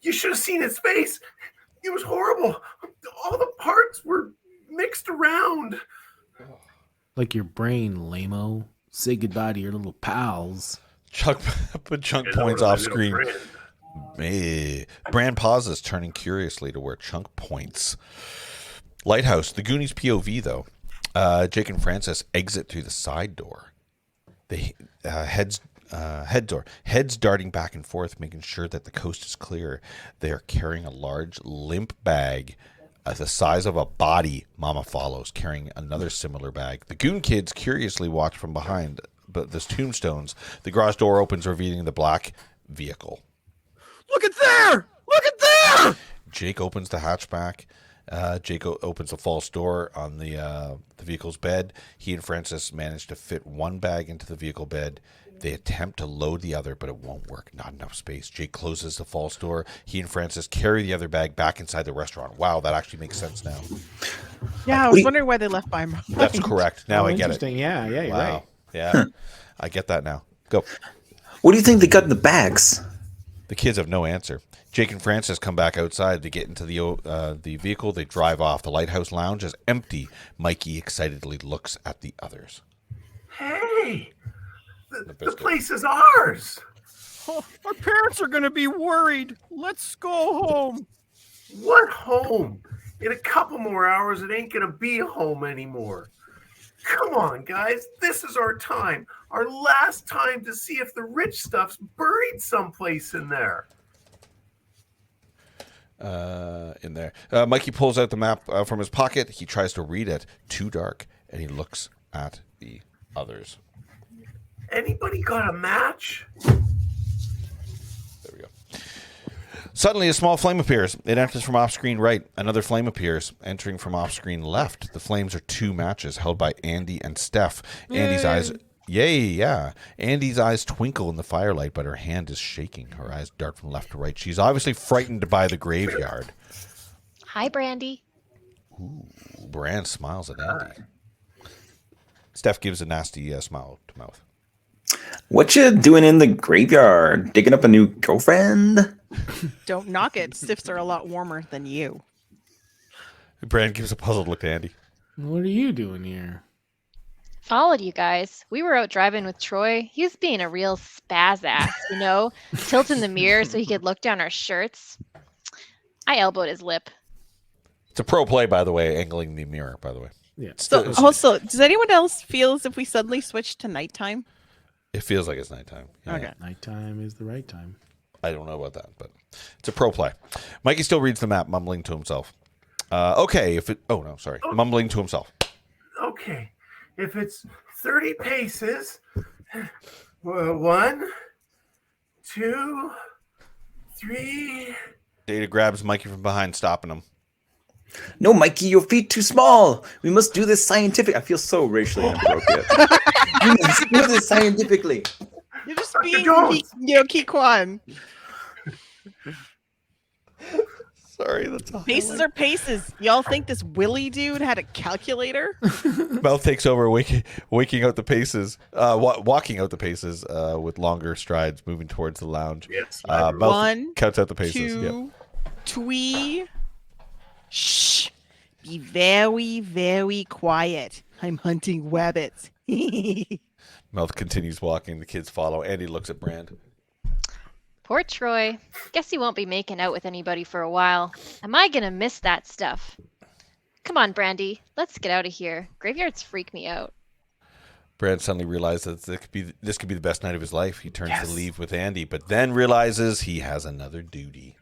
you should have seen his face. It was horrible. All the parts were mixed around. Like your brain, lame-o. Say goodbye to your little pals. Chunk points off screen. Bran pauses, turning curiously to where Chunk points. Lighthouse, the Goonies POV, though. Jake and Francis exit through the side door. The heads darting back and forth, making sure that the coast is clear. They are carrying a large, limp bag the size of a body. Mama follows, carrying another similar bag. The Goon Kids curiously watch from behind but the tombstones. The garage door opens, revealing the black vehicle. Look at there! Look at there! Jake opens the hatchback. Jake opens the false door on the vehicle's bed. He and Francis manage to fit one bag into the vehicle bed. They attempt to load the other, but it won't work. Not enough space. Jake closes the false door. He and Francis carry the other bag back inside the restaurant. Wow, that actually makes sense now. Yeah, I was wondering why they left by. That's correct. Now I get it. Interesting. Yeah, you're wow. right. Yeah. I get that now. Go. What do you think they got in the bags? The kids have no answer. Jake and Francis come back outside to get into the vehicle. They drive off. The lighthouse lounge is empty. Mikey excitedly looks at the others. Hey, the place is ours. Oh, our parents are going to be worried. Let's go home. What home? In a couple more hours, it ain't going to be a home anymore. Come on, guys. This is our time. Our last time to see if the rich stuff's buried someplace in there. Mikey pulls out the map from his pocket. He tries to read it. Too dark. And he looks at the others. Anybody got a match? There we go. Suddenly, a small flame appears. It enters from off-screen right. Another flame appears, entering from off-screen left. The flames are 2 matches held by Andy and Steph. Andy's eyes... Yay, yeah. Andy's eyes twinkle in the firelight, but her hand is shaking. Her eyes dart from left to right. She's obviously frightened by the graveyard. Hi, Brandy. Ooh, Bran smiles at Andy. Steph gives a nasty smile to mouth. What you doing in the graveyard? Digging up a new girlfriend? Don't knock it. Stiffs are a lot warmer than you. Bran gives a puzzled look to Andy. What are you doing here? Followed you guys. We were out driving with Troy. He was being a real spaz ass, you know, tilting the mirror so he could look down our shirts. I elbowed his lip. It's a pro play, by the way, angling the mirror, by the way. Yeah. So, also, does anyone else feel as if we suddenly switched to nighttime? It feels like it's nighttime. Yeah. Okay. Nighttime is the right time. I don't know about that, but it's a pro play. Mikey still reads the map, mumbling to himself. Mumbling to himself. Okay. If it's 30 paces, 1, 2, 3. Data grabs Mikey from behind, stopping him. No, Mikey, your feet too small. We must do this scientific. I feel so racially inappropriate. We must do this scientifically. You're just being Ki Kwan. Sorry, that's all. Paces are paces. Y'all think this Willy dude had a calculator? Mouth takes over, waking out the paces, walking out the paces with longer strides, moving towards the lounge. Yes. Mouth 1, counts out the paces. 2, 3. Shh. Be very, very quiet. I'm hunting rabbits. Mouth continues walking. The kids follow. Andy looks at Brand. Poor Troy. Guess he won't be making out with anybody for a while. Am I gonna miss that stuff? Come on, Brandy. Let's get out of here. Graveyards freak me out. Brand suddenly realizes that this could be the best night of his life. He turns to leave with Andy, but then realizes he has another duty.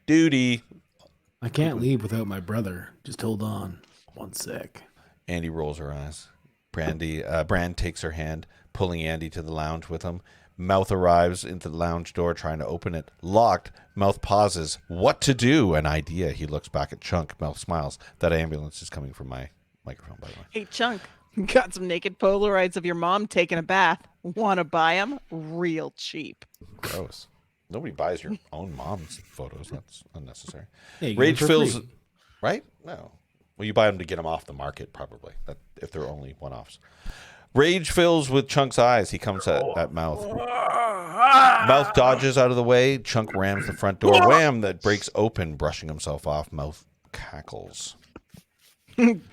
I can't leave without my brother. Just hold on. 1 sec. Andy rolls her eyes. Brand takes her hand, pulling Andy to the lounge with him. Mouth arrives into the lounge door, trying to open it. Locked. Mouth pauses. What to do? An idea. He looks back at Chunk. Mouth smiles. That ambulance is coming from my microphone, by the way. Hey, Chunk. Got some naked Polaroids of your mom taking a bath. Want to buy them? Real cheap. Gross. Nobody buys your own mom's photos. That's unnecessary. Yeah, Rage fills... Right? No. Well, you buy them to get them off the market, probably, if they're only one-offs. Rage fills with Chunk's eyes. He comes at Mouth. Mouth dodges out of the way. Chunk rams the front door. Wham! That breaks open, brushing himself off. Mouth cackles.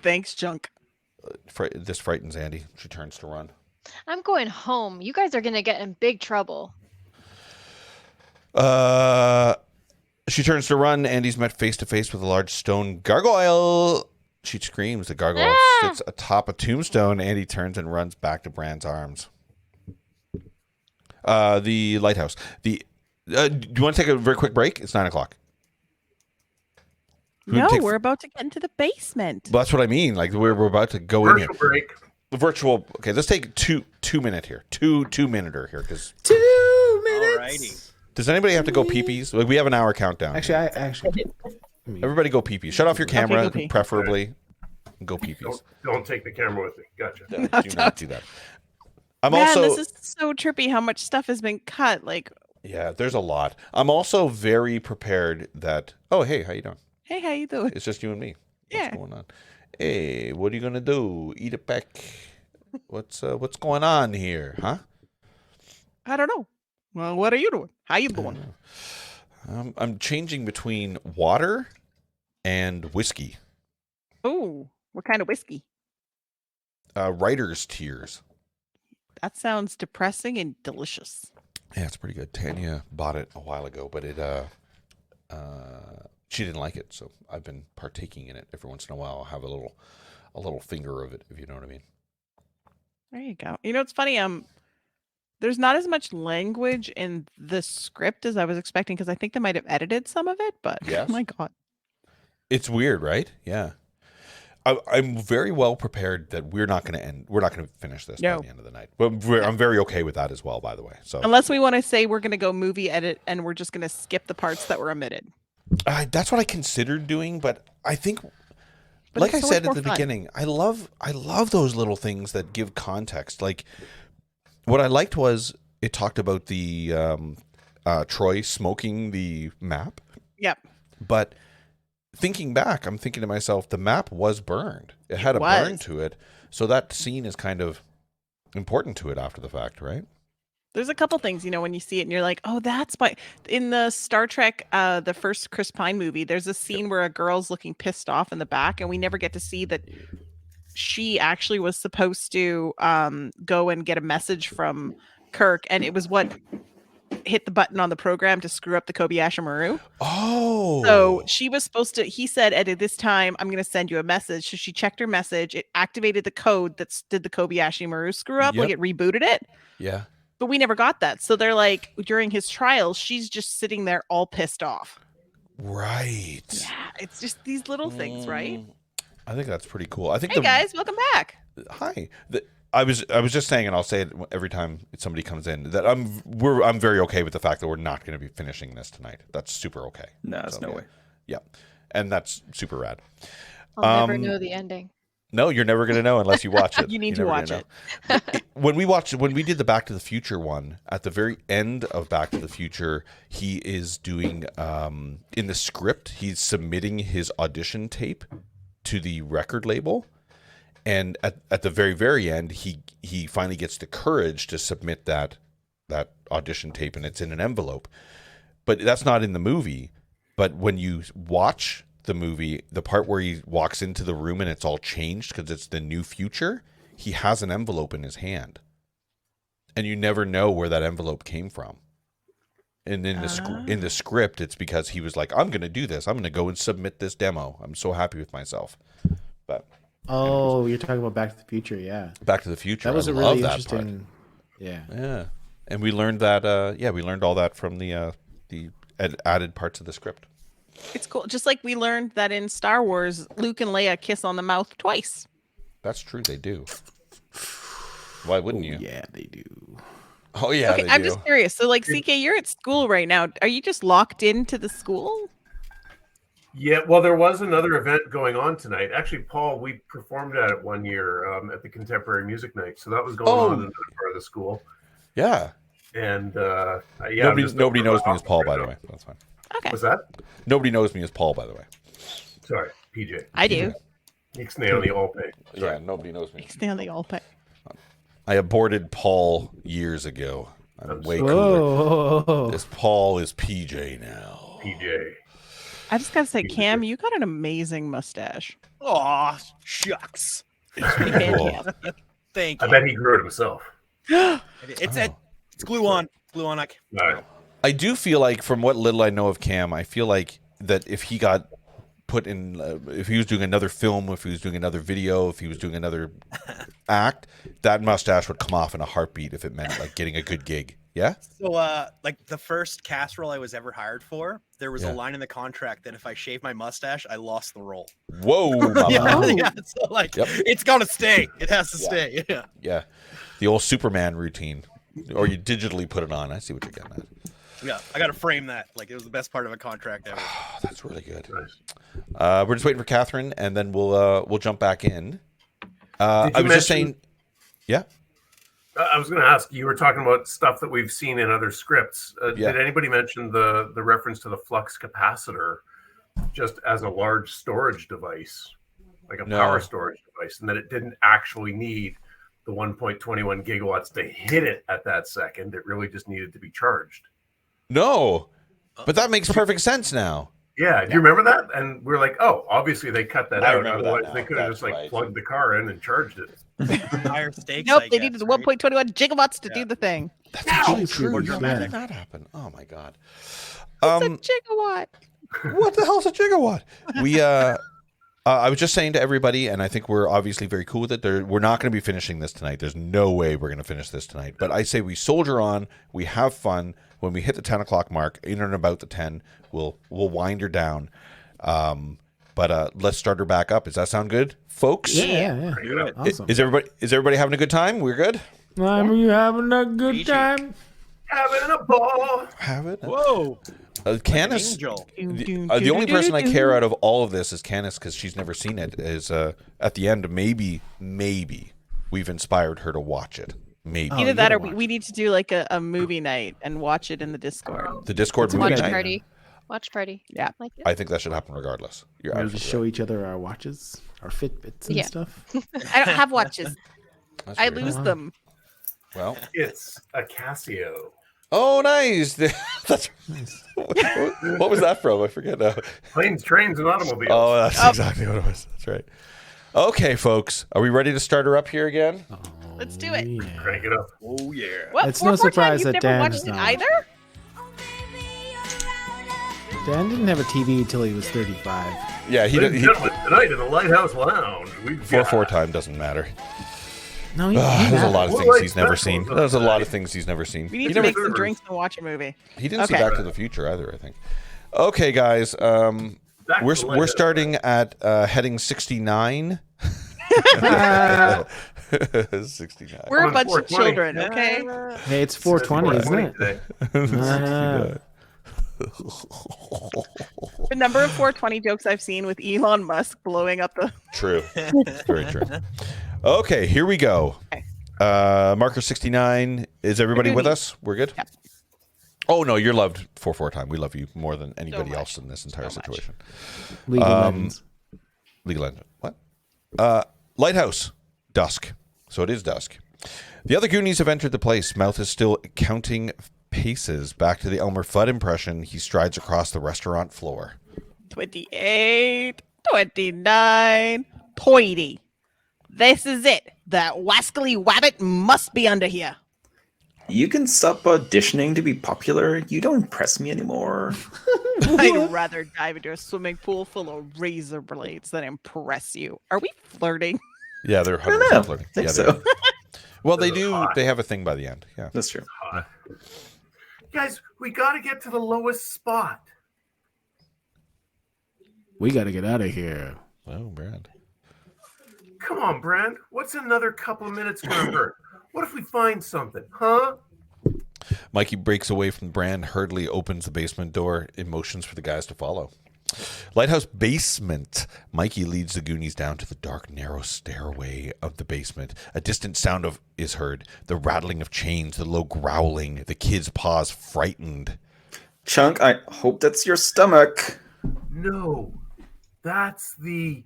Thanks, Chunk. This frightens Andy. She turns to run. I'm going home. You guys are gonna get in big trouble. She turns to run. Andy's met face to face with a large stone gargoyle. She screams. The gargoyle sits atop a tombstone. Andy turns and runs back to Brand's arms. The lighthouse. Do you want to take a very quick break? It's 9:00. No, we're about to get into the basement. Well, that's what I mean. Like we're about to go in here. Break. Virtual. Okay, let's take two minute here. Two minute here because 2 minutes. Alrighty. Does anybody have to go pee-pees? Like, we have an hour countdown. Actually, Everybody go pee-pee. Shut off your camera, go pee. preferably. Go pee-pees. Don't take the camera with me. Gotcha. Do not do that. This is so trippy how much stuff has been cut. Like, yeah, there's a lot. I'm also very prepared that, oh, hey, how you doing? hey, how you doing? It's just you and me. Yeah. What's going on? Hey, what are you going to do? Eat it back? What's going on here, huh? I don't know. Well, what are you doing? How you doing? I'm changing between water and whiskey. Oh, what kind of whiskey? Writer's tears. That sounds depressing and delicious. Yeah, it's pretty good. Tanya bought it a while ago, but she didn't like it, so I've been partaking in it every once in a while. I'll have a little finger of it, if you know what I mean. There you go. You know, it's funny. There's not as much language in the script as I was expecting because I think they might have edited some of it. But Yes. my God, It's weird, right? Yeah. I'm very well prepared that we're not going to end. We're not going to finish this by the end of the night. But I'm very okay with that as well, by the way. So unless we want to say we're going to go movie edit and we're just going to skip the parts that were omitted. that's what I considered doing, but I think, But like I it's so said much at the more fun. beginning, I love those little things that give context. Like what I liked was it talked about the Troy smoking the map. Yep. But thinking back, I'm thinking to myself, the map was burned. It had a burn to it. So that scene is kind of important to it after the fact, right? There's a couple things, you know, when you see it and you're like, oh, that's why. In the Star Trek, the first Chris Pine movie, there's a scene where a girl's looking pissed off in the back, and we never get to see that she actually was supposed to go and get a message from Kirk, and it was what hit the button on the program to screw up the Kobayashi Maru. Oh. So she was supposed to, he said, at this time, I'm going to send you a message. So she checked her message. It activated the code that did the Kobayashi Maru screw up, like it rebooted it. Yeah. But we never got that. So they're like, during his trial, she's just sitting there all pissed off. Right. Yeah, it's just these little things, right? I think that's pretty cool. I think Hey guys, welcome back. Hi. I was just saying, and I'll say it every time somebody comes in, that I'm very okay with the fact that we're not going to be finishing this tonight. That's super okay. No, there's no way. Yeah, and that's super rad. I'll never know the ending. No, you're never going to know unless you watch it. You need to watch it. When we did the Back to the Future one, at the very end of Back to the Future, he is doing in the script, he's submitting his audition tape to the record label. And at the very, very end, he finally gets the courage to submit that audition tape, and it's in an envelope. But that's not in the movie. But when you watch the movie, the part where he walks into the room and it's all changed because it's the new future, he has an envelope in his hand. And you never know where that envelope came from. And in the script, it's because he was like, I'm going to do this. I'm going to go and submit this demo. I'm so happy with myself. But... Oh, you're talking about Back to the Future, yeah. Back to the Future. That was I a love really that interesting. part. Yeah. And we learned that. We learned all that from the added parts of the script. It's cool. Just like we learned that in Star Wars, Luke and Leia kiss on the mouth twice. That's true. They do. Why wouldn't you? Yeah, they do. Oh yeah. Okay, I'm just curious. So, like, CK, you're at school right now. Are you just locked into the school? Yeah, well, there was another event going on tonight. Actually, Paul, we performed at it one year at the Contemporary Music Night. So that was going on in another part of the school. Yeah. And nobody knows me as Paul, by the way. That's fine. Okay. What's that? Nobody knows me as Paul, by the way. Sorry, PJ. I do. Ixnay on the all pay. Yeah, nobody knows me. Ixnay on the all pay. I aborted Paul years ago. I'm way Whoa. cooler. This Paul is PJ now. PJ. I just gotta say, Cam, you got an amazing mustache. Aw, shucks. Thank you. I bet he grew it himself. It's glue on. Glue on. All right. I do feel like, from what little I know of Cam, I feel like that if he got put in, if he was doing another film, if he was doing another video, if he was doing another act, that mustache would come off in a heartbeat if it meant like getting a good gig. Yeah. So, like the first cast role I was ever hired for, there was a line in the contract that if I shave my mustache, I lost the role. Whoa. Yeah. So, like, it's gotta stay. It has to stay. Yeah. Yeah. The old Superman routine, or you digitally put it on. I see what you're getting at. Yeah, I gotta frame that. Like, it was the best part of a contract ever. Oh, that's really good. We're just waiting for Catherine, and then we'll jump back in. I was just saying, yeah. I was going to ask. You were talking about stuff that we've seen in other scripts. Did anybody mention the reference to the flux capacitor, just as a large storage device, like a power storage device, and that it didn't actually need the 1.21 gigawatts to hit it at that second. It really just needed to be charged. No, but that makes perfect sense now. Yeah, do you remember that? And we're like, oh, obviously they cut that I out. remember that Otherwise, now. they could have That's just right. plugged the car in and charged it. Higher stakes. Nope, I they guess, needed right? 1.21 gigawatts to do the thing. That's actually That's true. huge, How yeah. did that happen? Oh my god. It's a gigawatt. What the hell's a gigawatt? We I was just saying to everybody, and I think we're obviously very cool with it. We're not going to be finishing this tonight. There's no way we're going to finish this tonight. But I say we soldier on. We have fun. When we hit the 10 o'clock mark, in and about the 10, we'll wind her down. But let's start her back up. Does that sound good, folks? Yeah. Awesome. Is everybody having a good time? We're good. I'm having a good time. Having a ball. Whoa. Canis, Angel. the only person I care out of all of this is Canis because she's never seen it. Is at the end, maybe we've inspired her to watch it. Maybe Either that or we need to do like a movie night and watch it in the Discord. the Discord movie Watch night. party. Watch party. Yeah. Like it. I think that should happen regardless. You're We'll absolutely just show each other our watches, our Fitbits and Yeah. stuff. I don't have watches. That's I weird. lose them. Well, It's a Casio. oh, nice. That's what was that from? I forget now. Planes, trains, and automobiles. Oh, that's exactly what it was. That's right. Okay, folks, are we ready to start her up here again? Let's do it. Yeah. Crank it up. Oh yeah. What? It's no 4 surprise You've that never Dan's watched it not. either? Dan didn't have a TV until he was 35. Yeah, Ladies and gentlemen, tonight in the Lighthouse Lounge, we've got 4 time doesn't matter. No, There's a lot of What things like he's never specials seen. on There's a lot tonight? of things he's never seen. We He need to never- make some drinks and watch a movie. He didn't see Okay. Back to the Future either, I think. Okay, guys, Back to the we're Lighthouse. starting at heading 69. 69. We're a On bunch of 420. children, okay? Hey, it's 420, isn't it? Today. The number of 420 jokes I've seen with Elon Musk blowing up the. True. Very true. Okay, here we go. Okay. Marker 69. Is everybody with us? We're good? Yep. Oh, no, you're loved 4 time. We love you more than anybody much. else in this entire So much. situation. Legal Legends. Legal Engine. What? Lighthouse. Dusk. So it is dusk. The other Goonies have entered the place. Mouth is still counting paces. Back to the Elmer Fudd impression. He strides across the restaurant floor. 28, 29, 20. This is it. That wascally wabbit must be under here. You can stop auditioning to be popular. You don't impress me anymore. I'd rather dive into a swimming pool full of razor blades than impress you. Are we flirting? Yeah, they're I don't 100% know. flirting. I think Yeah, so. they are. Well, they do. They have a thing by the end. Yeah. That's true. Guys, we got to get to the lowest spot. We got to get out of here. Oh, Brad. Come on, Brand. What's another couple of minutes going to hurt? What if we find something, huh? Mikey breaks away from Brand, hurriedly opens the basement door, and motions for the guys to follow. Lighthouse basement. Mikey leads the Goonies down to the dark, narrow stairway of the basement. A distant sound is heard. The rattling of chains, the low growling. The kids pause, frightened. Chunk, I hope that's your stomach. No, that's it.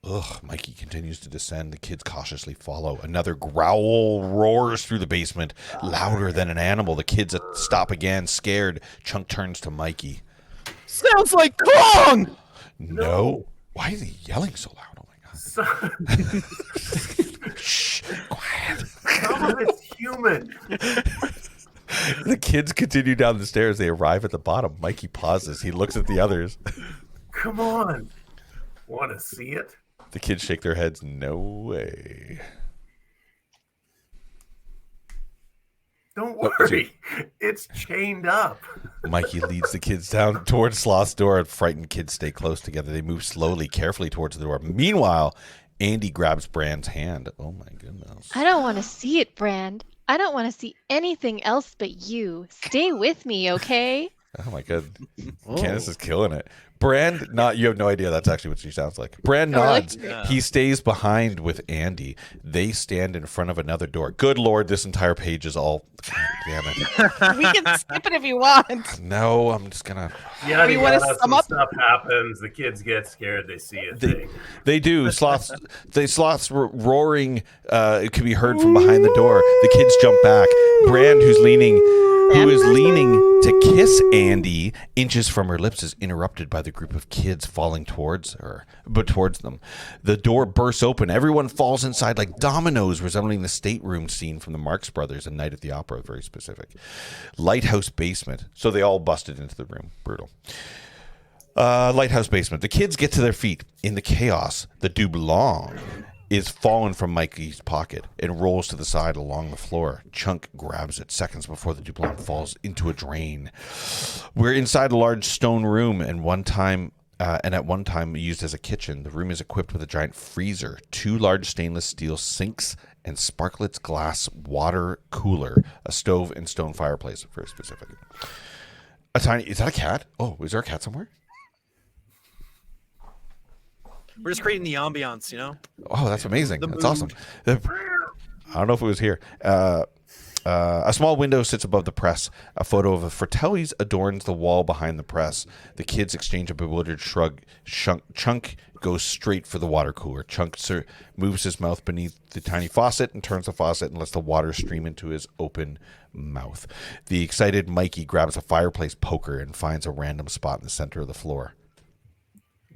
Ugh, Mikey continues to descend. The kids cautiously follow. Another growl roars through the basement, louder than an animal. The kids stop again, scared. Chunk turns to Mikey. Sounds like Kong! No. Why is he yelling so loud? Oh my god. Shh, quiet. Some of it's human. The kids continue down the stairs. They arrive at the bottom. Mikey pauses. He looks at the others. Come on. Want to see it? The kids shake their heads. No way. Don't What was worry. It's chained up. Mikey leads the kids down towards Sloth's door, and frightened kids stay close together. They move slowly, carefully towards the door. Meanwhile, Andy grabs Brand's hand. Oh my goodness. I don't want to see it, Brand. I don't want to see anything else but you. Stay with me, okay? Oh my god. Candace is killing it. Brand, you have no idea that's actually what she sounds like. Brand Oh, really? nods. He stays behind with Andy. They stand in front of another door. Good lord, this entire page is all damn it. We can skip it if you want. No, I'm just gonna. Yeah, You wanna sum some up? stuff happens. The kids get scared. They see a thing. They do. Sloths roaring. It can be heard from behind the door. The kids jump back. Brand, who is leaning to kiss Andy inches from her lips, is interrupted by the group of kids falling towards them. The door bursts open. Everyone falls inside like dominoes, resembling the stateroom scene from the Marx Brothers, A Night at the Opera. Very specific. Lighthouse basement. So they all busted into the room. Brutal. Lighthouse basement. The kids get to their feet. In the chaos, the doublon is fallen from Mikey's pocket and rolls to the side along the floor. Chunk grabs it seconds before the doublon falls into a drain. We're inside a large stone room, and at one time used as a kitchen. The room is equipped with a giant freezer, 2 large stainless steel sinks, and Sparklet's glass water cooler, a stove, and stone fireplace. Very specific. Is that a cat? Oh, is there a cat somewhere? We're just creating the ambiance, you know? Oh, that's amazing. The That's mood. awesome. I don't know if it was here. A small window sits above the press. A photo of a Fratelli's adorns the wall behind the press. The kids exchange a bewildered shrug. Chunk goes straight for the water cooler. Chunk moves his mouth beneath the tiny faucet and turns the faucet and lets the water stream into his open mouth. The excited Mikey grabs a fireplace poker and finds a random spot in the center of the floor.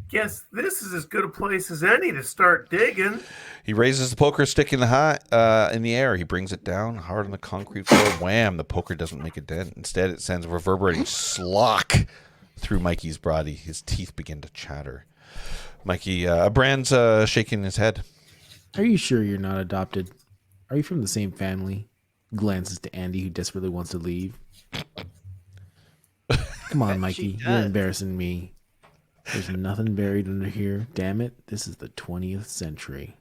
Guess this is as good a place as any to start digging. He raises the poker stick in the air. He brings it down hard on the concrete floor. Wham! The poker doesn't make a dent. Instead, it sends a reverberating slock through Mikey's body. His teeth begin to chatter. Brand's shaking his head. Are you sure you're not adopted? Are you from the same family? Glances to Andy, who desperately wants to leave. Come on, Mikey. You're embarrassing me. There's nothing buried under here. Damn it. This is the 20th century.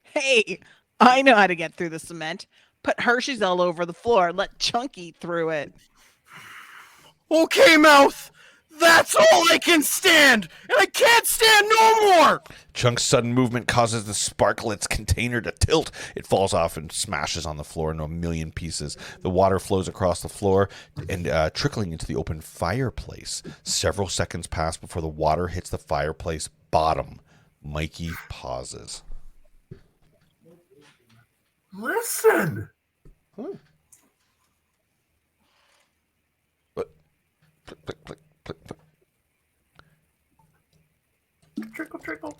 Hey, I know how to get through the cement. Put Hershey's all over the floor. Let Chunk eat through it. Okay, Mouth! That's all I can stand! And I can't stand no more! Chunk's sudden movement causes the Sparklet's container to tilt. It falls off and smashes on the floor into a million pieces. The water flows across the floor and trickling into the open fireplace. Several seconds pass before the water hits the fireplace bottom. Mikey pauses. Listen. What? Click, click, click. Trickle, trickle.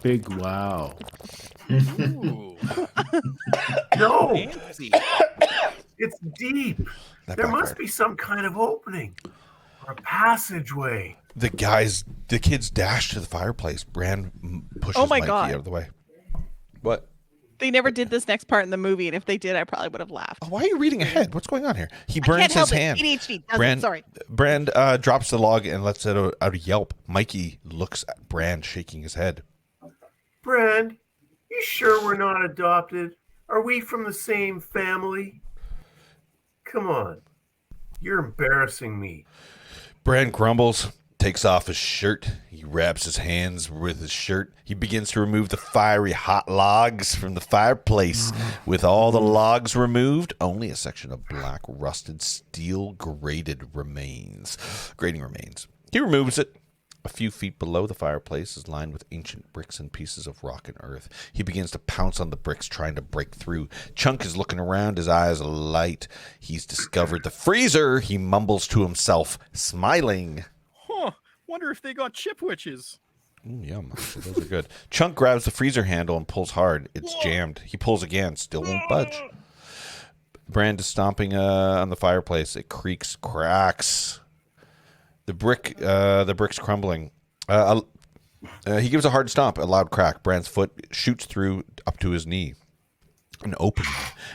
Big wow. Ooh. No, Fancy. it's deep. That There must backfired. be some kind of opening or a passageway. The kids dash to the fireplace. Brand pushes Oh my Mikey God. out of the way. What? They never did this next part in the movie, and if they did, I probably would have laughed. Oh, why are you reading ahead? What's going on here? He I burns can't help his hand. it. ADHD. Does Brand, it. Sorry. Brand drops the log and lets it out a yelp. Mikey looks at Brand, shaking his head. Brand, you sure we're not adopted? Are we from the same family? Come on. You're embarrassing me. Brand grumbles, takes off his shirt. He wraps his hands with his shirt. He begins to remove the fiery hot logs from the fireplace. With all the logs removed, only a section of black rusted steel grating remains. He removes it. A few feet below the fireplace is lined with ancient bricks and pieces of rock and earth. He begins to pounce on the bricks, trying to break through. Chunk is looking around, his eyes alight. He's discovered the freezer. He mumbles to himself, smiling. Huh. Wonder if they got chip witches. Yum. Those are good. Chunk grabs the freezer handle and pulls hard. It's jammed. He pulls again, still won't budge. Brand is stomping on the fireplace. It creaks, cracks. The brick's crumbling. He gives a hard stomp, a loud crack. Brand's foot shoots through up to his knee. An opening.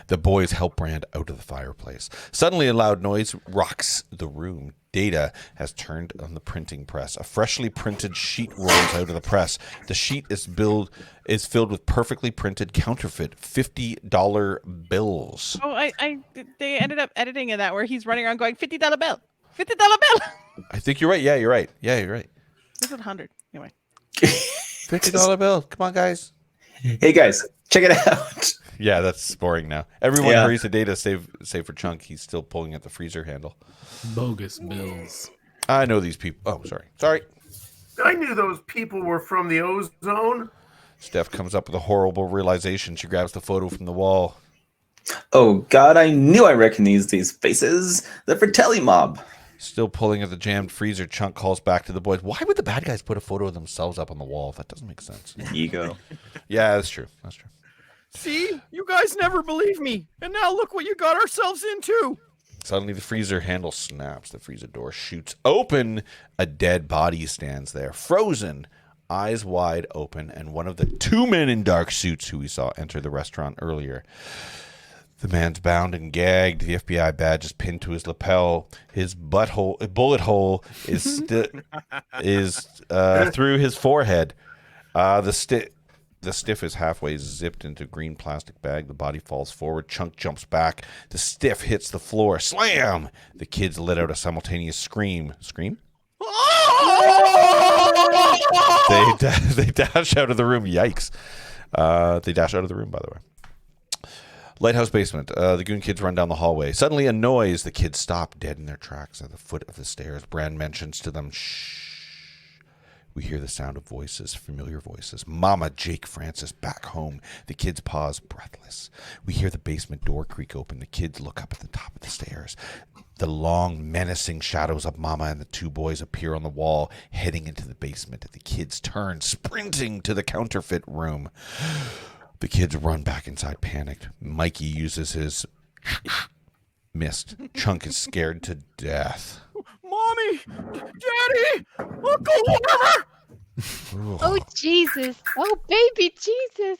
The boys help Brand out of the fireplace. Suddenly, a loud noise rocks the room. Data has turned on the printing press. A freshly printed sheet rolls out of the press. The sheet is filled with perfectly printed counterfeit $50 bills. Oh, they ended up editing in that where he's running around going $50 bill, $50 bill. I think you're right. Yeah, you're right. This is 100 anyway. $50 bill. Come on, guys. Hey guys, check it out. Yeah, that's boring now. Everyone hurries to data, save for Chunk. He's still pulling at the freezer handle. Bogus bills. I know these people. Oh, sorry. I knew those people were from the ozone. Steph comes up with a horrible realization. She grabs the photo from the wall. Oh God, I knew I recognized these faces. The Fratelli mob. Still pulling at the jammed freezer, Chunk calls back to the boys. Why would the bad guys put a photo of themselves up on the wall? That doesn't make sense. Ego. Yeah, that's true. See? You guys never believe me. And now look what you got ourselves into. Suddenly, the freezer handle snaps. The freezer door shoots open. A dead body stands there, frozen, eyes wide open, and one of the two men in dark suits who we saw enter the restaurant earlier. The man's bound and gagged. The FBI badge is pinned to his lapel. His bullet hole is through his forehead. The stiff is halfway zipped into a green plastic bag. The body falls forward. Chunk jumps back. The stiff hits the floor. Slam! The kids let out a simultaneous scream. Scream? They dash out of the room. Yikes. They dash out of the room, by the way. Lighthouse basement. The goon kids run down the hallway. Suddenly a noise. The kids stop dead in their tracks at the foot of the stairs. Brand mentions to them, shh. We hear the sound of voices, familiar voices. Mama, Jake, Francis, back home. The kids pause, breathless. We hear the basement door creak open. The kids look up at the top of the stairs. The long, menacing shadows of Mama and the two boys appear on the wall, heading into the basement. The kids turn, sprinting to the counterfeit room. The kids run back inside, panicked. Mikey uses his mist. Chunk is scared to death. Mommy! Daddy! Uncle Warmer! Oh, Jesus. Oh, baby Jesus.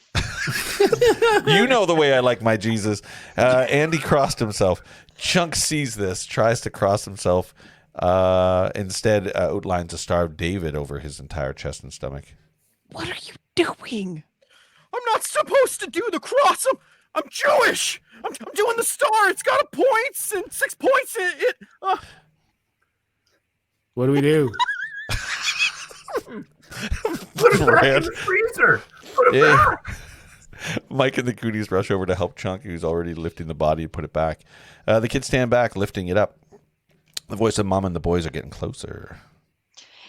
You know the way I like my Jesus. Andy crossed himself. Chunk sees this, tries to cross himself. Instead, outlines a starved David over his entire chest and stomach. What are you doing? I'm not supposed to do the cross. I'm Jewish. I'm doing the star. It's got a points and 6 points in it. What do we do? Put it back in the freezer. Put it back. Mike and the Goonies rush over to help Chunk, who's already lifting the body, and put it back. The kids stand back, lifting it up. The voice of Mom and the boys are getting closer.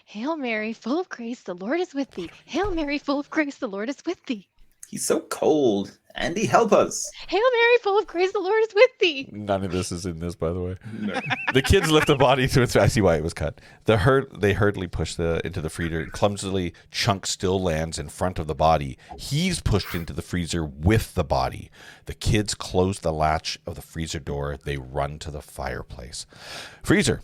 Hail Mary, full of grace, the Lord is with thee. Hail Mary, full of grace, the Lord is with thee. He's so cold. Andy, help us. Hail Mary, full of grace, the Lord is with thee. None of this is in this, by the way. No. The kids lift the body to its... I see why it was cut. They hurriedly push into the freezer. Clumsily, Chunk still lands in front of the body. He's pushed into the freezer with the body. The kids close the latch of the freezer door. They run to the fireplace. Freezer.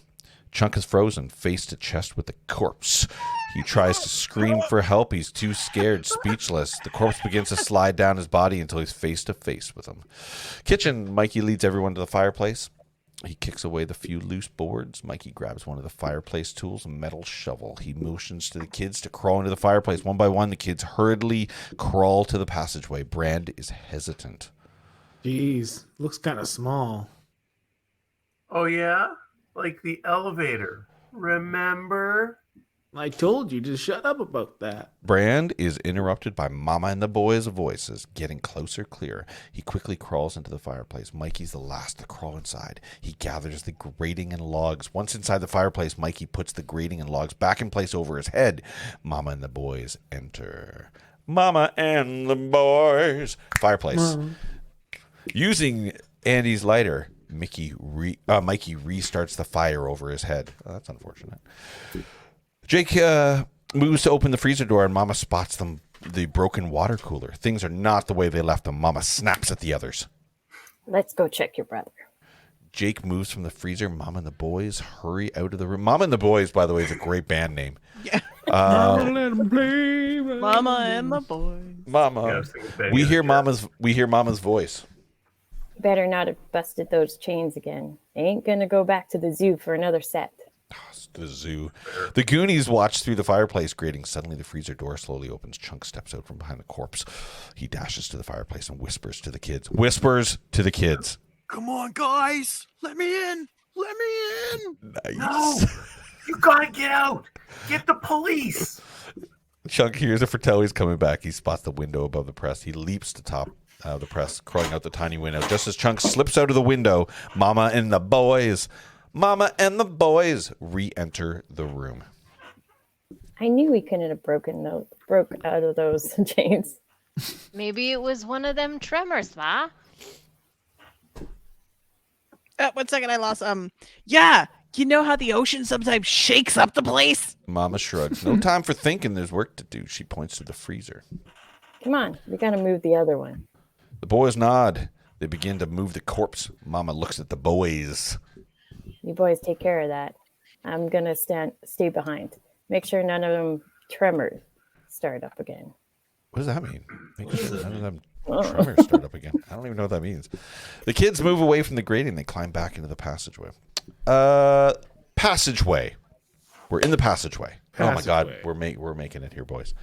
Chunk is frozen, face to chest with the corpse. He tries to scream for help. He's too scared, speechless. The corpse begins to slide down his body until he's face to face with him. Kitchen. Mikey leads everyone to the fireplace. He kicks away the few loose boards. Mikey grabs one of the fireplace tools, a metal shovel. He motions to the kids to crawl into the fireplace. One by one, the kids hurriedly crawl to the passageway. Brand is hesitant. Jeez, looks kind of small. Oh, yeah? Like the elevator. Remember? I told you to shut up about that. Brand is interrupted by Mama and the boys' voices, getting closer, clearer. He quickly crawls into the fireplace. Mikey's the last to crawl inside. He gathers the grating and logs. Once inside the fireplace, Mikey puts the grating and logs back in place over his head. Mama and the boys enter. Mama and the boys. Fireplace. Mama. Using Andy's lighter, Mikey restarts the fire over his head. Oh, that's unfortunate. Jake moves to open the freezer door, and Mama spots the broken water cooler. Things are not the way they left them. Mama snaps at the others. Let's go check your brother. Jake moves from the freezer. Mama and the boys hurry out of the room. Mama and the Boys, by the way, is a great band name. Yeah. Mama, let 'em play. Mama and the boys. Mama. We hear Mama's voice. Better not have busted those chains again. Ain't gonna go back to the zoo for another set. The zoo. The Goonies watch through the fireplace grating. Suddenly, the freezer door slowly opens. Chunk steps out from behind the corpse. He dashes to the fireplace and whispers to the kids. Come on, guys. Let me in. Let me in. Nice. No. You gotta get out. Get the police. Chunk hears the Fratellis coming back. He spots the window above the press. He leaps to top the press crawling out the tiny window. Just as Chunk slips out of the window, Mama and the boys re-enter the room. I knew we couldn't have broke out of those chains. Maybe it was one of them tremors, ma. 1 second, I lost. Yeah, you know how the ocean sometimes shakes up the place? Mama shrugs. No time for thinking. There's work to do. She points to the freezer. Come on, we gotta move the other one. The boys nod. They begin to move the corpse. Mama looks at the boys. You boys take care of that. I'm gonna stay behind. Make sure none of them tremors start up again. What does that mean? Make sure none of them tremors start up again. I don't even know what that means. The kids move away from the grating. They climb back into the passageway. Passageway. We're in the passageway. Oh my God, we're making it here, boys.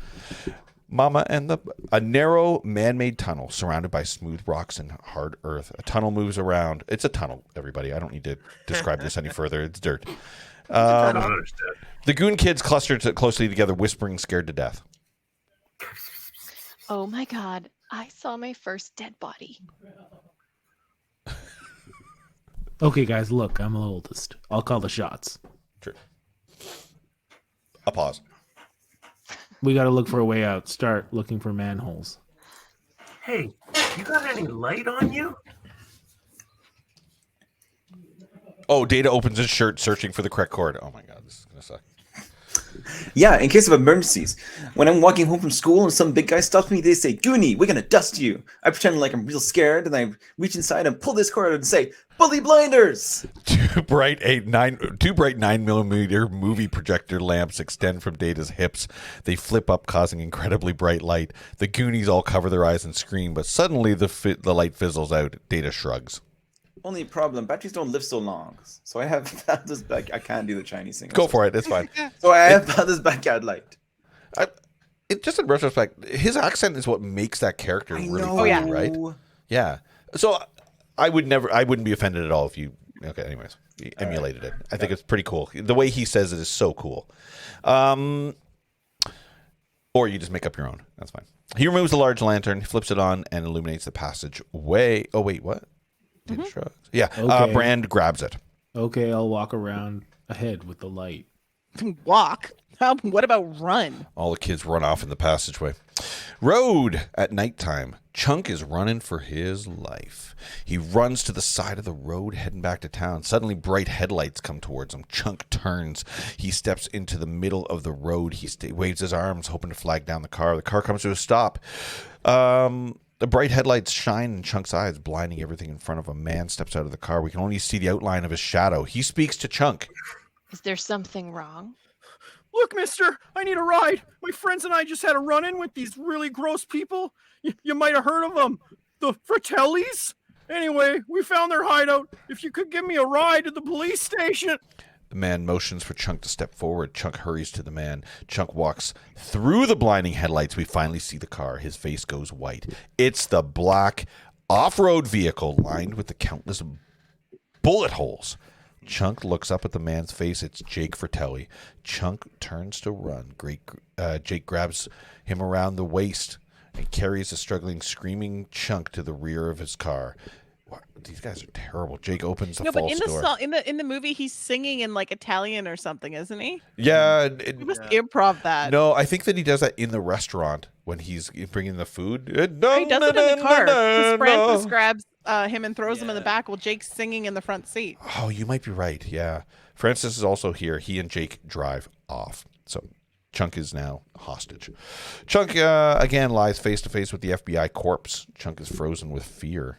Mama and a narrow man-made tunnel surrounded by smooth rocks and hard earth. A tunnel moves around. It's a tunnel, everybody. I don't need to describe this any further. It's dirt. I don't understand. The goon kids clustered closely together, whispering, scared to death. Oh my God, I saw my first dead body. Okay, guys, look, I'm the oldest. I'll call the shots. True. A pause. We got to look for a way out. Start looking for manholes. Hey, you got any light on you? Oh, Data opens his shirt, searching for the correct cord. Oh my God, this is gonna suck. Yeah, in case of emergencies. When I'm walking home from school and some big guy stops me, they say, "Goonie, we're gonna dust you." I pretend like I'm real scared, and I reach inside and pull this cord out and say, "Bully blinders!" Two bright 9mm movie projector lamps extend from Data's hips. They flip up, causing incredibly bright light. The Goonies all cover their eyes and scream, but suddenly the light fizzles out. Data shrugs. Only problem, batteries don't live so long. So I have found this back. I can't do the Chinese thing. Go for it. It's fine. So I have found this backyard light. Just in retrospect, his accent is what makes that character really funny, right? Yeah. So I wouldn't be offended at all if you. Okay. Anyways, he emulated it. I think it's pretty cool. The way he says it is so cool. Or you just make up your own. That's fine. He removes the large lantern, flips it on, and illuminates the passageway. Oh wait, what? Shrugs. Yeah. Okay. Brand grabs it. Okay, I'll walk around ahead with the light. Walk? What about run? All the kids run off in the passageway. Road at nighttime. Chunk is running for his life. He runs to the side of the road, heading back to town. Suddenly, bright headlights come towards him. Chunk turns. He steps into the middle of the road. He waves his arms, hoping to flag down the car. The car comes to a stop. The bright headlights shine in Chunk's eyes, blinding everything in front of him. A man steps out of the car. We can only see the outline of his shadow. He speaks to Chunk. Is there something wrong? Look, mister, I need a ride. My friends and I just had a run-in with these really gross people. You might have heard of them. The Fratellis? Anyway, we found their hideout. If you could give me a ride to the police station. The man motions for Chunk to step forward. Chunk hurries to the man. Chunk walks through the blinding headlights. We finally see the car. His face goes white. It's the black off-road vehicle lined with the countless bullet holes. Chunk looks up at the man's face. It's Jake Fratelli. Chunk turns to run. Jake grabs him around the waist and carries the struggling, screaming Chunk to the rear of his car. What? These guys are terrible. Jake opens the false door. But in the movie, he's singing in like Italian or something, isn't he? Yeah. We must improv that. No, I think that he does that in the restaurant when he's bringing the food. He does it in the car. Because Francis grabs him and throws him in the back while Jake's singing in the front seat. Oh, you might be right. Yeah. Francis is also here. He and Jake drive off. So Chunk is now hostage. Chunk, again, lies face to face with the FBI corpse. Chunk is frozen with fear.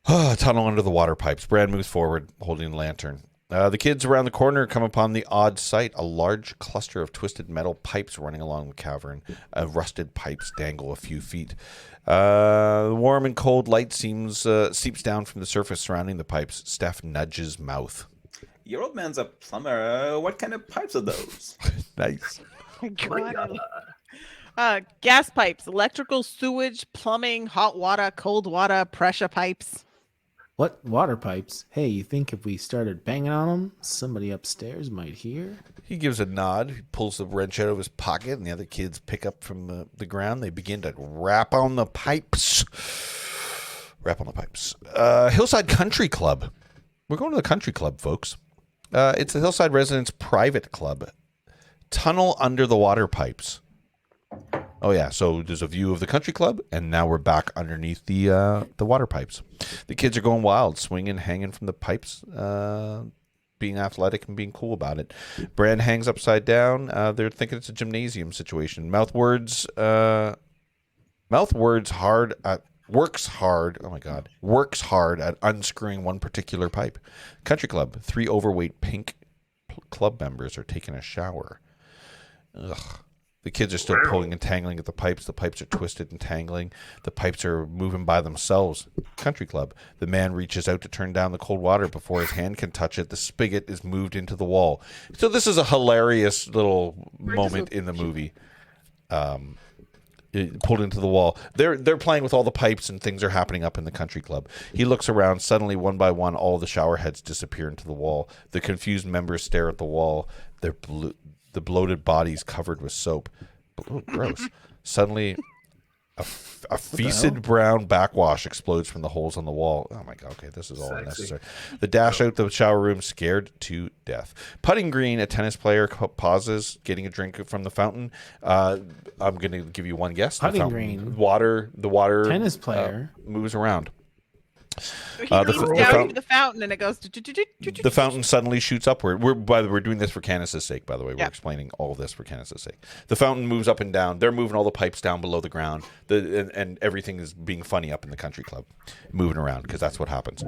Tunnel under the water pipes. Brad moves forward, holding a lantern. The kids around the corner come upon the odd sight. A large cluster of twisted metal pipes running along the cavern. Rusted pipes dangle a few feet. Warm and cold light seeps down from the surface surrounding the pipes. Steph nudges mouth. Your old man's a plumber. What kind of pipes are those? Nice. Gas pipes, electrical, sewage, plumbing, hot water, cold water, pressure pipes. What? Water pipes? Hey, you think if we started banging on them, somebody upstairs might hear? He gives a nod. He pulls the wrench out of his pocket, and the other kids pick up from the ground. They begin to rap on the pipes. Hillside Country Club. We're going to the country club, folks. It's the Hillside Residents Private Club. Tunnel under the water pipes. Oh, yeah. So there's a view of the country club, and now we're back underneath the water pipes. The kids are going wild, swinging, hanging from the pipes, being athletic and being cool about it. Brand hangs upside down. They're thinking it's a gymnasium situation. Works hard at unscrewing one particular pipe. Country club. 3 overweight pink club members are taking a shower. Ugh. The kids are still pulling and tangling at the pipes. The pipes are twisted and tangling. The pipes are moving by themselves. Country club. The man reaches out to turn down the cold water before his hand can touch it. The spigot is moved into the wall. So this is a hilarious little moment in the movie. Pulled into the wall. They're playing with all the pipes and things are happening up in the country club. He looks around. Suddenly, one by one, all the shower heads disappear into the wall. The confused members stare at the wall. The bloated bodies covered with soap. Oh, gross. Suddenly, a feasted brown backwash explodes from the holes on the wall. Oh my god, okay, this is all unnecessary. The dash out the shower room, scared to death. Putting green, a tennis player pauses, getting a drink from the fountain. I'm going to give you one guess. Putting green. The water Tennis player. moves around. He leans down to the fountain and it goes. The fountain suddenly shoots upward. We're doing this for Candace's sake, by the way. We're explaining all of this for Candace's sake. The fountain moves up and down. They're moving all the pipes down below the ground. And everything is being funny up in the country club, moving around because that's what happens.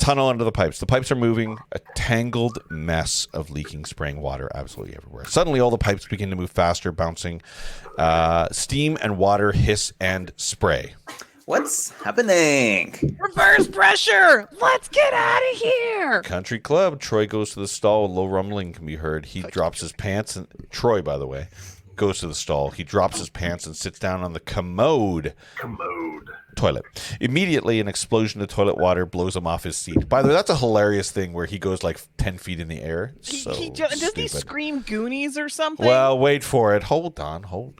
Tunnel under the pipes. The pipes are moving. A tangled mess of leaking, spraying water absolutely everywhere. Suddenly, all the pipes begin to move faster, bouncing. Steam and water hiss and spray. What's happening? Reverse pressure! Let's get out of here! Country club. Troy goes to the stall. A low rumbling can be heard. He drops his pants. And Troy, by the way, goes to the stall. He drops his pants and sits down on the commode. Toilet. Immediately, an explosion of toilet water blows him off his seat. By the way, that's a hilarious thing where he goes like 10 feet in the air. Does he scream Goonies or something? Well, wait for it. Hold on. No,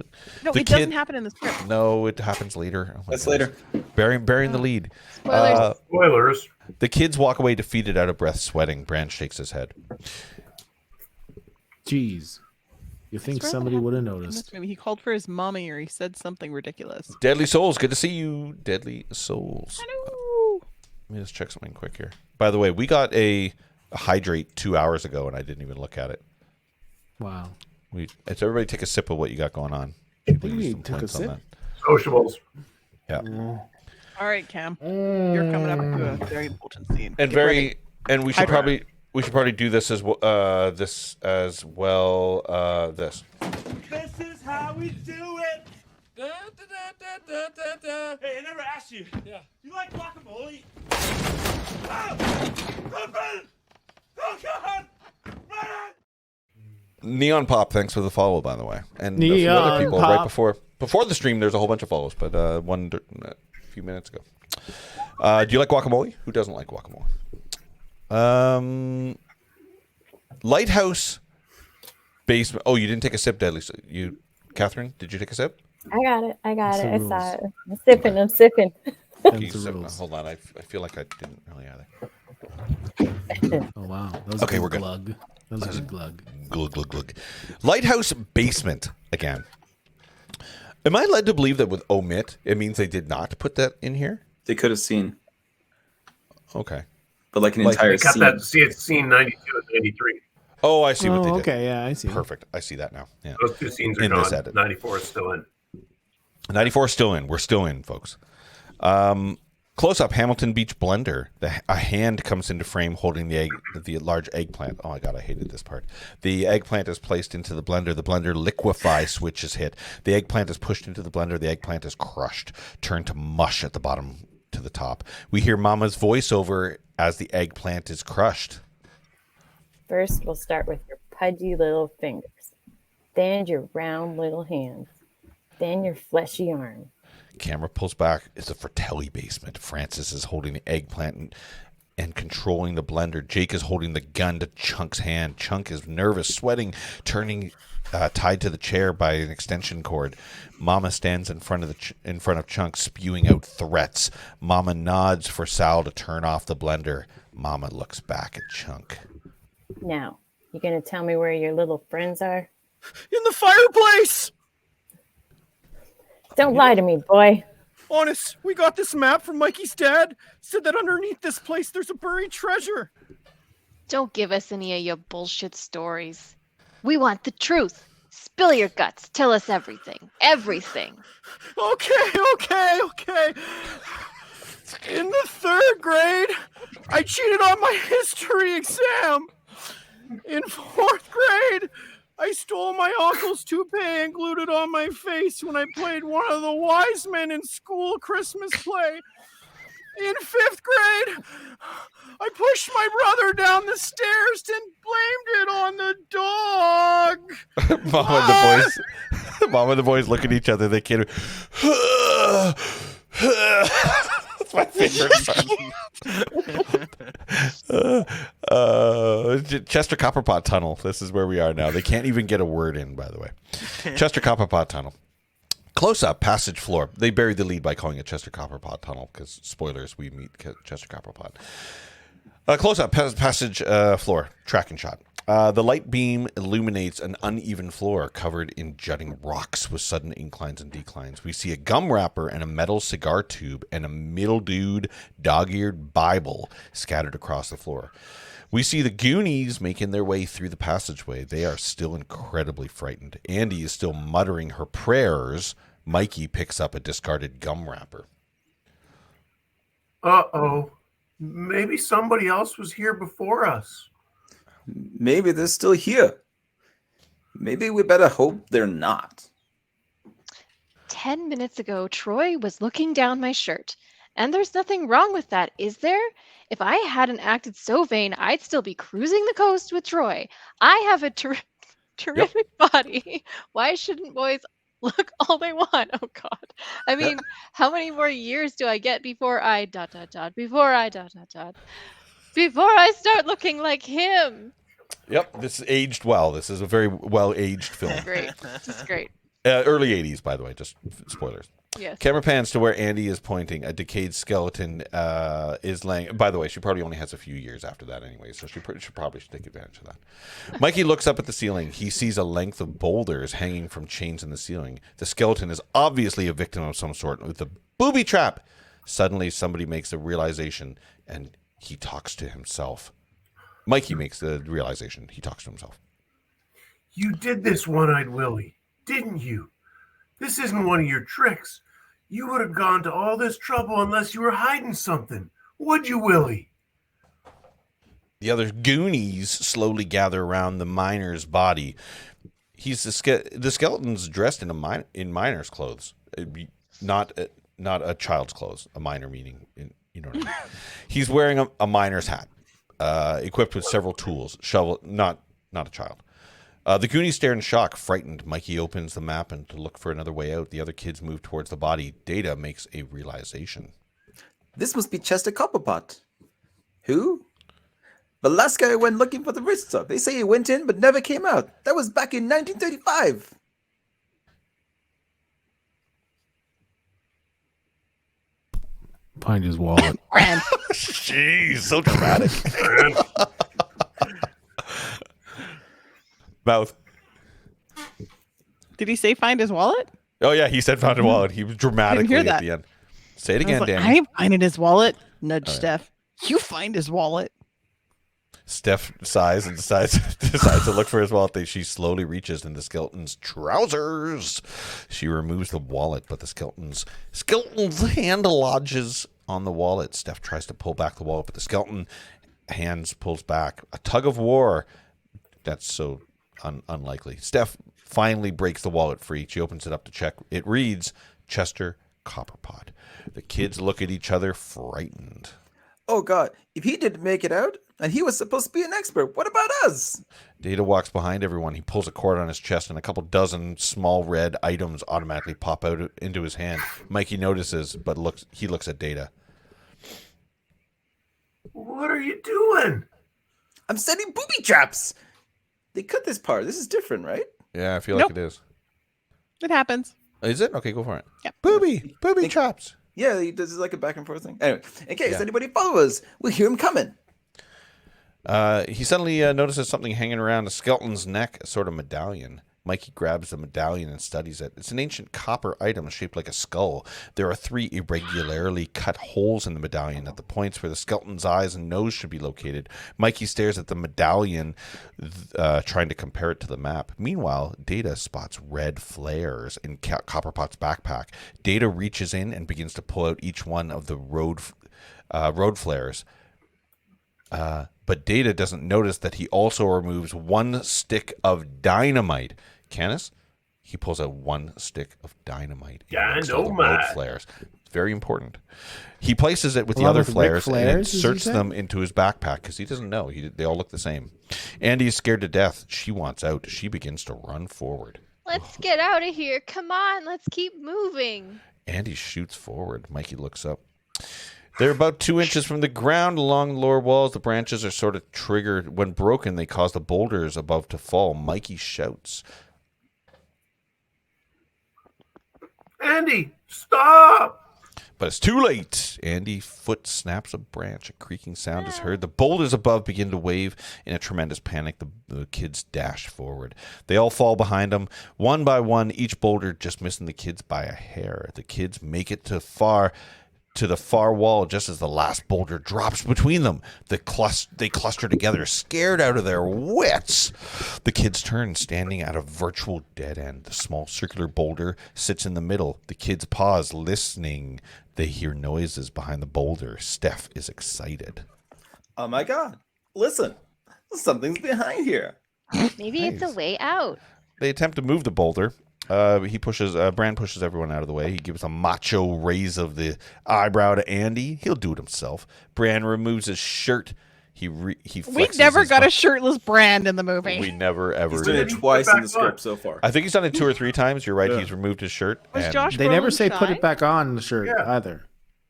it doesn't happen in the script. No, it happens later. That's later. Burying the lead. Spoilers. The kids walk away defeated, out of breath, sweating. Brand shakes his head. Jeez. You think somebody would have noticed? Maybe he called for his mommy or he said something ridiculous. Deadly Souls, good to see you. Deadly Souls. Hello. Let me just check something quick here. By the way, we got a hydrate 2 hours ago, and I didn't even look at it. Wow. It's everybody take a sip of what you got going on. I think we took a sip. Sociables. Yeah. All right, Cam. You're coming up to a very important scene. And we should probably do this as well. This. This is how we do it. Hey, I never asked you. Yeah. You like guacamole? Oh God! Run! Neon Pop, thanks for the follow, by the way, and a few Neon other people Pop. right before the stream. There's a whole bunch of follows, but one a few minutes ago. Do you like guacamole? Who doesn't like guacamole? Lighthouse basement. Oh, you didn't take a sip, Deadly. So Catherine, did you take a sip? I got it. I That's saw the it. I'm sipping. Can you sip? Hold on, I feel like I didn't really either. Oh wow. That was Okay, a we're good. glug. That was a glug. Glug. Lighthouse basement again. Am I led to believe that with omit, it means they did not put that in here? They could have seen, Okay. but like an entire They cut scene. that. See, it's scene 92 and 93. Oh, I see what they did. Okay, yeah, I see. Perfect. I see that now. Yeah. Those two scenes are In this gone. edit. 94 is still in. 94 is still in. We're still in, folks. Close up, Hamilton Beach blender. A hand comes into frame holding the large eggplant. Oh my god, I hated this part. The eggplant is placed into the blender. The blender liquefy switch is hit. The eggplant is pushed into the blender. The eggplant is crushed, turned to mush at the bottom to the top. We hear Mama's voiceover as the eggplant is crushed. First, we'll start with your pudgy little fingers, then your round little hands, then your fleshy arm. Camera pulls back. It's a Fratelli basement. Francis is holding the eggplant and controlling the blender. Jake is holding the gun to Chunk's hand. Chunk is nervous, sweating, tied to the chair by an extension cord. Mama stands in front of Chunk, spewing out threats. Mama nods for Sal to turn off the blender. Mama looks back at Chunk. Now, you gonna tell me where your little friends are? In the fireplace! Don't lie to me, boy. Honest, we got this map from Mikey's dad. Said that underneath this place there's a buried treasure. Don't give us any of your bullshit stories. We want the truth. Spill your guts. Tell us everything. Everything. Okay. In the 3rd grade, I cheated on my history exam. In 4th grade, I stole my uncle's toupee and glued it on my face when I played one of the wise men in school Christmas play. In 5th grade, I pushed my brother down the stairs and blamed it on the dog. Mom and the boys look at each other. They can't. That's my favorite part. Chester Copperpot Tunnel. This is where we are now. They can't even get a word in, by the way. Chester Copperpot Tunnel. Close up, passage floor. They buried the lead by calling it Chester Copperpot Tunnel because, spoilers, we meet Chester Copperpot. Close up, passage floor, tracking shot. The light beam illuminates an uneven floor covered in jutting rocks with sudden inclines and declines. We see a gum wrapper and a metal cigar tube and a mildewed, dog-eared Bible scattered across the floor. We see the Goonies making their way through the passageway. They are still incredibly frightened. Andy is still muttering her prayers. Mikey picks up a discarded gum wrapper. Uh-oh. Maybe somebody else was here before us. Maybe they're still here. Maybe we better hope they're not. 10 minutes ago, Troy was looking down my shirt. And there's nothing wrong with that, is there? If I hadn't acted so vain, I'd still be cruising the coast with Troy. I have a terrific body. Why shouldn't boys look all they want? Oh, God. I mean, how many more years do I get before I ... before I ... before I start looking like him? Yep, this is aged well. This is a very well-aged film. Great. Just great. Early 80s, by the way, just spoilers. Yes. Camera pans to where Andy is pointing. A decayed skeleton is laying. By the way, she probably only has a few years after that anyway, so she probably should take advantage of that. Mikey looks up at the ceiling. He sees a length of boulders hanging from chains in the ceiling. The skeleton is obviously a victim of some sort with a booby trap. Suddenly, somebody makes a realization, and he talks to himself. Mikey makes the realization. He talks to himself. You did this, One-Eyed Willie, didn't you? This isn't one of your tricks. You would have gone to all this trouble unless you were hiding something. Would you, Willie? The other Goonies slowly gather around the miner's body. He's the skeleton's dressed in miner's clothes, not a child's clothes. A miner meaning, you know what I mean. He's wearing a miner's hat, equipped with several tools. Shovel, not a child. The Goonies stare in shock, frightened. Mikey opens the map and to look for another way out. The other kids move towards the body. Data makes a realization. This must be Chester Copperpot. Who? The last guy went looking for the rich stuff. They say he went in but never came out. That was back in 1935. Find his wallet. Jeez, so dramatic. Mouth. Did he say find his wallet? Oh, yeah, he said found a wallet. He was dramatically hear that. at the end. Say it again, Like, Danny. I ain't finding his wallet. Nudge All right. Steph. You find his wallet. Steph sighs and decides to look for his wallet. She slowly reaches in the skeleton's trousers. She removes the wallet, but the skeleton's hand lodges on the wallet. Steph tries to pull back the wallet, but the skeleton hands pulls back. A tug of war. That's so unlikely. Steph finally breaks the wallet free. She opens it up to check. It reads Chester Copperpot. The kids look at each other frightened. Oh, God. If he didn't make it out, and he was supposed to be an expert, what about us? Data walks behind everyone. He pulls a cord on his chest, and a couple dozen small red items automatically pop out into his hand. Mikey notices, but he looks at Data. What What are you doing? I'm setting booby traps. They cut this part. This is different, right? Yeah, I feel like it is. It happens. Is it? Okay, go for it. Yeah. Booby traps. Yeah, this is like a back and forth thing. Anyway, in case anybody follows us, we'll hear him coming. He suddenly notices something hanging around a skeleton's neck, a sort of medallion. Mikey grabs the medallion and studies it. It's an ancient copper item shaped like a skull. There are 3 irregularly cut holes in the medallion at the points where the skeleton's eyes and nose should be located. Mikey stares at the medallion, trying to compare it to the map. Meanwhile, Data spots red flares in Copperpot's backpack. Data reaches in and begins to pull out each one of the road flares. But Data doesn't notice that he also removes 1 stick of dynamite. Canis, he pulls out 1 stick of dynamite. Road flares. Very important. He places it with the other flares and inserts them into his backpack because he doesn't know. They all look the same. Andy is scared to death. She wants out. She begins to run forward. Let's get out of here. Come on, let's keep moving. Andy shoots forward. Mikey looks up. They're about 2 inches from the ground along the lower walls. The branches are sort of triggered. When broken, they cause the boulders above to fall. Mikey shouts. Andy, stop! But it's too late. Andy's foot snaps a branch. A creaking sound is heard. The boulders above begin to wave. In a tremendous panic, the kids dash forward. They all fall behind them. One by one, each boulder just missing the kids by a hair. The kids make it to the far wall just as the last boulder drops between them. They cluster together, scared out of their wits. The kids turn, standing at a virtual dead end. The small circular boulder sits in the middle. The kids pause, listening. They hear noises behind the boulder. Steph is excited. Oh my god. Listen. Something's behind here. Maybe it's a way out. They attempt to move the boulder. Brand pushes everyone out of the way. He gives a macho raise of the eyebrow to Andy. He'll do it himself. Brand removes his shirt. He flexes We never got a a shirtless Brand in the movie. We never ever He's done it did. twice in the script so far. I think he's done it 2 or 3 times. You're right. Yeah. He's removed his shirt. Was Josh They never Brolin say put shy? it back on the shirt either.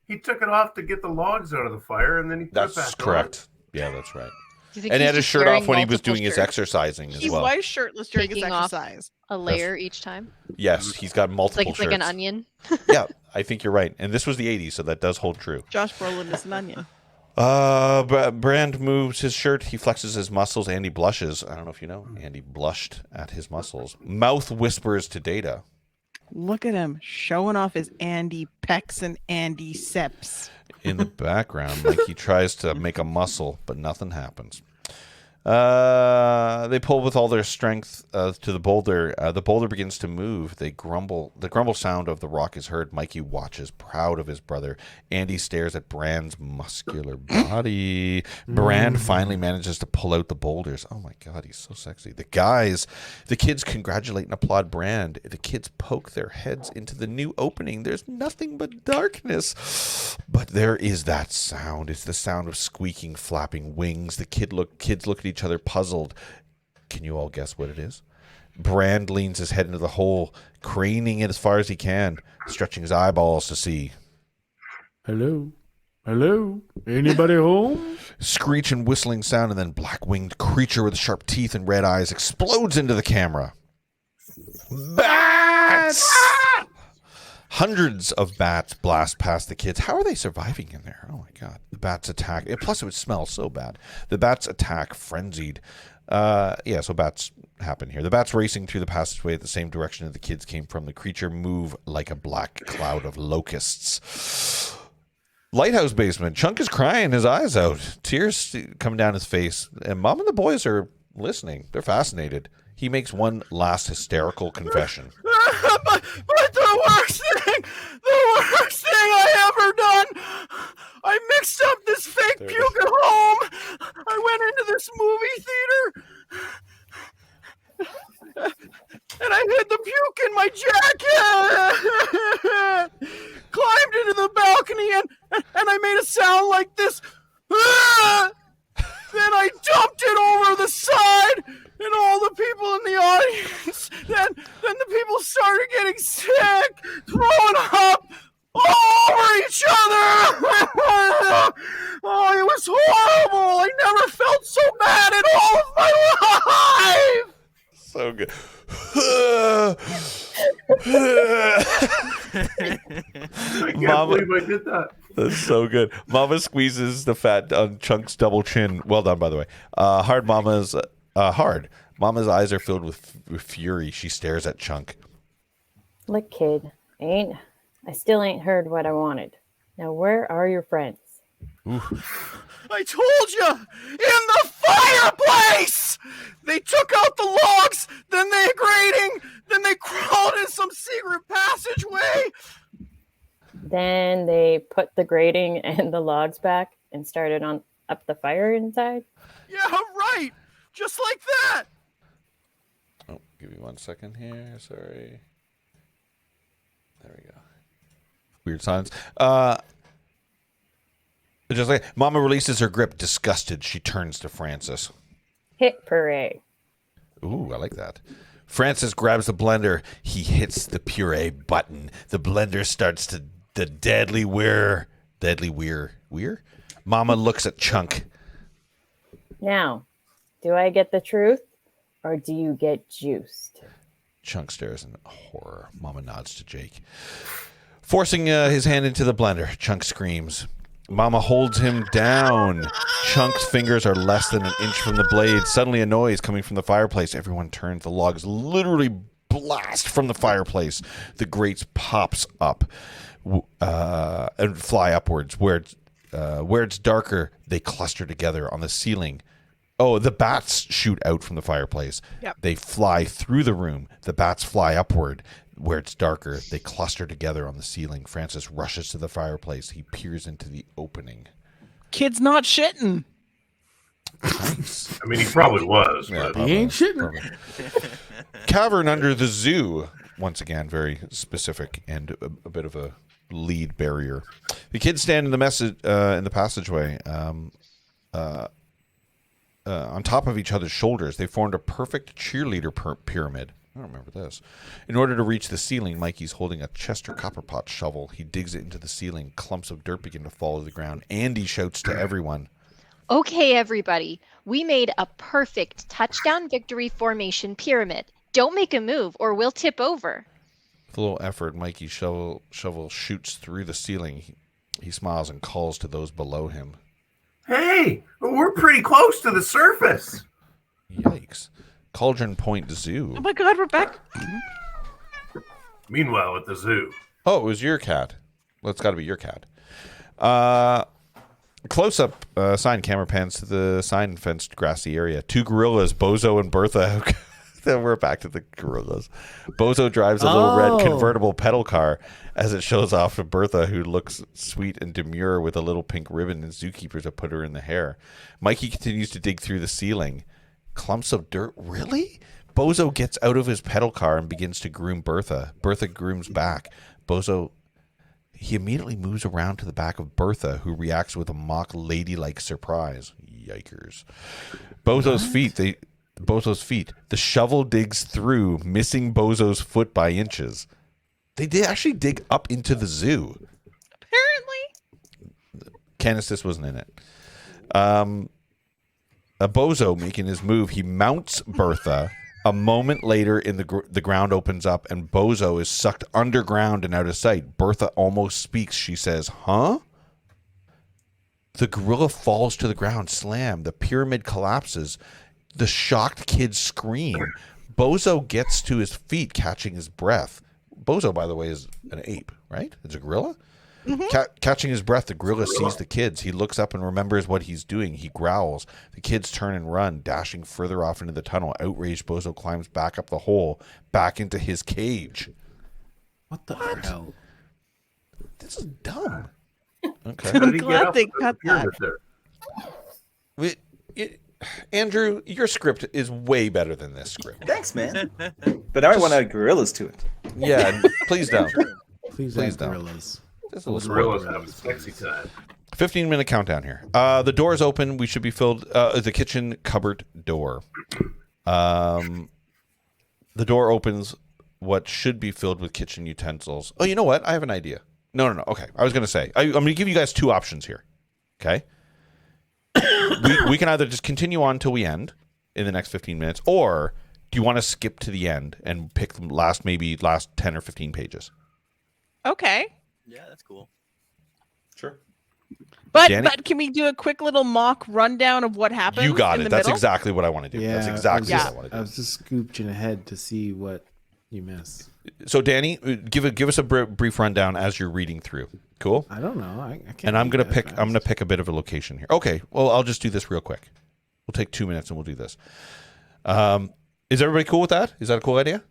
He took it off to get the logs out of the fire, and then he put it back That's correct. on. Yeah, that's right. Do you think And he he's had his just shirt wearing off when he was multiple doing his shirts? exercising as He well. was shirtless during his Taking off exercise. a layer each time. Yes, he's got multiple It's shirts. like an onion. Yeah, I think you're right. And this was the 80s, so that does hold true. Josh Brolin is an onion. Brand moves his shirt. He flexes his muscles. Andy blushes. I don't know if you know. Andy blushed at his muscles. Mouth whispers to Data. Look at him showing off his Andy pecs and Andy seps. In the background, Mikey tries to make a muscle, but nothing happens. They pull with all their strength to the boulder. The boulder begins to move. They grumble. The grumble sound of the rock is heard. Mikey watches, proud of his brother. Andy stares at Brand's muscular body. Brand finally manages to pull out the boulders. Oh my God, he's so sexy. The kids congratulate and applaud Brand. The kids poke their heads into the new opening. There's nothing but darkness. But there is that sound. It's the sound of squeaking, flapping wings. The kids look at each other puzzled. Can you all guess what it is? Brand leans his head into the hole, craning it as far as he can, stretching his eyeballs to see. Hello? Hello? Anybody home? Screech and whistling sound, and then black-winged creature with sharp teeth and red eyes explodes into the camera. Bats! Hundreds of bats blast past the kids. How are they surviving in there? Oh my God. The bats attack. Plus it would smell so bad. The bats attack frenzied. So bats happen here. The bats racing through the passageway at the same direction that the kids came from. The creature move like a black cloud of locusts. Lighthouse basement. Chunk is crying his eyes out. Tears coming down his face. And Mom and the boys are listening. They're fascinated. He makes one last hysterical confession. but the worst thing I ever done, I mixed up this fake puke at home. I went into this movie theater and I hid the puke in my jacket. Climbed into the balcony and I made a sound like this. Then I dumped it over the side, and all the people in the audience, then the people started getting sick, throwing up all over each other. Oh, it was believe I did that. That's so good. Mama squeezes the fat on Chunk's double chin. Well done, by the way. Hard. Mama's eyes are filled with fury. She stares at Chunk. Look, kid, I still ain't heard what I wanted. Now, where are your friends? I told you! In the fireplace! They took out the logs, then they grating, then they crawled in some secret passageway. Then they put the grating and the logs back and started on up the fire inside? Yeah, right! Just like that! Oh, give me 1 second here. Sorry. There we go. Weird signs. Just like Mama releases her grip, disgusted. She turns to Francis. Hit parade. Ooh, I like that. Francis grabs the blender. He hits the puree button. The blender starts to the deadly whir. Mama looks at Chunk. Now, do I get the truth or do you get juiced? Chunk stares in horror. Mama nods to Jake. Forcing his hand into the blender, Chunk screams. Mama holds him down. Chunk's fingers are less than an inch from the blade. Suddenly a noise coming from the fireplace. Everyone turns. The logs literally blast from the fireplace. The grates pops up and fly upwards. Where it's darker, they cluster together on the ceiling. Oh, the bats shoot out from the fireplace. Yep. They fly through the room. The bats fly upward. Where it's darker, they cluster together on the ceiling. Francis rushes to the fireplace. He peers into the opening. Kid's not shitting. Nice. I mean, he probably was. Yeah, But He ain't shitting. Cavern under the zoo. Once again, very specific and a bit of a lead barrier. The kids stand in the passageway. On top of each other's shoulders, they formed a perfect cheerleader pyramid. I don't remember this. In order to reach the ceiling, Mikey's holding a Chester Copperpot shovel. He digs it into the ceiling. Clumps of dirt begin to fall to the ground. Andy shouts to everyone. Okay, everybody. We made a perfect touchdown victory formation pyramid. Don't make a move or we'll tip over. With a little effort, Mikey's shovel shoots through the ceiling. He smiles and calls to those below him. hey, we're pretty close to the surface. Yikes. Cauldron Point Zoo. Oh my God, we're back. Meanwhile, at the zoo. Oh, it was your cat. Well, it's got to be your cat. Close-up sign camera pans to the sign-fenced grassy area. Two gorillas, Bozo and Bertha. Then we're back to the gorillas. Bozo drives a little red convertible pedal car as it shows off to Bertha, who looks sweet and demure with a little pink ribbon and zookeepers have put her in the hair. Mikey continues to dig through the ceiling. Clumps of dirt? Really? Bozo gets out of his pedal car and begins to groom Bertha. Bertha grooms back. Bozo, he immediately moves around to the back of Bertha, who reacts with a mock ladylike surprise. Yikers. Bozo's feet. The shovel digs through, missing Bozo's foot by inches. They did actually dig up into the zoo. Apparently. Candace, this wasn't in it. A Bozo making his move. He mounts Bertha. A moment later, the ground opens up, and Bozo is sucked underground and out of sight. Bertha almost speaks. She says, "Huh?" The gorilla falls to the ground, slam. The pyramid collapses. The shocked kids scream. Bozo gets to his feet, catching his breath. Bozo, by the way, is an ape, right? It's a gorilla? Mm-hmm. Catching his breath, the gorilla sees the kids. He looks up and remembers what he's doing. He growls. The kids turn and run, dashing further off into the tunnel. Outraged, Bozo climbs back up the hole, back into his cage. What the hell? This is dumb. Okay. I'm glad they cut that. Andrew, your script is way better than this script. Thanks, man. But I want to add gorillas to it. Yeah, please don't. Please don't. Gorillas. Gorillas have a sexy time. 15-minute countdown here. The door is open. We should be filled. The kitchen cupboard door. The door opens. What should be filled with kitchen utensils. Oh, you know what? I have an idea. No. Okay. I was going to say. I'm going to give you guys two options here. Okay? we can either just continue on till we end in the next 15 minutes, or do you want to skip to the end and pick the last 10 or 15 pages? Okay. Yeah, that's cool. Sure. But Danny? but can we do a quick little mock rundown of what happened? You got in it. the That's middle? exactly what I want to do. Yeah, That's exactly what I I want to do. was just scooching ahead to see what you miss. So, Danny, give us a brief rundown as you're reading through. Cool. I don't know. I can't. And I'm read gonna that pick. fast. I'm gonna pick a bit of a location here. Okay. Well, I'll just do this real quick. We'll take 2 minutes and we'll do this. Is everybody cool with that? Is that a cool idea?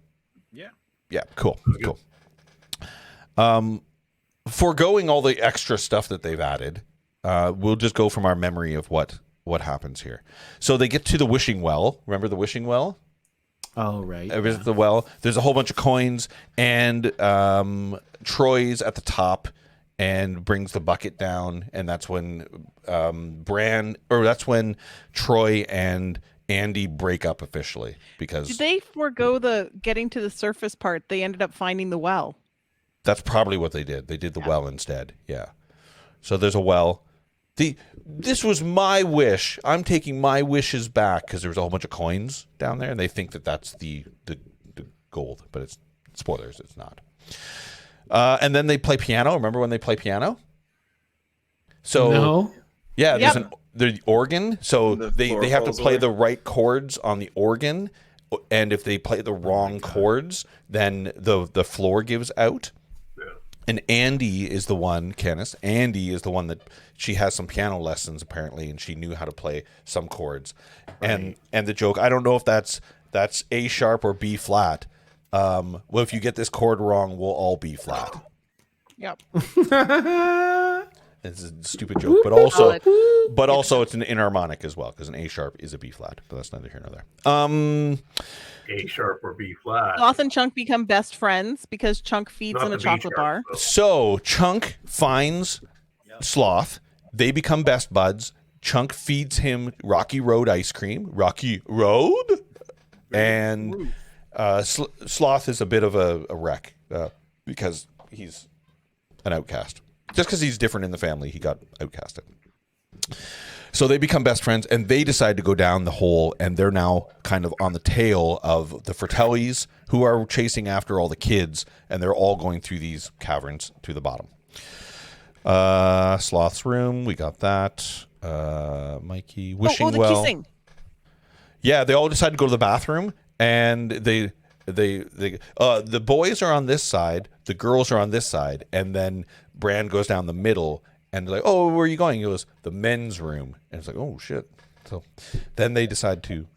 Yeah. Yeah. Cool. Cool. Foregoing all the extra stuff that they've added, we'll just go from our memory of what happens here. So they get to the wishing well. Remember the wishing well? Oh right. Visit the well. There's a whole bunch of coins, and Troy's at the top and brings the bucket down, and that's when that's when Troy and Andy break up officially because Did they forego the getting to the surface part? They ended up finding the well. that's probably what they did. They did the well instead. Yeah. So there's a well. This was my wish. I'm taking my wishes back because there was a whole bunch of coins down there, and they think that that's the gold, but it's spoilers. It's not. And then they play piano. Remember when they play piano? So No. yeah, Yep. there's the organ. So The they floor have to falls play away. the right chords on the organ, and if they play the wrong chords, then the floor gives out. And Andy is the one, Candice. Andy is the one that she has some piano lessons apparently, and she knew how to play some chords. And the joke, I don't know if that's A sharp or B flat. Well, if you get this chord wrong, we'll all be flat. Yep. It's a stupid joke, but also it's an enharmonic as well because an A sharp is a B flat, but that's neither here nor there. A sharp or B flat. Sloth and Chunk become best friends because Chunk feeds Not him a the B chocolate sharp, bar. though. So Chunk finds Sloth. They become best buds. Chunk feeds him Rocky Road ice cream. Rocky Road? And Sloth is a bit of a wreck because he's an outcast. Just because he's different in the family, he got outcasted. So they become best friends, and they decide to go down the hole, and they're now kind of on the tail of the Fratellis, who are chasing after all the kids, and they're all going through these caverns to the bottom. Sloth's room, we got that. Mikey, wishing the well. kissing. Yeah, they all decide to go to the bathroom, and the boys are on this side, the girls are on this side, and then Bran goes down the middle, and they're like, "Oh, where are you going?" He goes, "The men's room," and it's like, "Oh shit!" So then they decide to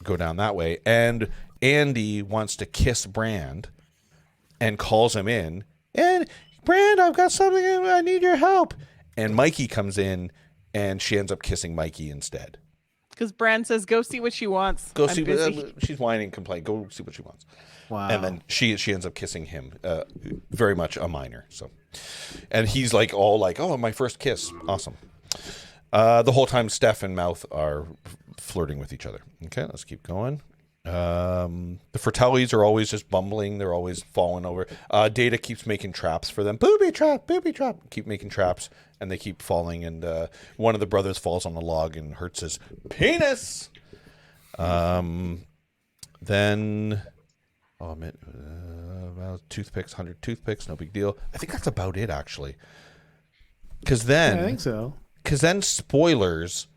go down that way, and Andy wants to kiss Bran, and calls him in, and Bran, I've got something, I need your help, and Mikey comes in, and she ends up kissing Mikey instead. Because Bran says, "Go see what she wants." Go I'm see. busy." She's whining and complaining. Go see what she wants. Wow. And then she ends up kissing him. Very much a minor. So, and he's like all like, "Oh, my first kiss, awesome." The whole time, Steph and Mouth are flirting with each other. Okay, let's keep going. The Fratellis are always just bumbling. They're always falling over. Data keeps making traps for them. Booby trap, booby trap. Keep making traps, and they keep falling. And one of the brothers falls on a log and hurts his penis. Then, toothpicks, 100 toothpicks, no big deal. I think that's about it, actually. Because then, I think so. Because then, spoilers.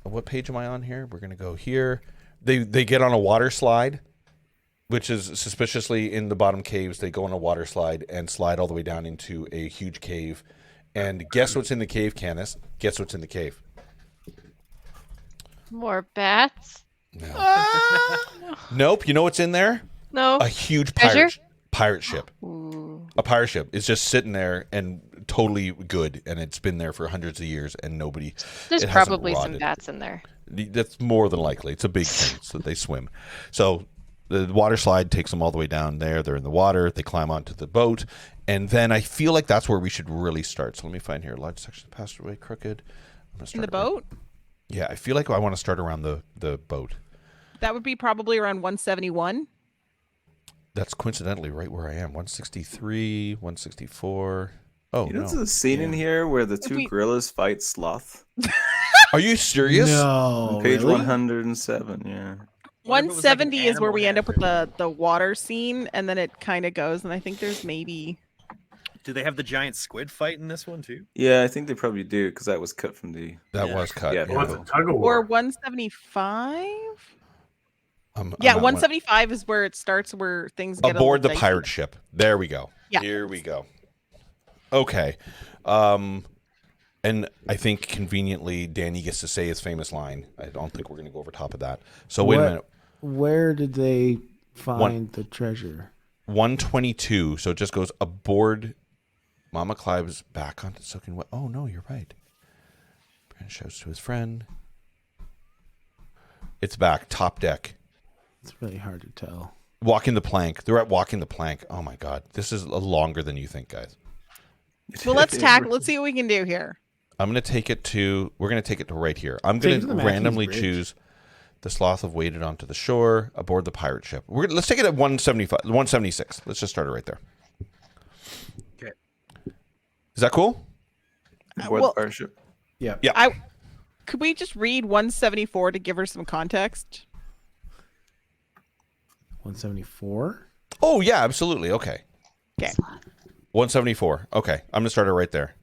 What page am I on here? We're gonna go here. They get on a water slide, which is suspiciously in the bottom caves. They go on a water slide and slide all the way down into a huge cave. And guess what's in the cave, Candice? Guess what's in the cave? More bats? No. Nope. You know what's in there? No. A huge Treasure? pirate ship. Ooh. A pirate ship is just sitting there and totally good, and it's been there for hundreds of years, and nobody. There's it hasn't probably some rotted. bats in there. That's more than likely. It's a big thing, so they swim. So the water slide takes them all the way down there. They're in the water. They climb onto the boat, and then I feel like that's where we should really start. So let me find here. Large section passed away crooked. In the boat? Yeah, I feel like I want to start around the boat. That would be probably around 171. That's coincidentally right where I am. 163, 164. Oh, You know, no. there's a scene in here where the two we- gorillas fight Sloth. Are you serious? No. On page really? 107, yeah. What if it was like an 170 is where animal we end up with hamster? the water scene, and then it kind of goes. And I think there's maybe Do they have the giant squid fight in this one too? Yeah, I think they probably do because that was cut from the. That was cut. Yeah, Oh, it's a tug of Or war. 175? I'm Yeah, at 175 is where it starts, where things get aboard a the little pirate dicey. ship. There we go. Yeah. Here we go. Okay. And I think conveniently Danny gets to say his famous line. I don't think we're going to go over top of that. So wait a minute. Where did they find the treasure? 122. So it just goes aboard. Mama climbs back onto soaking wet. Oh no, you're right. Brand shouts to his friend. It's back. Top deck. It's really hard to tell. Walking the plank. They're at walking the plank. Oh my god. This is longer than you think, guys. Well, let's tackle. Let's see what we can do here. I'm going to take it to, we're going to take it to right here. I'm Take going it to to the Matthews randomly Bridge. choose the sloth have waded onto the shore aboard the pirate ship. Let's take it at 175, 176. Let's just start it right there. Okay. Is that cool? Aboard well- the pirate ship. Yeah. Yeah. Could we just read 174 to give her some context? 174. Oh, yeah, absolutely. Okay. Okay. 174. Okay. I'm going to start it right there.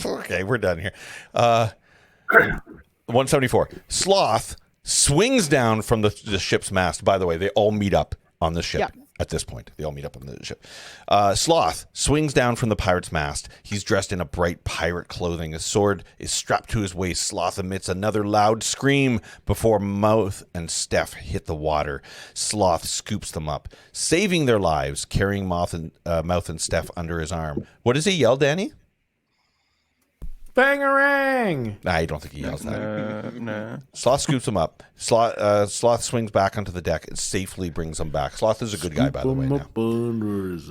Okay, we're done here. 174. Sloth swings down from the ship's mast. By the way, they all meet up on the ship at this point. They all meet up on the ship. Sloth swings down from the pirate's mast. He's dressed in a bright pirate clothing. His sword is strapped to his waist. Sloth emits another loud scream before Mouth and Steph hit the water. Sloth scoops them up, saving their lives, carrying Mouth and Steph under his arm. What does he yell, Danny? Bangarang! Nah, I don't think he yells that. No. Sloth scoops him up. Sloth swings back onto the deck and safely brings him back. Sloth is a good guy, by the way. Now.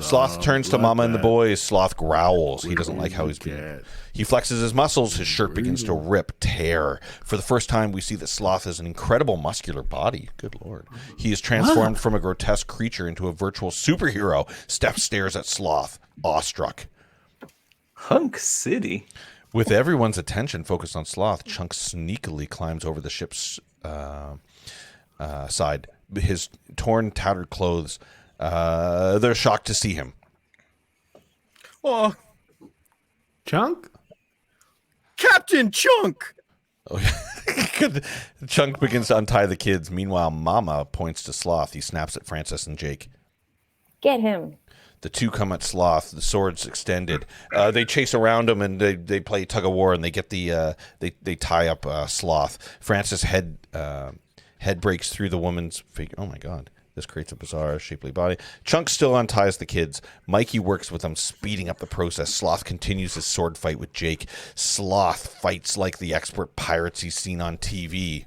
Sloth turns to Mama and the boys. Sloth growls. He doesn't like how he's being. He flexes his muscles. His shirt begins to rip, tear. For the first time, we see that Sloth has an incredible muscular body. Good Lord. He is transformed from a grotesque creature into a virtual superhero. Steph stares at Sloth, awestruck. Hunk City. With everyone's attention focused on Sloth, Chunk sneakily climbs over the ship's side. His torn, tattered clothes, they're shocked to see him. Oh, Chunk? Captain Chunk! Oh, Chunk begins to untie the kids. Meanwhile, Mama points to Sloth. He snaps at Francis and Jake. Get him. The two come at Sloth, the swords extended. They chase around him and they play tug of war and they get they tie up Sloth. Francis' head breaks through the woman's figure. Oh my god, this creates a bizarre, shapely body. Chunk still unties the kids. Mikey works with them, speeding up the process. Sloth continues his sword fight with Jake. Sloth fights like the expert pirates he's seen on TV.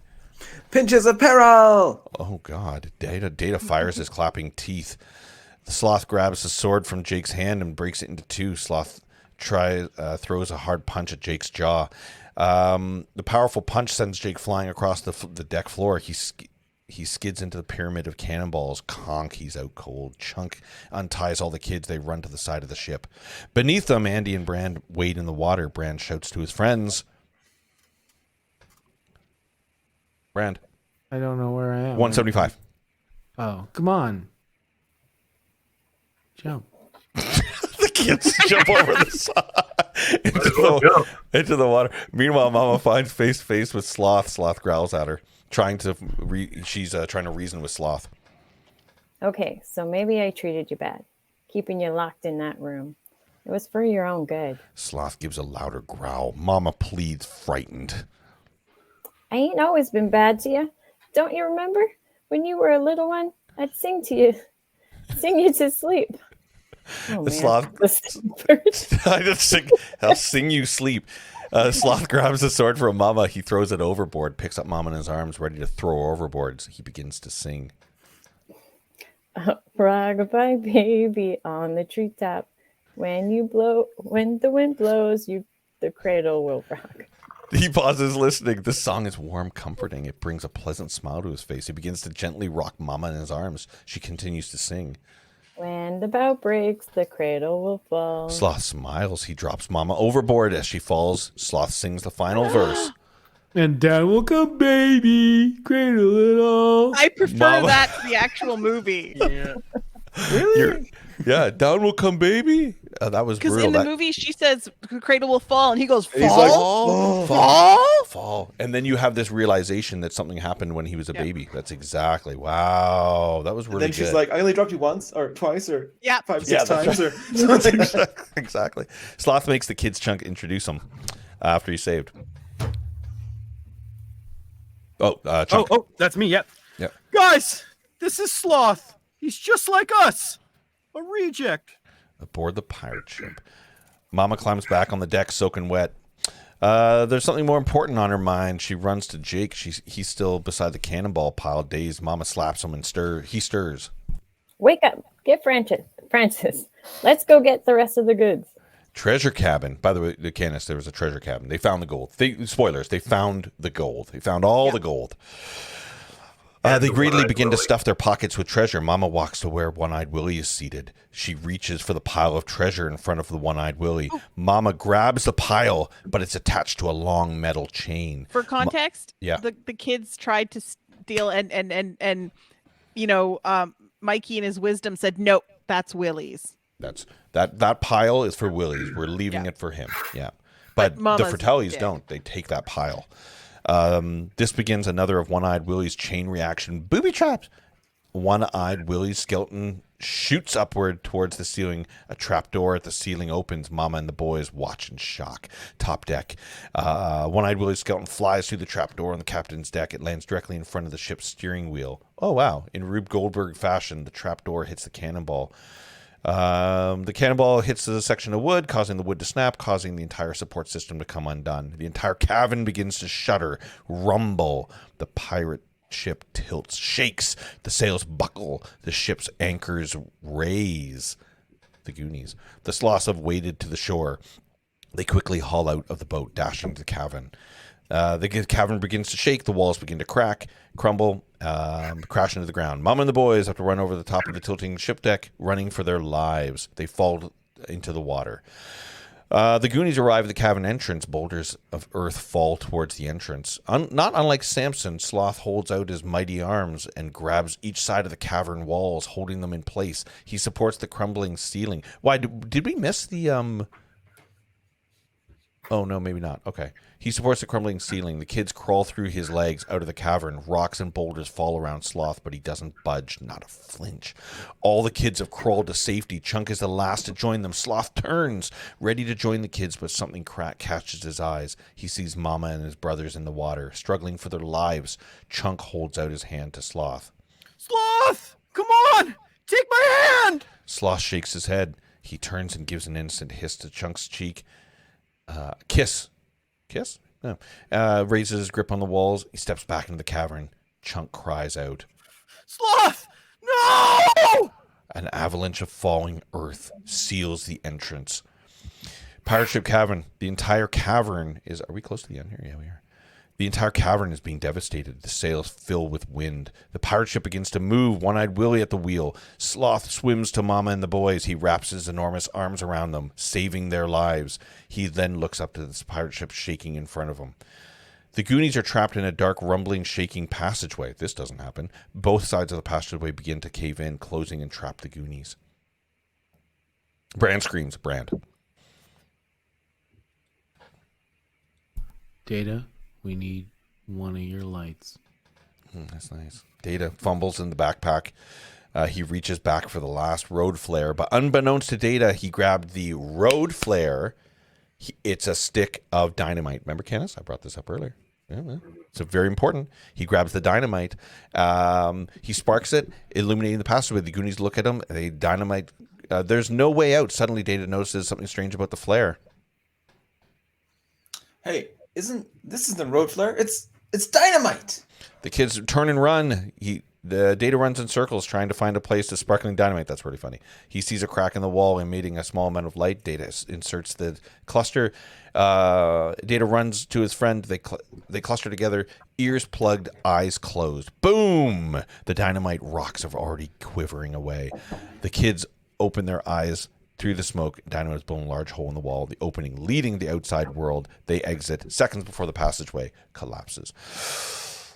Pinches of peril! Oh god, Data fires his clapping teeth. The Sloth grabs the sword from Jake's hand and breaks it into two. Sloth throws a hard punch at Jake's jaw. The powerful punch sends Jake flying across the deck floor. He skids into the pyramid of cannonballs. Conk, he's out cold. Chunk unties all the kids. They run to the side of the ship. Beneath them, Andy and Brand wade in the water. Brand shouts to his friends. Brand. I don't know where I am. 175. Oh, come on. Jump. The kids jump over the side into the water. Meanwhile, Mama finds face to face with Sloth. Sloth growls at her, she's trying to reason with Sloth. Okay, so maybe I treated you bad, keeping you locked in that room. It was for your own good. Sloth gives a louder growl. Mama pleads, frightened. I ain't always been bad to you. Don't you remember? When you were a little one, I'd sing you to sleep. Oh, The man. Sloth. I'll sing you sleep. Sloth grabs the sword from Mama. He throws it overboard, picks up Mama in his arms, ready to throw her overboard. He begins to sing. Rock-a-bye baby on the treetop. When the wind blows, the cradle will rock. He pauses listening. This song is warm, comforting. It brings a pleasant smile to his face. He begins to gently rock Mama in his arms. She continues to sing. When the bow breaks, the cradle will fall. Sloth smiles. He drops Mama overboard as she falls. Sloth sings the final verse. And down will come baby, cradle it all. I prefer Mama. that to the actual movie. Yeah. Really? Yeah, down will come, baby. That was Because brutal. in the movie, she says cradle will fall, and he goes, fall? He's like, Fall. And then you have this realization that something happened when he was a Yeah. baby. That's exactly. Wow. That was And really then good. she's like, I only dropped you once or twice or Yeah. 5, 6 Yeah, that's times right. or something like that. Exactly. Sloth makes the kids chunk introduce him after he's saved. Chunk. Oh, that's me. Yep. Yep. Guys, this is Sloth. He's just like us. A reject. Aboard the pirate ship. Mama climbs back on the deck, soaking wet. There's something more important on her mind. She runs to Jake. He's still beside the cannonball pile, dazed. Mama slaps him and he stirs. Wake up. Get Francis. Let's go get the rest of the goods. Treasure cabin. By the way, the Canis, there was a treasure cabin. They found the gold. Spoilers. They found the gold. They found all the gold. They greedily begin to stuff their pockets with treasure. Mama walks to where One-Eyed Willie is seated. She reaches for the pile of treasure in front of the One-Eyed Willie. Mama grabs the pile, but it's attached to a long metal chain. For context, the kids tried to steal, and Mikey in his wisdom said, nope, that's Willie's. That pile is for Willie's. We're leaving it for him. Yeah. But the Mama's Fratellis dead. don't. They take that pile. This begins another of One-Eyed Willie's chain reaction booby traps. One-Eyed Willie's skeleton shoots upward towards the ceiling. A trapdoor at the ceiling opens. Mama and the boys watch in shock. Top deck. One-Eyed Willie's skeleton flies through the trapdoor on the captain's deck. It lands directly in front of the ship's steering wheel. Oh, wow. In Rube Goldberg fashion, the trapdoor hits the cannonball. The cannonball hits the section of wood, causing the wood to snap, causing the entire support system to come undone. The entire cabin begins to shudder, rumble. The pirate ship tilts, shakes. The sails buckle. The ship's anchors raise. The Goonies. The sloths have waded to the shore. They quickly haul out of the boat, dashing to the cavern. The cavern begins to shake. The walls begin to crack, crumble, crash into the ground. Mom and the boys have to run over the top of the tilting ship deck, running for their lives. They fall into the water. The Goonies arrive at the cavern entrance. Boulders of earth fall towards the entrance. Not unlike Samson, Sloth holds out his mighty arms and grabs each side of the cavern walls, holding them in place. He supports the crumbling ceiling. Why, did we miss the... Oh, no, maybe not. Okay. He supports the crumbling ceiling. The kids crawl through his legs out of the cavern. Rocks and boulders fall around Sloth, but he doesn't budge, not a flinch. All the kids have crawled to safety. Chunk is the last to join them. Sloth turns, ready to join the kids, but something catches his eyes. He sees Mama and his brothers in the water, struggling for their lives. Chunk holds out his hand to Sloth. Sloth! Come on! Take my hand! Sloth shakes his head. He turns and gives an innocent hiss to Chunk's cheek. Kiss? No. Raises his grip on the walls. He steps back into the cavern. Chunk cries out. Sloth! No! An avalanche of falling earth seals the entrance. Pirate ship cavern. The entire cavern is... Are we close to the end here? Yeah, we are. The entire cavern is being devastated. The sails fill with wind. The pirate ship begins to move, One-Eyed Willie at the wheel. Sloth swims to Mama and the boys. He wraps his enormous arms around them, saving their lives. He then looks up to this pirate ship shaking in front of him. The Goonies are trapped in a dark, rumbling, shaking passageway. This doesn't happen. Both sides of the passageway begin to cave in, closing and trap the Goonies. Brand screams. Brand. Data, we need one of your lights. That's nice. Data fumbles in the backpack. He reaches back for the last road flare, but unbeknownst to Data, he grabbed the road flare. It's a stick of dynamite. Remember, Kenneth? I brought this up earlier. Yeah, it's very important. He grabs the dynamite. He sparks it, illuminating the passageway. The Goonies look at him. They dynamite. There's no way out. Suddenly, Data notices something strange about the flare. Hey, this isn't road flare? It's dynamite. The kids turn and run. The Data runs in circles trying to find a place to sparkling dynamite. That's really funny. He sees a crack in the wall emitting a small amount of light. Data inserts the cluster. Data runs to his friend. They cluster together, ears plugged, eyes closed. Boom! The dynamite rocks are already quivering away. The kids open their eyes. Through the smoke, dynamite has blown a large hole in the wall, the opening leading the outside world. They exit seconds before the passageway collapses.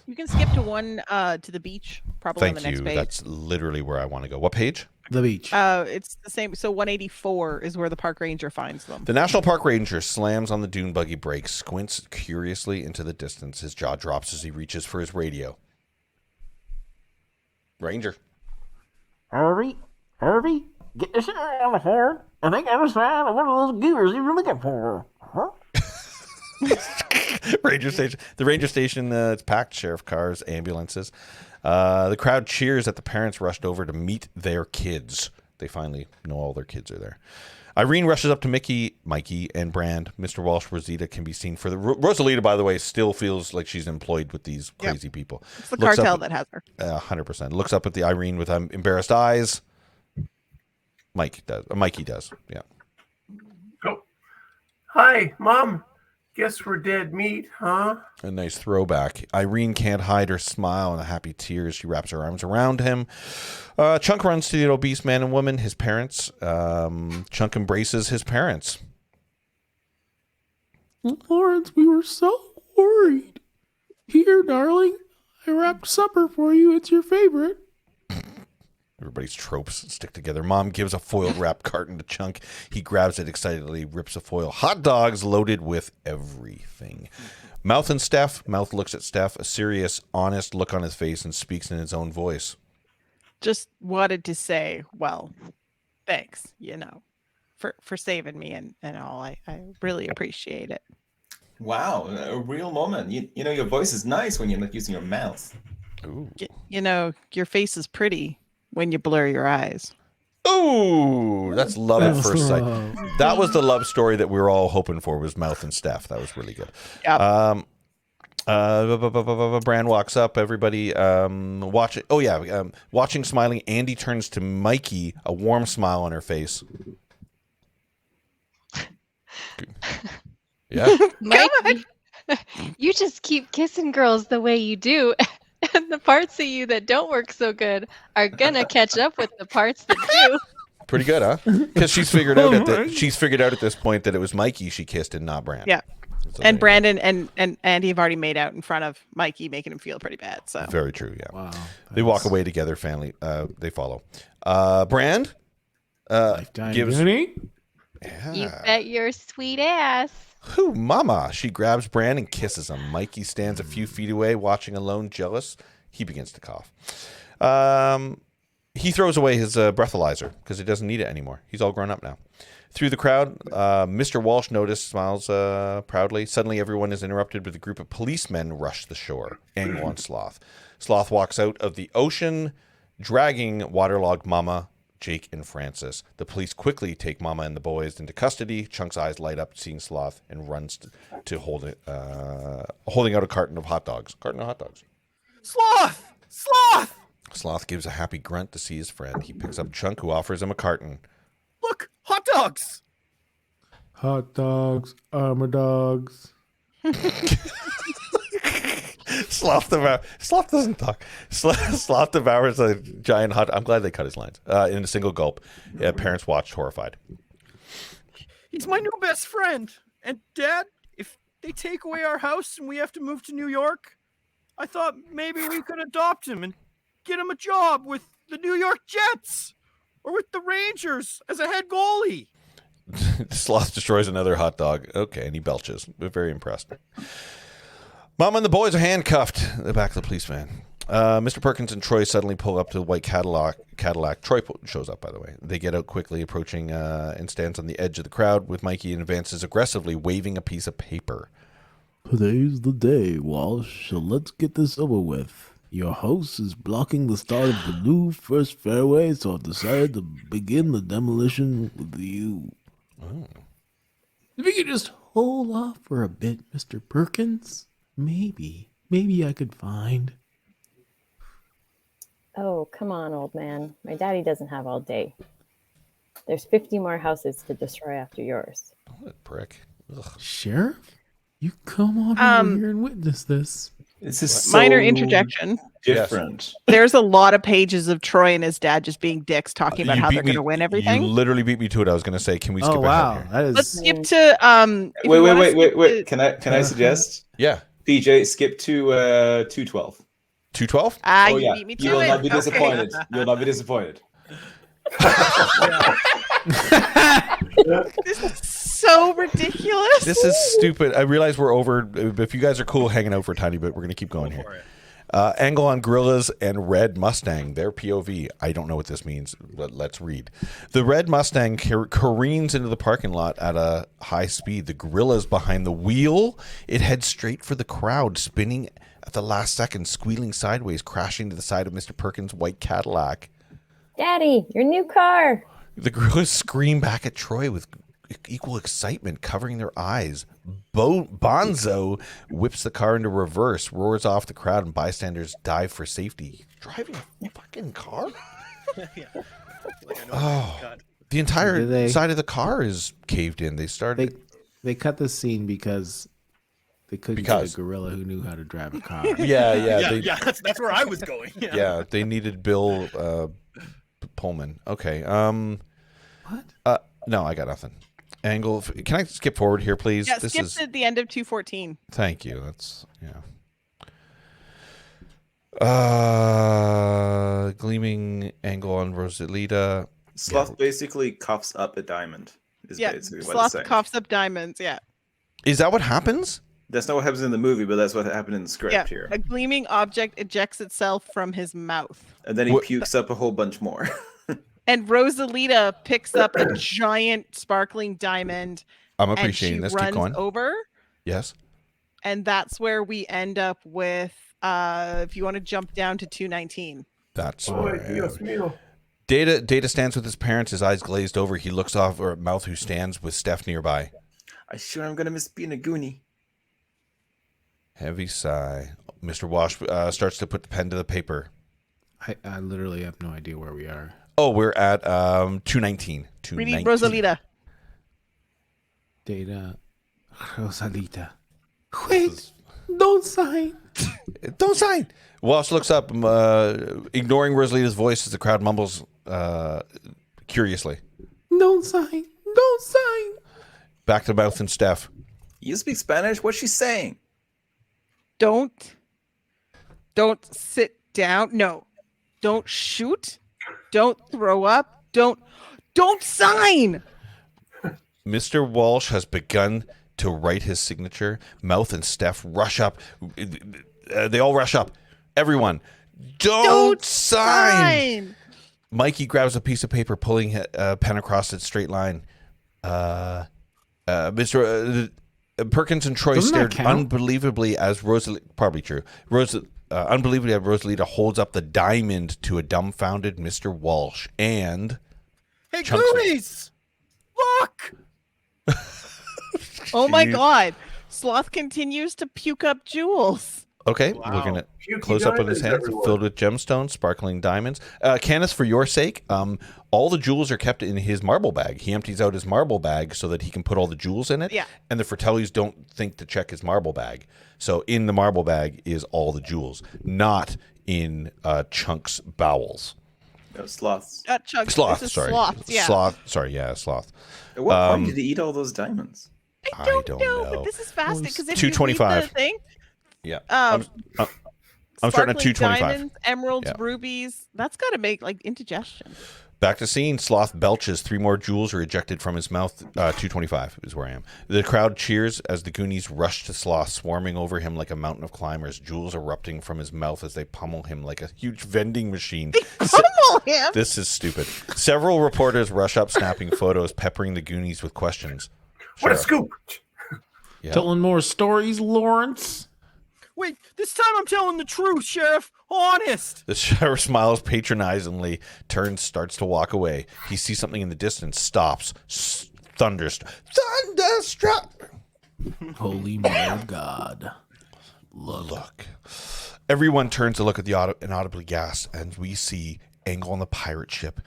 You can skip to one to the beach, probably on the next page. That's literally where I want to go. What page? The beach. It's the same. So 184 is where the park ranger finds them. The National Park Ranger slams on the dune buggy brakes, squints curiously into the distance. His jaw drops as he reaches for his radio. Ranger. Harvey, get this on the horn. I think I was found one of those goobers you were looking for. Huh? Ranger station. The ranger station, it's packed. Sheriff cars, ambulances. The crowd cheers as the parents rushed over to meet their kids. They finally know all their kids are there. Irene rushes up to Mikey, and Brand. Mr. Walsh, Rosita can be seen further. Rosalita, by the way, still feels like she's employed with these crazy people. It's the cartel that has her. 100%. Looks up at the Irene with embarrassed eyes. Mikey does. Yeah. Oh. Hi, Mom. Guess we're dead meat, huh? A nice throwback. Irene can't hide her smile and the happy tears. She wraps her arms around him. Chunk runs to the obese man and woman, his parents. Chunk embraces his parents. Lawrence, we were so worried. Here, darling, I wrapped supper for you. It's your favorite. Everybody's tropes stick together. Mom gives a foil wrap carton to Chunk. He grabs it excitedly, rips a foil. Hot dogs loaded with everything. Mouth and Steph. Mouth looks at Steph, a serious, honest look on his face, and speaks in his own voice. Just wanted to say, well, thanks, for saving me and all. I really appreciate it. Wow, a real moment. You know, your voice is nice when you're not using your mouth. Ooh. Your face is pretty when you blur your eyes. Ooh, that's love at first sight. That was the love story that we were all hoping for, was Mouth and Steph. That was really good. Yep. Bran walks up. Everybody watching. Oh yeah, watching, smiling. Andy turns to Mikey, a warm smile on her face. Yeah, Mikey, you just keep kissing girls the way you do, and the parts of you that don't work so good are gonna catch up with the parts that do. Pretty good, huh? Because she's figured out at this point that it was Mikey she kissed and not Bran. Yeah. So And Brandon and Andy have already made out in front of Mikey, making him feel pretty bad. So very true. Yeah. Wow. They walk away together. Family. They follow. Brand gives. Goonie? Yeah. You bet your sweet ass. Who, mama? She grabs Bran and kisses him. Mikey stands a few feet away, watching alone, jealous. He begins to cough. He throws away his breathalyzer because he doesn't need it anymore. He's all grown up now. Through the crowd, Mr. Walsh noticed, smiles proudly. Suddenly, everyone is interrupted with a group of policemen rush the shore. Angle on Sloth. Sloth walks out of the ocean, dragging waterlogged Mama, Jake, and Francis. The police quickly take Mama and the boys into custody. Chunk's eyes light up seeing Sloth and runs to hold it, holding out a carton of hot dogs. Sloth! Sloth! Sloth gives a happy grunt to see his friend. He picks up Chunk, who offers him a carton. Look, hot dogs! Hot dogs, armor dogs. Sloth doesn't talk. Sloth devours a giant hot. I'm glad they cut his lines in a single gulp. Parents watched horrified. He's my new best friend. And Dad, if they take away our house and we have to move to New York, I thought maybe we could adopt him and get him a job with the New York Jets or with the Rangers as a head goalie. Sloth destroys another hot dog. Okay, and he belches. We're very impressed. Mom and the boys are handcuffed in the back of the police van. Mr. Perkins and Troy suddenly pull up to the white Cadillac. Troy shows up, by the way. They get out quickly, approaching and stands on the edge of the crowd with Mikey and advances aggressively, waving a piece of paper. Today's the day, Walsh, so let's get this over with. Your host is blocking the start of the new first fairway, so I've decided to begin the demolition with you. Oh. If you could just hold off for a bit, Mr. Perkins, maybe I could find. Oh, come on, old man. My daddy doesn't have all day. There's 50 more houses to destroy after yours. What a prick. Ugh. Sheriff, you come on over here and witness this. This is minor so interjection. different. There's a lot of pages of Troy and his dad just being dicks, talking about how they're going to win everything. You literally beat me to it. I was going to say, can we skip ahead here? That is... Let's skip to Wait. Can I suggest? Yeah. PJ, skip to 212. 212? You yeah. beat me to You will it. not be Okay. disappointed. You will not be disappointed. This is so ridiculous. This is stupid. I realize we're over. If you guys are cool hanging out for a tiny bit, we're going to keep going here. Angle on gorillas and red Mustang, their POV. I don't know what this means, but let's read. The red Mustang careens into the parking lot at a high speed. The gorilla's behind the wheel. It heads straight for the crowd, spinning at the last second, squealing sideways, crashing to the side of Mr. Perkins' white Cadillac. Daddy, your new car. The gorillas scream back at Troy with equal excitement, covering their eyes. Bonzo whips the car into reverse, roars off the crowd, and bystanders dive for safety. Driving a fucking car? The entire side of the car is caved in. They cut the scene because they couldn't get a gorilla who knew how to drive a car. Yeah, that's where I was going. Yeah, they needed Bill Pullman. Okay. What? No, I got nothing. Angle. Can I skip forward here, please? Yeah, skip to the end of 214. Thank you. That's gleaming angle on Rosalita. Sloth basically coughs up a diamond. Basically what Sloth coughs up diamonds. Yeah. Is that what happens? That's not what happens in the movie, but that's what happened in the script here. A gleaming object ejects itself from his mouth. And then he pukes up a whole bunch more. And Rosalita picks up a giant sparkling diamond. I'm appreciating this. Runs Keep going. Over. Yes. And that's where we end up with, if you want to jump down to 219. That's where Data stands with his parents, his eyes glazed over. He looks off at Mouth, who stands with Steph nearby. I sure am going to miss being a Goonie. Heavy sigh. Mr. Walsh starts to put the pen to the paper. I literally have no idea where we are. Oh, we're at 219. We need Rosalita. Data. Rosalita. Wait, don't sign. Don't sign. Walsh looks up, ignoring Rosalita's voice as the crowd mumbles curiously. Don't sign. Don't sign. Back to Mouth and Steph. You speak Spanish? What's she saying? Don't sit down. No. Don't shoot. Don't throw up. Don't sign. Mr. Walsh has begun to write his signature. Mouth and Steph rush up. They all rush up. Everyone, don't sign. Mikey grabs a piece of paper, pulling a pen across its straight line. Mr. Perkins and Troy stared unbelievably as Rosalita. Probably true. Unbelievably, Rosalita holds up the diamond to a dumbfounded Mr. Walsh and. Hey, Goonies! Look! Oh my God! Sloth continues to puke up jewels. Okay, we're gonna close up on his hands filled with gemstones, sparkling diamonds. Kenneth, for your sake, all the jewels are kept in his marble bag. He empties out his marble bag so that he can put all the jewels in it. Yeah. And the Fratellis don't think to check his marble bag. So in the marble bag is all the jewels, not in Chunk's bowels. No, sloths. Chunks. Sloth, sorry. Sloth, yeah. Sloth, sorry, yeah, sloth. At what point did he eat all those diamonds? I don't know, but this is fascinating because if 225. you read the thing, yeah. I'm starting at 225. Diamonds, emeralds, rubies. That's got to make like indigestion. Back to scene. Sloth belches. 3 more jewels are ejected from his mouth. 225 is where I am. The crowd cheers as the Goonies rush to Sloth, swarming over him like a mountain of climbers. Jewels erupting from his mouth as they pummel him like a huge vending machine. They pummel him? This is stupid. Several reporters rush up, snapping photos, peppering the Goonies with questions. What a scoop! Yeah. Telling more stories, Lawrence? Wait, this time I'm telling the truth, Sheriff. Honest. The sheriff smiles patronizingly, starts to walk away. He sees something in the distance, stops, thunderstruck. Holy mother of God. Look. Everyone turns to look at the inaudibly gasp, and we see Angle on the pirate ship.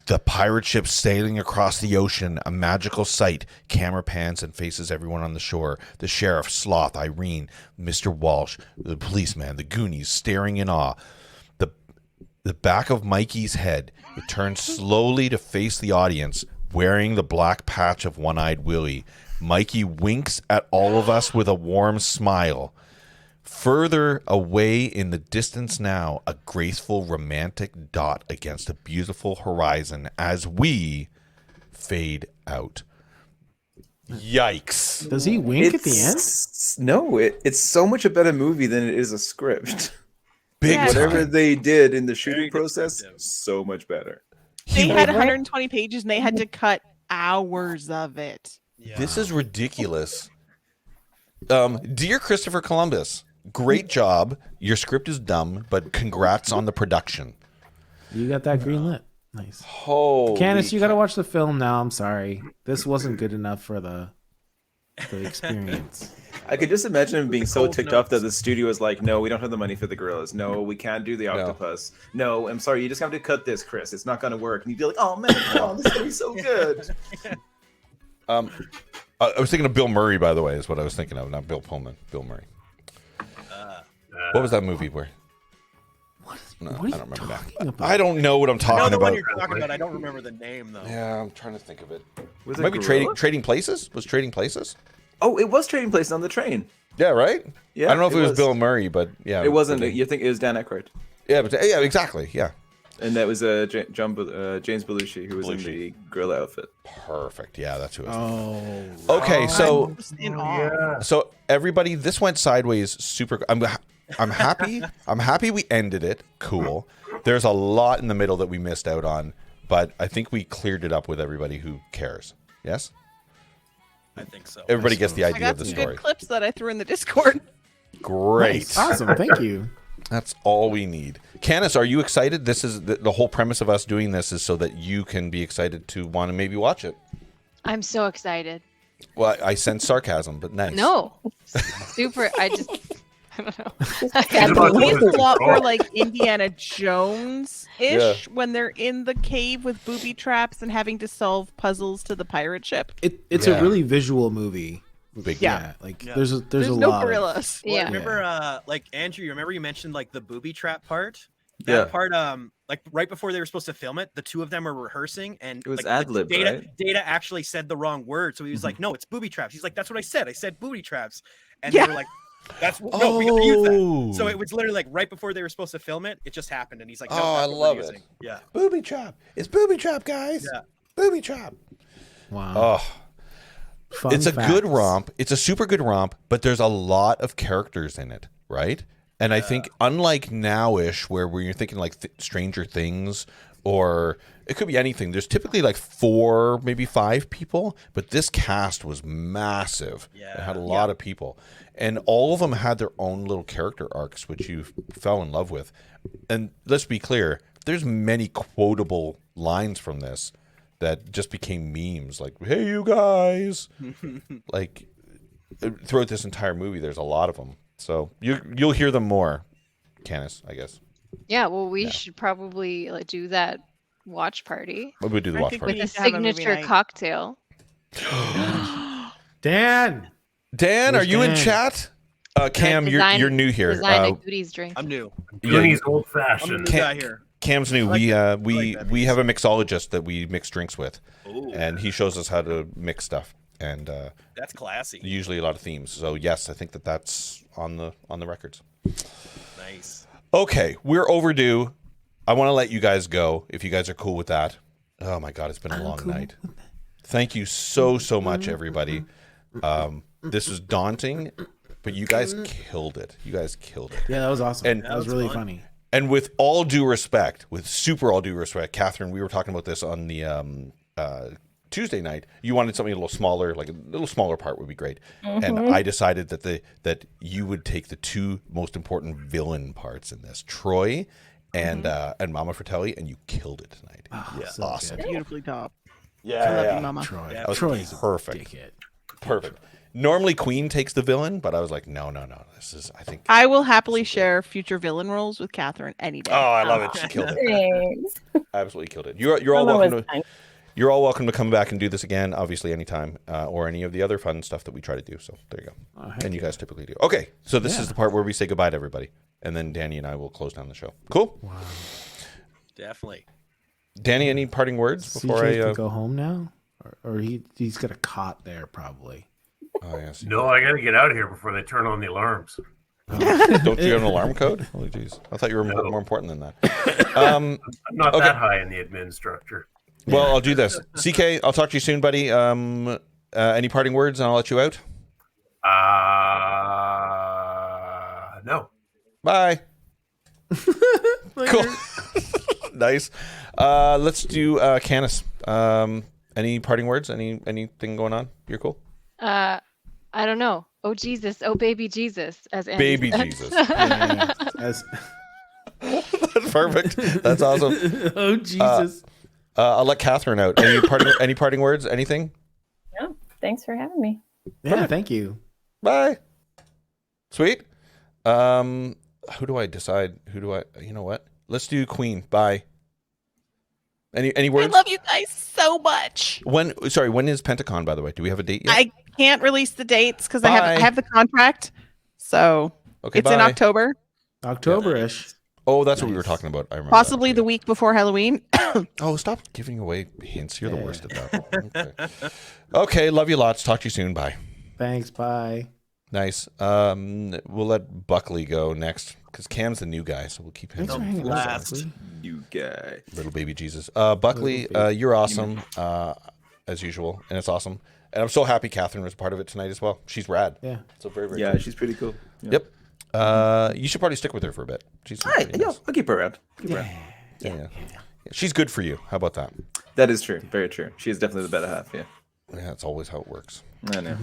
The pirate ship sailing across the ocean, a magical sight. Camera pans and faces everyone on the shore. The sheriff, Sloth, Irene, Mr. Walsh, the policeman, the Goonies, staring in awe. The back of Mikey's head, it turns slowly to face the audience, wearing the black patch of One-Eyed Willie. Mikey winks at all of us with a warm smile. Further away in the distance now, a graceful romantic dot against a beautiful horizon as we fade out. Yikes. Does he wink at the end? No, it's so much a better movie than it is a script. Big Whatever time. they did in the shooting Very process, descriptive. so much better. They had 120 pages and they had to cut hours of it. Yeah. This is ridiculous. Dear Christopher Columbus, great job. Your script is dumb, but congrats on the production. You got that green lit. Nice. Holy Candace, you got to watch the film now. I'm sorry. This wasn't good enough for the experience. I could just imagine him being so Cold ticked off that notes. the studio is like, no, we don't have the money for the gorillas. No, we can't do the octopus. No, I'm sorry, you just have to cut this, Chris. It's not going to work. And you'd be like, oh man, come on, this is going to be so good. I was thinking of Bill Murray, by the way, is what I was thinking of, not Bill Pullman. Bill Murray. What was that movie where? No, What are I you don't remember that. talking about? I don't know what I'm I know talking the one about. you're talking about. I don't remember the name though. Yeah, I'm trying to think of it. Was it Maybe Gorilla? Trading Places? Was Trading Places? Oh, it was Trading Places on the train. Yeah, right? Yeah, I don't know if it was was. Bill Murray, but yeah. It wasn't. You think it was Dan Aykroyd. Yeah, but yeah, exactly. Yeah. And that was James Belushi, who was in the gorilla outfit. Perfect. Yeah, that's who it was. Oh. Okay, so I'm just in awe. so everybody, this went sideways super. I'm happy. I'm happy we ended it. Cool. There's a lot in the middle that we missed out on, but I think we cleared it up with everybody who cares. Yes? I think so. Everybody gets the I idea got of the some story. good clips that I threw in the Discord. Great. Nice. Awesome. Thank you. That's all we need. Candace, are you excited? This is the whole premise of us doing this is so that you can be excited to want to maybe watch it. I'm so excited. Well, I sense sarcasm, but nice. No, super. I don't know. It's a lot more like Indiana Jones-ish Yeah. when they're in the cave with booby traps and having to solve puzzles to the pirate ship. It's Yeah. a really visual movie. Big Yeah, like Yeah. there's a no lot. gorillas. Well, Yeah. remember, like Andrew, you remember you mentioned like the booby trap part? That Yeah. part, like right before they were supposed to film it, the two of them were rehearsing, and It was like, ad-libbed, Data, right? Data actually said the wrong word, so he was like, "No, it's booby traps." He's like, "That's what I said. I said booby traps," and Yeah. they were like, "That's no, we gotta use that." Oh. So it was literally like right before they were supposed to film it. It just happened, and he's like, "No, Oh, I that's what we're love it. using." Yeah, Booby trap. It's booby trap, guys. Yeah. Booby trap. Wow. Oh, Fun it's a good facts. romp. It's a super good romp, but there's a lot of characters in it, right? And I think unlike Nowish, where you're thinking like Stranger Things, or it could be anything. There's typically like 4, maybe 5 people, but this cast was massive. Yeah. It had a lot of people, and all of them had their own little character arcs, which you fell in love with. And let's be clear, there's many quotable lines from this that just became memes, like "Hey, you guys!" Like throughout this entire movie, there's a lot of them. So you'll hear them more, Candace, I guess. Yeah, well, we should probably like do that watch party But we do the I watch think party. we with a need to have a movie signature night. cocktail. Dan. Dan, are Where's you in Dan? chat? Cam, you're new here. Design a goodies drink. I'm new. Goonies old I'm the fashioned. new guy here. Cam's new. I like that. We I like that. we have a mixologist that we mix drinks with, Ooh, and he shows us how to mix stuff, and that's classy. usually a lot of themes. So yes, I think that's on the records. Nice. Okay, we're overdue. I want to let you guys go if you guys are cool with that. Oh my God, it's been a long night. Thank you so much, everybody. This was daunting, but you guys killed it. You guys killed it. Yeah, that was awesome. And- that was That was really fun. funny. And with all due respect, with super all due respect, Catherine, we were talking about this on the Tuesday night. You wanted something a little smaller, like a little smaller part would be great. And I decided that you would take the 2 most important villain parts in this, Troy and Mama Fratelli, and you killed it tonight. Oh, so awesome. good. Beautifully top. I Yeah, love you, Mama. Troy. Yeah, was Troy's perfect. dickhead. Perfect. Normally Queen takes the villain, but I was like, no. This is, I think. I will happily share future villain roles with Catherine any day. Oh, I love it. She killed it. Thanks. Absolutely killed it. You're all Mama welcome was to. fine. You're all welcome to come back and do this again, obviously, anytime, or any of the other fun stuff that we try to do. So there you go. Oh, heck And you guys typically do. Okay, so this is the part where we say goodbye to everybody. And then Danny and I will close down the show. Cool? Definitely. Danny, any parting words before CJ I... can go home now, or he's got a cot there probably. Oh, yes. No, I got to get out of here before they turn on the alarms. Don't you have an alarm code? Holy jeez. I thought you were more important than that. I'm not that high in the admin structure. Well, I'll do this. CK, I'll talk to you soon, buddy. Any parting words, and I'll let you out? No. Bye. Cool. Nice. Let's do Canis. Any parting words? Anything going on? You're cool? I don't know. Oh Jesus. Oh baby Jesus. As Andy Baby said. Jesus. As, That's perfect. That's awesome. oh Jesus. I'll let Catherine out. Any parting words? Anything? No, thanks for having me. Yeah, thank you. Bye. Sweet. Who do I decide? You know what? Let's do Queen. Bye. Any words? I love you guys so much. When is Pentacon, by the way? Do we have a date yet? I can't release the dates because I have the contract. So Okay, it's in bye. October. October-ish. Oh, that's what we were talking about. I remember. Possibly the week before Halloween. Oh, stop giving away hints. You're the worst at that. Okay, love you lots. Talk to you soon. Bye. Thanks, bye. Nice. We'll let Buckley go next because Cam's the new guy, so we'll keep him. Thanks for hanging out, Buckley. New guy. Little baby Jesus. Buckley, you're awesome as usual, and it's awesome. And I'm so happy Catherine was part of it tonight as well. She's rad. Yeah. So very, very Yeah, cool. she's pretty cool. Yep. You should probably stick with her for a bit. She's Hi, pretty yeah, nice. I'll keep her around. Yeah. She's good for you. How about that? That is true. Very true. She is definitely the better half. Yeah. Yeah, that's always how it works. I know.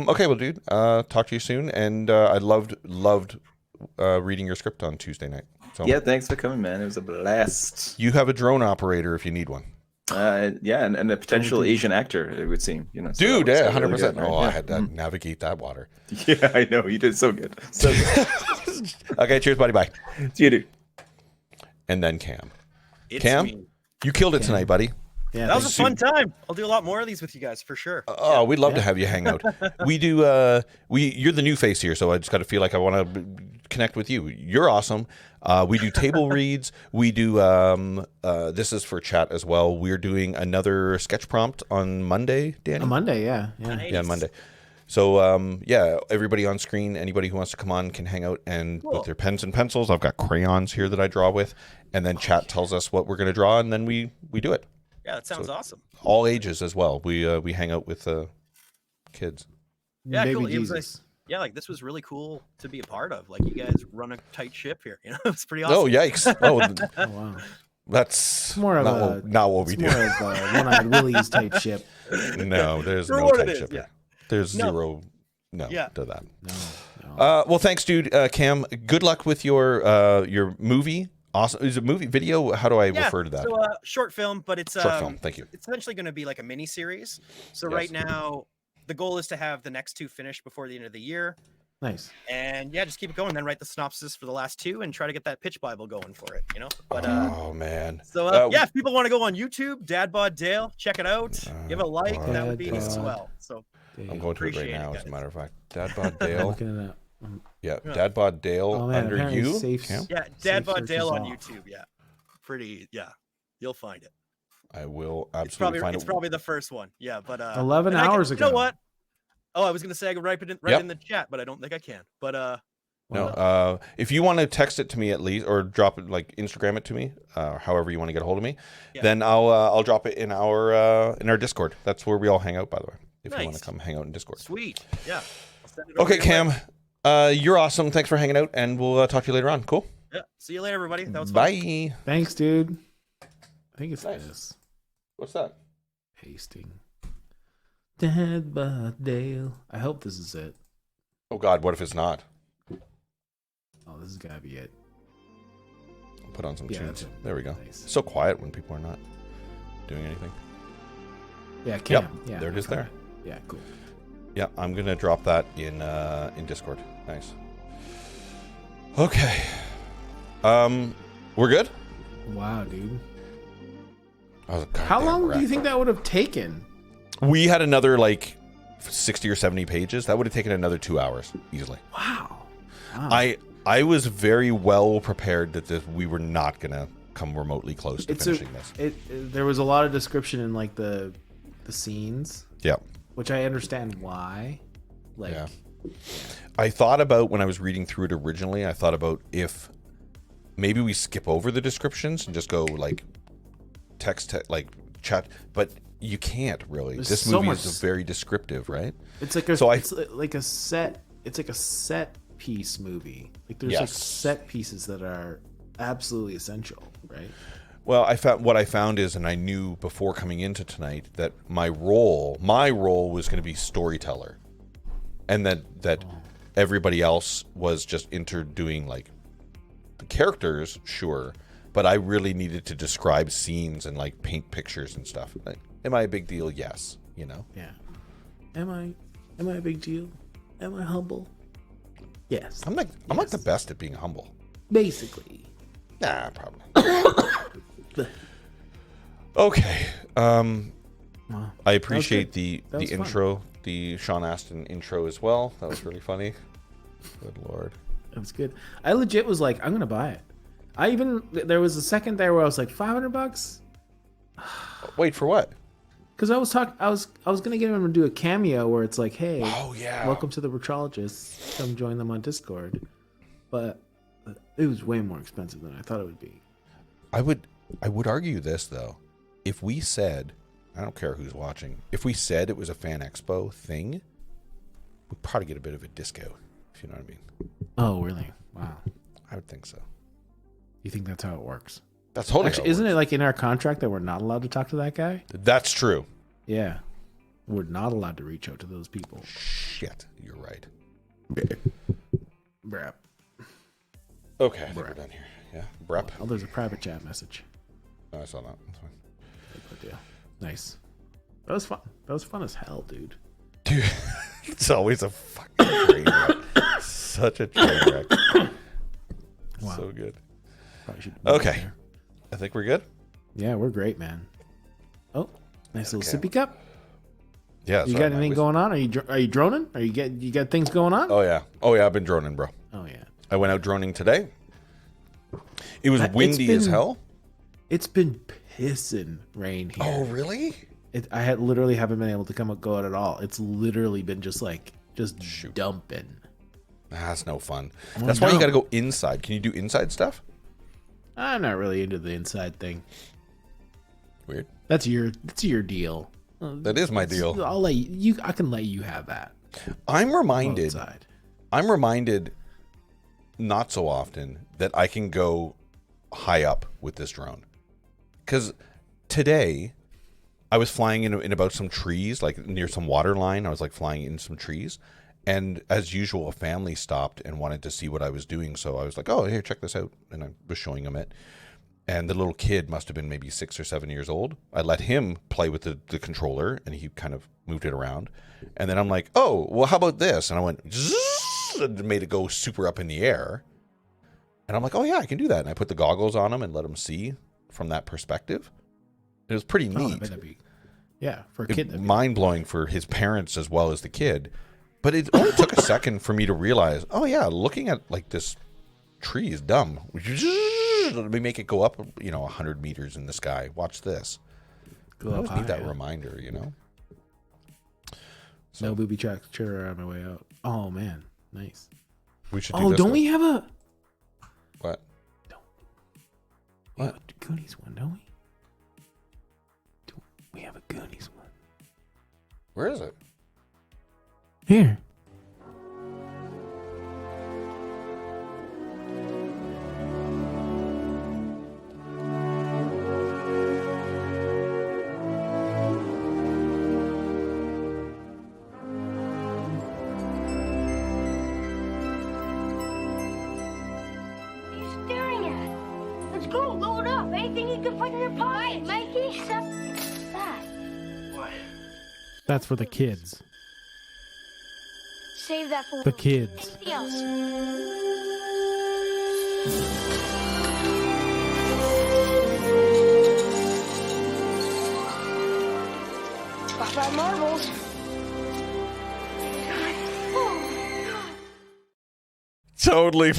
Okay, well, dude, talk to you soon. And I loved reading your script on Tuesday night. So Yeah, thanks for coming, man. It was a blast. you have a drone operator if you need one. Yeah, and a potential Asian actor, it would seem. You know, so Dude, that yeah, was really 100%. good, right? Oh, Yeah. I had to navigate that water. Yeah, I know. You did so good. So good. Okay, cheers, buddy. Bye. See you, dude. And then Cam. It's Cam, me. you killed it tonight, buddy. Yeah, That was a thanks. fun time. I'll do a lot more of these with you guys for sure. Oh, we'd love to have you hang out. We do. You're the new face here, so I just got to feel like I want to connect with you. You're awesome. We do table reads. We do. This is for chat as well. We're doing another sketch prompt on Monday, Danny. On Monday, yeah. Nice. Yeah, Monday. So yeah, everybody on screen, anybody who wants to come on can hang out and with their pens and pencils. I've got crayons here that I draw with, and then chat tells us what we're going to draw, and then we do it. Yeah, that sounds awesome. All ages as well. We hang out with kids. Yeah, Baby cool. It was Jesus. like this was really cool to be a part of. Like you guys run a tight ship here. You know, it's pretty awesome. Oh yikes! Oh, Oh, wow. that's More of not what we It's do. more of a one-eyed Willie's type ship. No, there's For no what type it is, shipper. yeah. There's No. zero. No Yeah. to that. No. Well, thanks, dude. Cam, good luck with your movie. Awesome. Is it movie video? How do I refer to that? So short film, but it's Short film. Thank you. It's essentially going to be like a mini series. So Yes. right now, the goal is to have the next two finished before the end of the year, Nice. and yeah, just keep it going. Then write the synopsis for the last two and try to get that pitch Bible going for it. You know. But Oh man. so yeah, if people want to go on YouTube, Dad Bod Dale, check it out. Give a like. That would be Dad as Bod. well. So I'm going to it right Appreciate now, it, as a guys. matter of fact. Dad Bod I'm Dale. looking it up. Yeah, Dad Bod Dale Oh, man, under apparently you. safe- Cam? yeah, Safe Dad Bod search Dale is on off. YouTube. Yeah, pretty. Yeah, you'll find it. I will It's absolutely probably find it's it. probably the first one. Yeah, but 11 and I can- hours You know ago. what? Oh, I was gonna say I could write it Yep. in the chat, but I don't think I can. But No, if you want to text it to me at least, or drop it like Instagram it to me, however you want to get a hold of me, Yeah. then I'll drop it in our Discord. That's where we all hang out, by the way. If you want Nice. to come hang out in Discord. sweet. Yeah. I'll send it over Okay, your way. Cam, you're awesome. Thanks for hanging out, and we'll talk to you later on. Cool. Yeah. See you later, everybody. That was fun. Bye. Thanks, dude. I think it's Nice. this. What's that? Pasting. Dad Bod Dale. I hope this is it. Oh God, what if it's not? Oh, this has got to be it. I'll put on some Yeah, tunes. that's it. There we go. Nice. It's so quiet when people are not doing anything. Yeah, Cam. Yep, Yeah, there it I is found there. it. Yeah, cool. Yeah, I'm gonna drop that in Discord. Nice. Okay. We're good. Wow, dude. Oh, How goddamn long do you rat. think that would have taken? We had another like 60 or 70 pages. That would have taken another 2 hours easily. Wow. I was very well prepared that we were not gonna come remotely close to finishing this. There was a lot of description in like the scenes, Yeah. which I understand why. Like, Yeah. I thought about when I was reading through it originally. I thought about if maybe we skip over the descriptions and just go like text like chat, but you can't really. There's This so movie much- is very descriptive, right? It's like a So it's like a set piece movie. Like there's like Yes. set pieces that are absolutely essential, right? Well, what I found is, and I knew before coming into tonight that my role was going to be storyteller, and that everybody else was just doing like the characters, sure, but I really needed to describe scenes and like paint pictures and stuff. Like, am I a big deal? Yes, you know. Yeah. Am I a big deal? Am I humble? Yes. I'm like the best at being humble. Basically. Nah, probably. Okay. Wow. I appreciate good. That the was fun. intro, the Sean Astin intro as well. That was really funny. Good Lord. That was good. I legit was like, I'm gonna buy it. There was a second there where I was like, $500. Wait, for what? Because I was gonna get him to do a cameo where it's like, hey, Oh yeah. welcome to the Retrologists. Come join them on Discord. But it was way more expensive than I thought it would be. I would argue this though. If we said, I don't care who's watching, if we said it was a Fan Expo thing, we'd probably get a bit of a discount, if you know what I mean. Oh, really? Wow. I would think so. You think that's how it works? That's totally Actually, how it isn't it like in our contract that we're not allowed to talk to that guy? That's true. Yeah. We're not allowed to reach out to those people. Shit, you're right. Brap. Okay, I think we're done here. Yeah, Brep. Oh, there's a private chat message. Oh, I saw that. That's fine. Good deal. Nice. That was fun. That was fun as hell, dude. Dude, it's always a fucking train wreck. Such a train wreck. Wow. So good. Probably should Okay. I think we're good. Yeah, we're great, man. Oh, nice little Okay. sippy cup. Yeah. You sorry, got man. anything going on? Are you droning? You got things going on? Oh yeah. I've been droning, bro. Oh yeah. I went out droning today. It was It's windy as been- hell. It's been pissing rain here. Oh really? I literally haven't been able to go out at all. It's literally been just dumping. That's no fun. Oh, That's why you no. got to go inside. Can you do inside stuff? I'm not really into the inside thing. Weird. That's your deal. That is my deal. I'll let you. I can let you have that. I'm reminded. Outside. I'm reminded not so often that I can go high up with this drone. Because today I was flying in about some trees, like near some water line. I was like flying in some trees. And as usual, a family stopped and wanted to see what I was doing. So I was like, oh, here, check this out. And I was showing them it. And the little kid must have been maybe 6 or 7 years old. I let him play with the controller and he kind of moved it around. And then I'm like, oh, well, how about this? And I went, zzz, and made it go super up in the air. And I'm like, oh, yeah, I can do that. And I put the goggles on him and let him see from that perspective. It was pretty Oh, I neat. bet that'd be, yeah, for a kid. Mind blowing for his parents as well as the kid. But it only took a second for me to realize, oh, yeah, looking at like this tree is dumb. Let me make it go up, 100 meters in the sky. Watch this. Go I up always need that high, reminder, So No booby traps on my way out. Oh man, nice. we should do Oh, this don't one. we have a? What? We have a Goonies one, don't we? We have a Goonies one. Where is it? Here. Staring at. Let's go, load up. Anything you can find in your pocket. Mikey, stop that. What? That's for the kids. Save that for The kids. anything else. Got 5 marbles. Oh, Totally.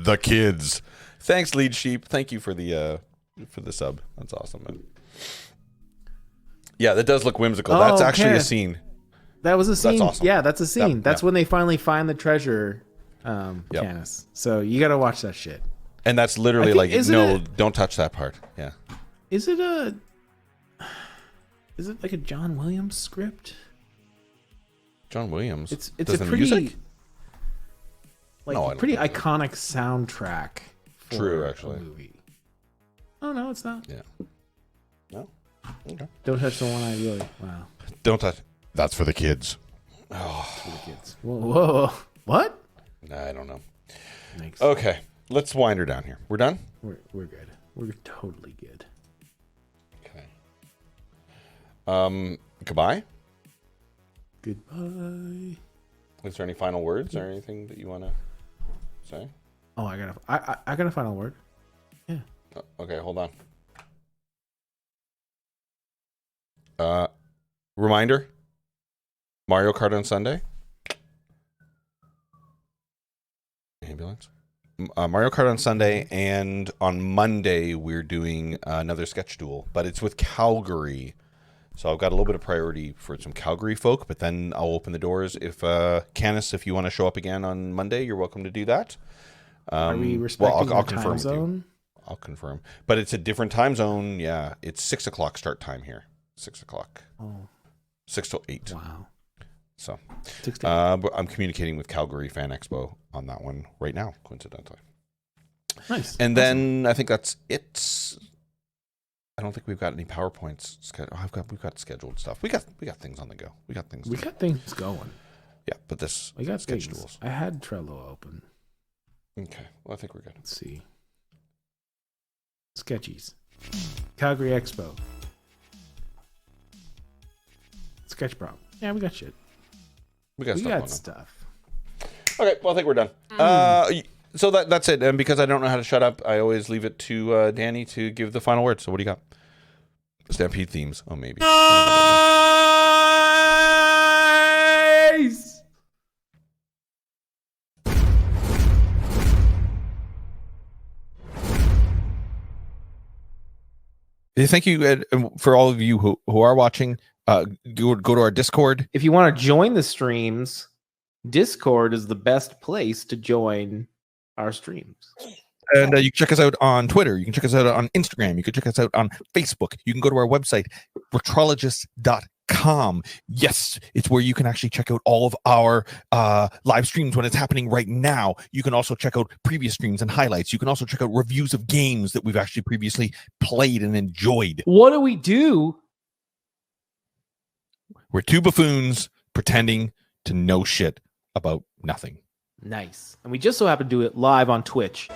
The kids. Thanks, Lead Sheep. Thank you for the sub. That's awesome, man. Yeah, that does look whimsical. That's Oh, actually a Kenneth. scene. That was a scene. That's awesome. Yeah, that's a scene. That's yeah. when they finally find the treasure, Canis. So you got to watch that shit. And that's literally like, no, don't touch that part. Yeah. Is it like a John Williams script? John Williams. It's Does a the pretty music? like No, I don't pretty think so. iconic soundtrack. For True, actually. A movie. Oh no, it's not. Yeah. No. Okay. Don't touch the one I really. Wow. Don't touch. That's for the kids. Oh. For the kids. Whoa. What? I don't know. Makes Okay, let's wind her down here. We're done. We're good. We're totally good. Okay. Goodbye. Goodbye. Is there any final words or anything that you want to say? Oh, I got a final word. Yeah. Okay, hold on. Reminder. Mario Kart on Sunday. Ambulance. Mario Kart on Sunday, and on Monday we're doing another sketch duel, but it's with Calgary. So I've got a little bit of priority for some Calgary folk, but then I'll open the doors. If Canis, if you want to show up again on Monday, you're welcome to do that. Are we respecting I'll the confirm time with you. zone? I'll confirm, but it's a different time zone. Yeah, it's 6 o'clock start time here. 6 o'clock. Oh. 6 till 8. Wow. So, 6 to 8. but I'm communicating with Calgary Fan Expo on that one right now, coincidentally. Nice. And then I think that's it. I don't think we've got any PowerPoints. We've got scheduled stuff. We got things on the go. We got things going. Yeah, but this We got sketch things. duels. I had Trello open. Okay, well I think we're good. Let's see. Sketchies. Calgary Expo. Sketch prop. Yeah, we got shit. We got stuff going on. stuff. Okay, well I think we're done. So that's it. And because I don't know how to shut up, I always leave it to Danny to give the final word. So what do you got? Stampede themes. Oh, maybe. Nice! Thank you for all of you who are watching. Go to our Discord. If you want to join the streams, Discord is the best place to join our streams. And you can check us out on Twitter. You can check us out on Instagram. You can check us out on Facebook. You can go to our website, Retrologists.com. Yes, it's where you can actually check out all of our live streams when it's happening right now. You can also check out previous streams and highlights. You can also check out reviews of games that we've actually previously played and enjoyed. What do we do? We're two buffoons pretending to know shit about nothing. Nice. And we just so happen to do it live on Twitch.